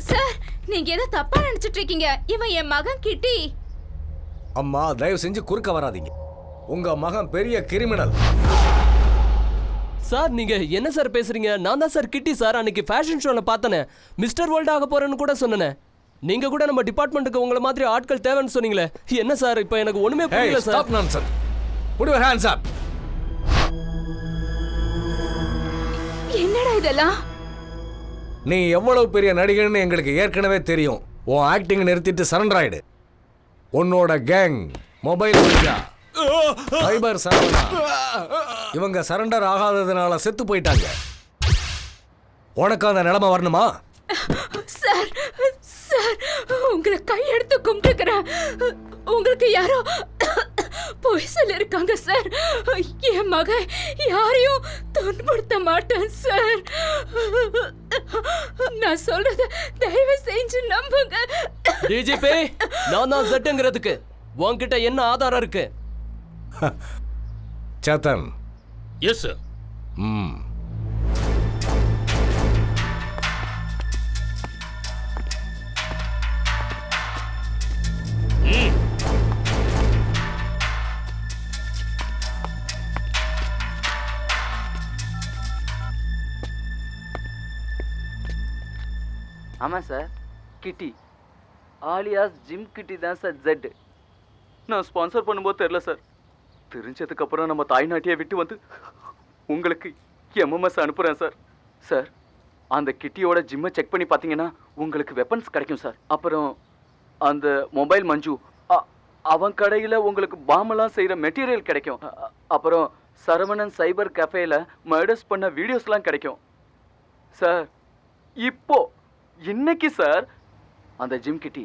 சார், நீங்க ஏதோ தப்பா நினைச்சிட்டு இருக்கீங்க. இவன் என் மகன் கிட்டி. அம்மா, தயவு செஞ்சு குறுக்க வராதீங்க. உங்க மகன் பெரிய கிரிமினல். சார், நீங்க என்ன சார் பேசுறீங்க? நான் தான் சார் கிட்டி சார். அன்னைக்கு ஃபேஷன் ஷோல பார்த்தனே, மிஸ்டர் வேர்ல்ட் ஆக போறேன்னு கூட சொன்னேனே. நீங்க கூட நம்ம டிபார்ட்மெண்ட்டுக்கு உங்கள மாதிரி ஆட்கள் தேவைன்னு சொன்னீங்களே. என்ன சார், இப்போ எனக்கு ஒண்ணுமே புரியல sir. Stop nonsense. Put your hands up. என்னடா இதெல்லாம்? நீ எவ்வளவு பெரிய நடிகன்னு எங்களுக்கு ஏற்கனவே தெரியும். உன் ஆக்டிங் நிறுத்திட்டு சரண்டர் ஆயிடு. உன்னோட கேங் மொபைல் சைபர் சரவணா இவங்க சரண்டர் ஆகாததுனால செத்து போயிட்டாங்க. உனக்கு அந்த நிலைமை வரணுமா? சார், சார், உங்களை கையெடுத்து கும்பிட்டுக்கிறேன். உங்களுக்கு யாரோ போய் சொல்லிருக்காங்க சார். என் மகன் யாரையும் துன்புறுத்த மாட்டான் சார். நான் சொல்றத தயவு செஞ்சு நம்புங்க. டிஜிபி, நான் தான் செட்டுங்கிறதுக்கு உன்கிட்ட என்ன ஆதாரம் இருக்கு? சேத்தன். Yes sir. ஆமாம் சார், கிட்டி ஆலியாஸ் ஜிம் கிட்டி தான் சார் ஜெட். நான் ஸ்பான்சர் பண்ணும்போது தெரியல சார். தெரிஞ்சதுக்கு அப்புறம் நம்ம தாய்நாட்டியை விட்டு வந்து உங்களுக்கு எம்எம்எஸ் அனுப்புகிறேன் சார். சார், அந்த கிட்டியோட ஜிம்மை செக் பண்ணி பார்த்தீங்கன்னா உங்களுக்கு வெப்பன்ஸ் கிடைக்கும் சார். அப்புறம் அந்த மொபைல் மஞ்சு அவன் கடையில் உங்களுக்கு பாமெல்லாம் செய்கிற மெட்டீரியல் கிடைக்கும். அப்புறம் சரவணன் சைபர் கஃபேல மர்டர்ஸ் பண்ண வீடியோஸ்லாம் கிடைக்கும் சார். இப்போ இன்னைக்கு சார் அந்த ஜிம் கிட்டி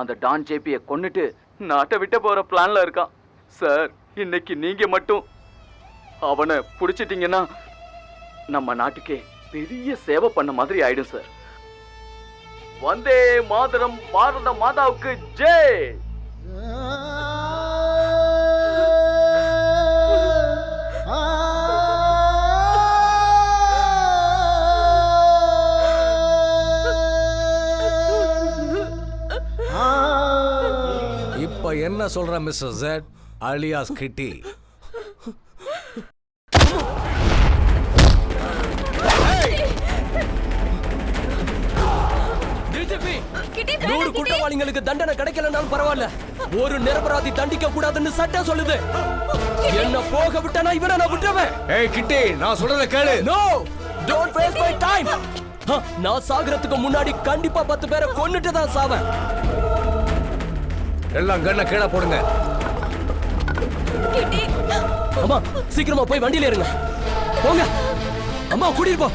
அந்த டான் ஜேபியை கொன்னுட்டு நாட்டை விட்டு போகிற பிளானில் இருக்கான் சார். இன்னைக்கு நீங்கள் மட்டும் அவனை பிடிச்சிட்டிங்கன்னா நம்ம நாட்டுக்கே பெரிய சேவை பண்ண மாதிரி ஆயிடும் சார். வந்தே மாதரம், பாரத மாதாவுக்கு ஜெய். தானே சொல்றேன் மிஸ்டர் ஜெட் அலியாஸ் கிட்டி. டிஜிபி 100 குற்றவாளிகளுக்கு தண்டனை கிடைக்கலனாலும் பரவாயில்ல, ஒரு நிரபராதி தண்டிக்க கூடாதுன்னு சட்டம் சொல்லுது. என்ன போக விட்டனா இவனை நான் விட்டுறேன். ஏய் கிட்டி, நான் சொல்றத கேளு. No, don't waste my time. நான் சாகறதுக்கு முன்னாடி கண்டிப்பா 10 பேரை கொன்னுட்டு தான் சாவேன். எல்லாம் கண்ணை கீழே போடுங்க. அம்மா சீக்கிரமா போய் வண்டியில ஏறுங்க. போங்க அம்மா, கூட்டிட்டு போ.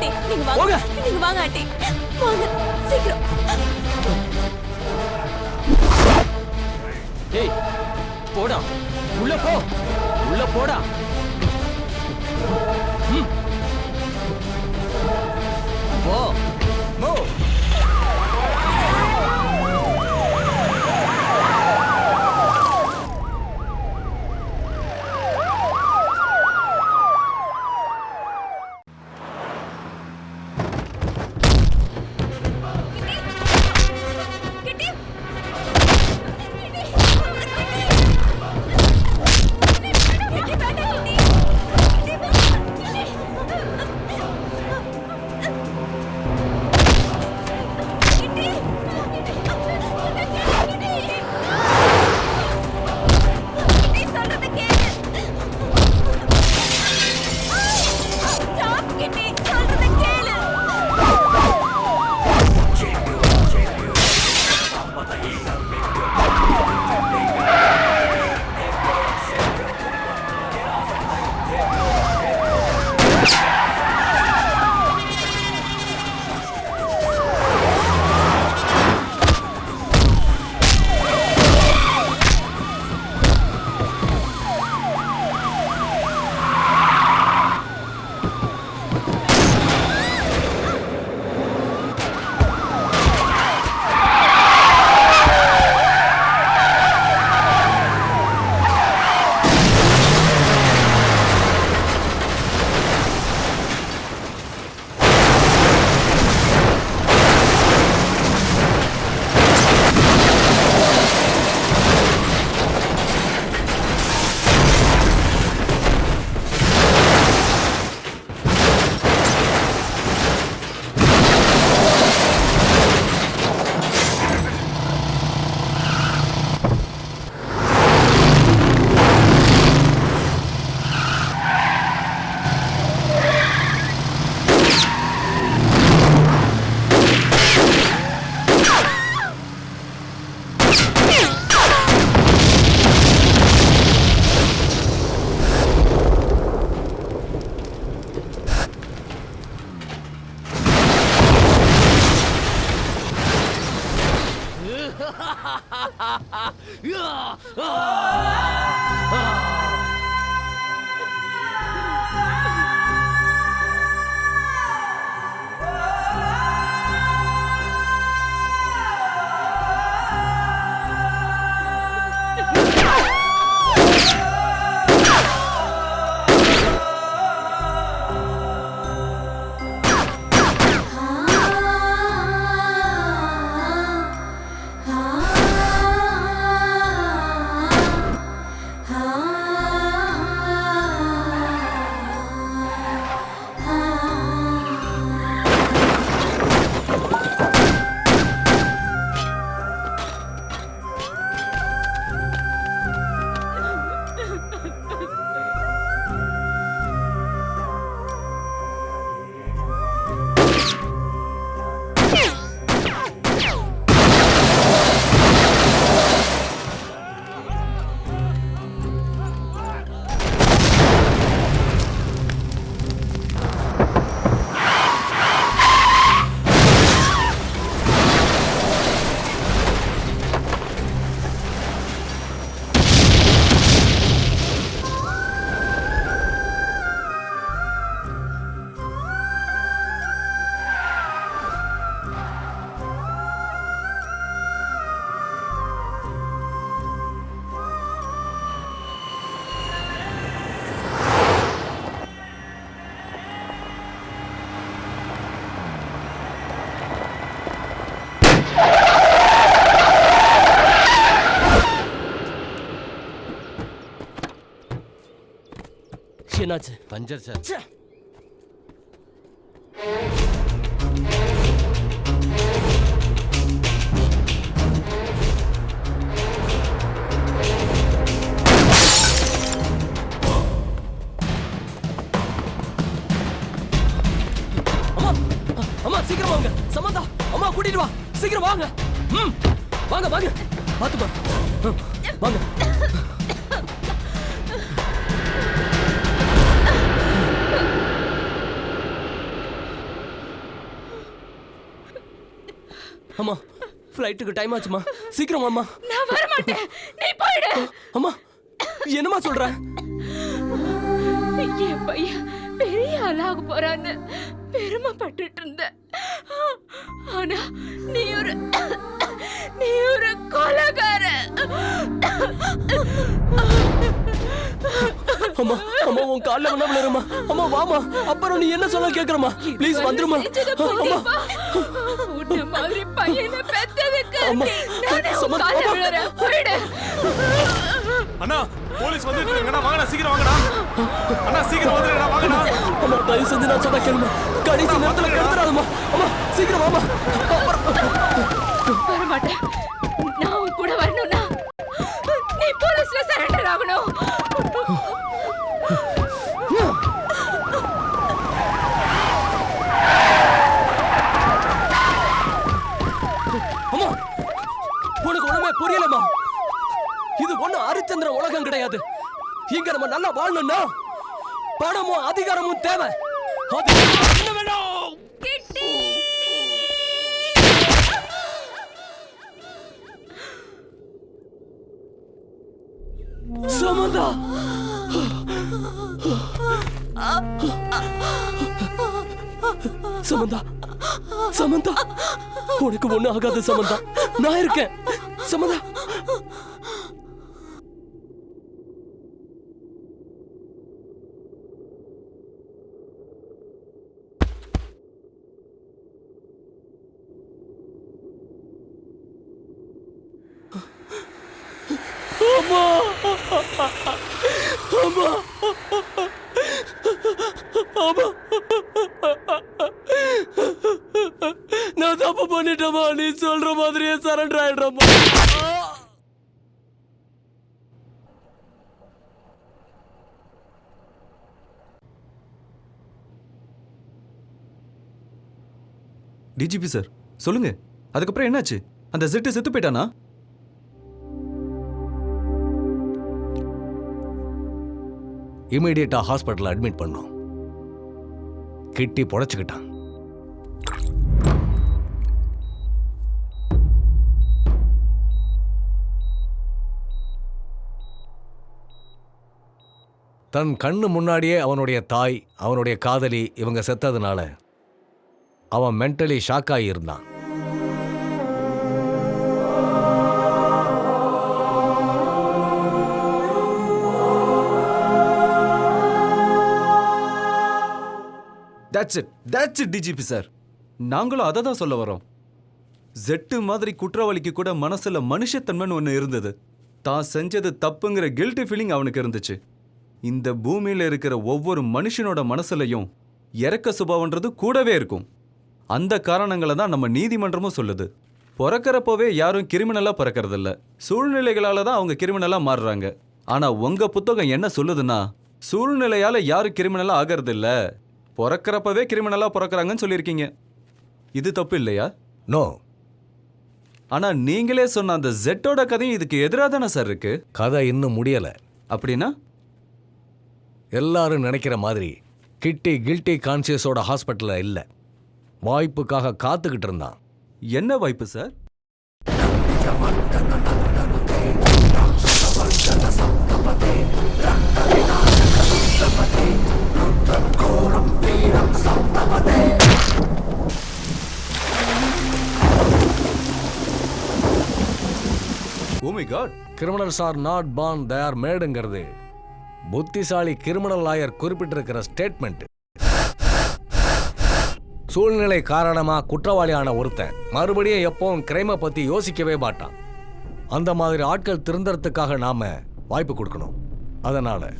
நீங்க வாங்க, நீங்க வாங்க ஆண்டி, வாங்க சீக்கிரம். ஏய் போடா, உள்ள போ, உள்ள போடா. போ போ. என்னாச்சு? Puncture sir. அம்மா சீக்கிரம் வாங்க. சமந்தா அம்மா கூட்டிட்டு வா. சீக்கிரம் வாங்க. வாங்க வாங்க. பாத்துப்பா. வாங்க. அம்மா ஃப்ளைட்டுக்கு டைம் ஆச்சுமா. சீக்கிரம் வாம்மா. நான் வர மாட்டேன். நீ போயிடு. அம்மா என்னம்மா சொல்ற? என் பையன் பெரிய ஆளாக போறான்னு பெருமைப்பட்டுட்டு இருந்த. ஆனா நீ ஒரு கொலைகார. அம்மா அம்மா உன் கால்ல வேணா விழுறமா. அம்மா வாமா. அப்புறம் நீ என்ன சொல்ல கேக்குறமா? ப்ளீஸ் வந்துருமா. அம்மா உன்ன மாதிரி பையனை பெத்ததுக்கு அம்மா கால்ல விழுறேன். போயிடு. அண்ணா போலீஸ் வந்துட்டு இருக்காங்கண்ணா. வாங்கண்ணா சீக்கிரம் வாங்கண்ணா. அண்ணா சீக்கிரம் வந்துருங்கண்ணா. வாங்கண்ணா. அம்மா தயவு செஞ்சு நான் சொன்ன கேளுமா. கடைசி நேரத்துல கெடுத்துறாதம்மா. அம்மா சீக்கிரம் வாமா. வர மாட்டேன். நான் உன் கூட வரணும்னா நீ போலீஸ்ல சரண்டர் ஆகணும். அம்மா உனக்கு ஒண்ணுமே புரியலம்மா. இது ஒண்ணு ஹரிச்சந்திர உலகம் கிடையாது. இங்க நம்ம நல்லா வாழணும்னா பணமும் அதிகாரமும் தேவை. அது என்ன வேணும்? சமந்தா சமந்தா சமந்தா உனக்கு ஒண்ணு ஆகாது சமந்தா. நான் இருக்கேன் சமந்தா. அம்மா அம்மா அம்மா நான் தப்பு பண்ணிட்டேமா. நீ சொல்ற மாதிரியே சரண்டர் ஆயிடுறமா. டிஜிபி சார் சொல்லுங்க, அதுக்கப்புறம் என்னாச்சு? அந்த செட்டு செத்து போயிட்டானா? இமீடியட்டா ஹாஸ்பிட்டல் அட்மிட் பண்ணோம். கிட்டி பொழைச்சுக்கிட்டான். தன் கண்ணு முன்னாடியே அவனுடைய தாய், அவனுடைய காதலி இவங்க செத்ததுனால அவன் மென்டலி ஷாக் ஆகி இருந்தான். That's it DGP sir. நாங்களும் அதை தான் சொல்ல வரோம். ஜெட்டு மாதிரி குற்றவாளிக்கு கூட மனசுல மனுஷத்தன்மைன்னு ஒன்று இருந்தது. தான் செஞ்சது தப்புங்கிற கில்ட்டி ஃபீலிங் அவனுக்கு இருந்துச்சு. இந்த பூமியில இருக்கிற ஒவ்வொரு மனுஷனோட மனசுலையும் இறக்க சுபாவன்றது கூடவே இருக்கும். அந்த காரணங்களை தான் நம்ம நீதிமன்றமும் சொல்லுது. பிறக்கிறப்போவே யாரும் கிரிமினலா பிறக்கறதில்ல, சூழ்நிலைகளால தான் அவங்க கிரிமினலா மாறுறாங்க. ஆனா உங்க புத்தகம் என்ன சொல்லுதுன்னா, சூழ்நிலையால யாரும் கிரிமினலா ஆகறதில்ல, பிறக்கிறப்பவே கிரிமினலா பிறக்கிறாங்கன்னு சொல்லியிருக்கீங்க. இது தப்பு இல்லையா? நோ. ஆனா நீங்களே சொன்ன அந்த ஜெட்டோட கதையும் இதுக்கு எதிராக தானே சார் இருக்கு. கதை இன்னும் முடியல. அப்படின்னா எல்லாரும் நினைக்கிற மாதிரி கிட்டி கில்ட்டி கான்சியஸோட ஹாஸ்பிட்டல்ல இல்ல. வாய்ப்புக்காக காத்துக்கிட்டு இருந்தான். என்ன வாய்ப்பு sir? Oh my God. Criminals are not born, they are madeங்கிறது புத்திசாலி கிரிமினல் லாயர் குறிப்பிட்டிருக்கிற ஸ்டேட்மெண்ட். சூழ்நிலை காரணமா குற்றவாளியான ஒருத்தன் மறுபடியும் எப்பவும் கிரைமை பத்தி யோசிக்கவே மாட்டான். அந்த மாதிரி ஆட்கள் திருந்தறதுக்காக நாம வாய்ப்பு கொடுக்கணும். அதனால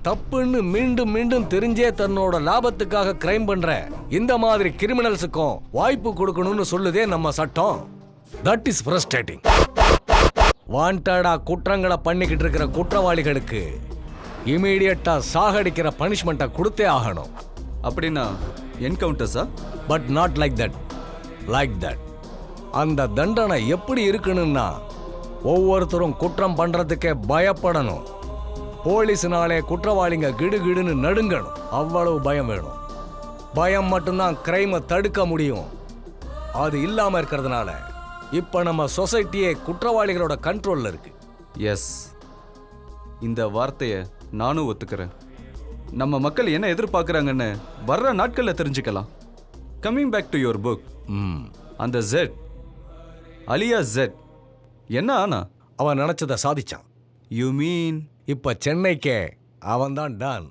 தப்புன்னு மீண்டும் மீண்டும் தெரிஞ்சே தன்னோட லாபத்துக்காக கிரைம் பண்ற இந்த மாதிரி கிரிமினல்ஸுக்கும் வாய்ப்பு கொடுக்கணும்னு சொல்லுதே நம்ம சட்டம். That is frustrating. வாண்டடா குற்றங்களை பண்ணிக்கிட்டு இருக்கிற குற்றவாளிகளுக்கு இமீடியட்டா சாகடிக்கிற பனிஷ்மெண்ட்டை கொடுத்தே ஆகணும். அப்படின்னா என்கவுண்டர்ஸா? But not like that. Like that. அந்த தண்டனை எப்படி இருக்கணும்னா ஒவ்வொருத்தரும் குற்றம் பண்றதுக்கே பயப்படணும். போலீஸ்னாலே குற்றவாளிங்க கிடுகிடுன்னு நடுங்கணும். அவ்வளவு பயம் வேணும். பயம் மட்டும்தான் கிரைமை தடுக்க முடியும். அது இல்லாம இருக்கிறதுனால இப்ப நம்ம சொசைட்டியே குற்றவாளிகளோட கண்ட்ரோல்ல இருக்கு. எஸ், இந்த வார்த்தையை நானும் ஒத்துக்கிறேன். நம்ம மக்கள் என்ன எதிர்பார்க்குறாங்கன்னு வர்ற நாட்களில் தெரிஞ்சுக்கலாம். Coming back to your book, அந்த ஜெட் அலியா ஜெட் என்ன ஆனா? அவன் நினைச்சதை சாதிச்சான். யூ மீன் இப்ப சென்னைக்கே அவன் தான் டான்.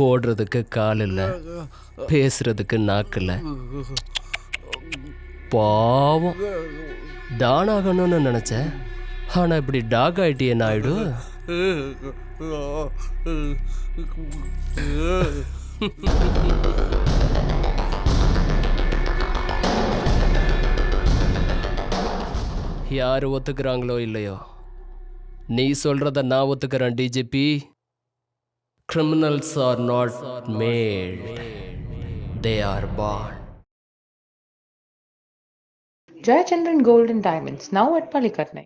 ஓடுறதுக்கு கால் இல்லை, பேசுறதுக்கு நாக்கு இல்லை. பாவம், டான் ஆகணும்னு நினைச்சேன். ஆனா இப்படி டாக் ஆயிட்டியே நாயுடு. யாரு ஒத்துக்கிறாங்களோ இல்லையோ, நீ சொல்றத நான் ஒத்துக்கிறேன் DGP. Criminals are not made, they are born. Jayachandran Gold and Diamonds, now at Palikatnai.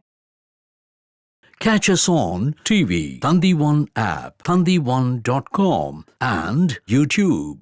Catch us on TV, Thandivan app, thandivan.com and YouTube.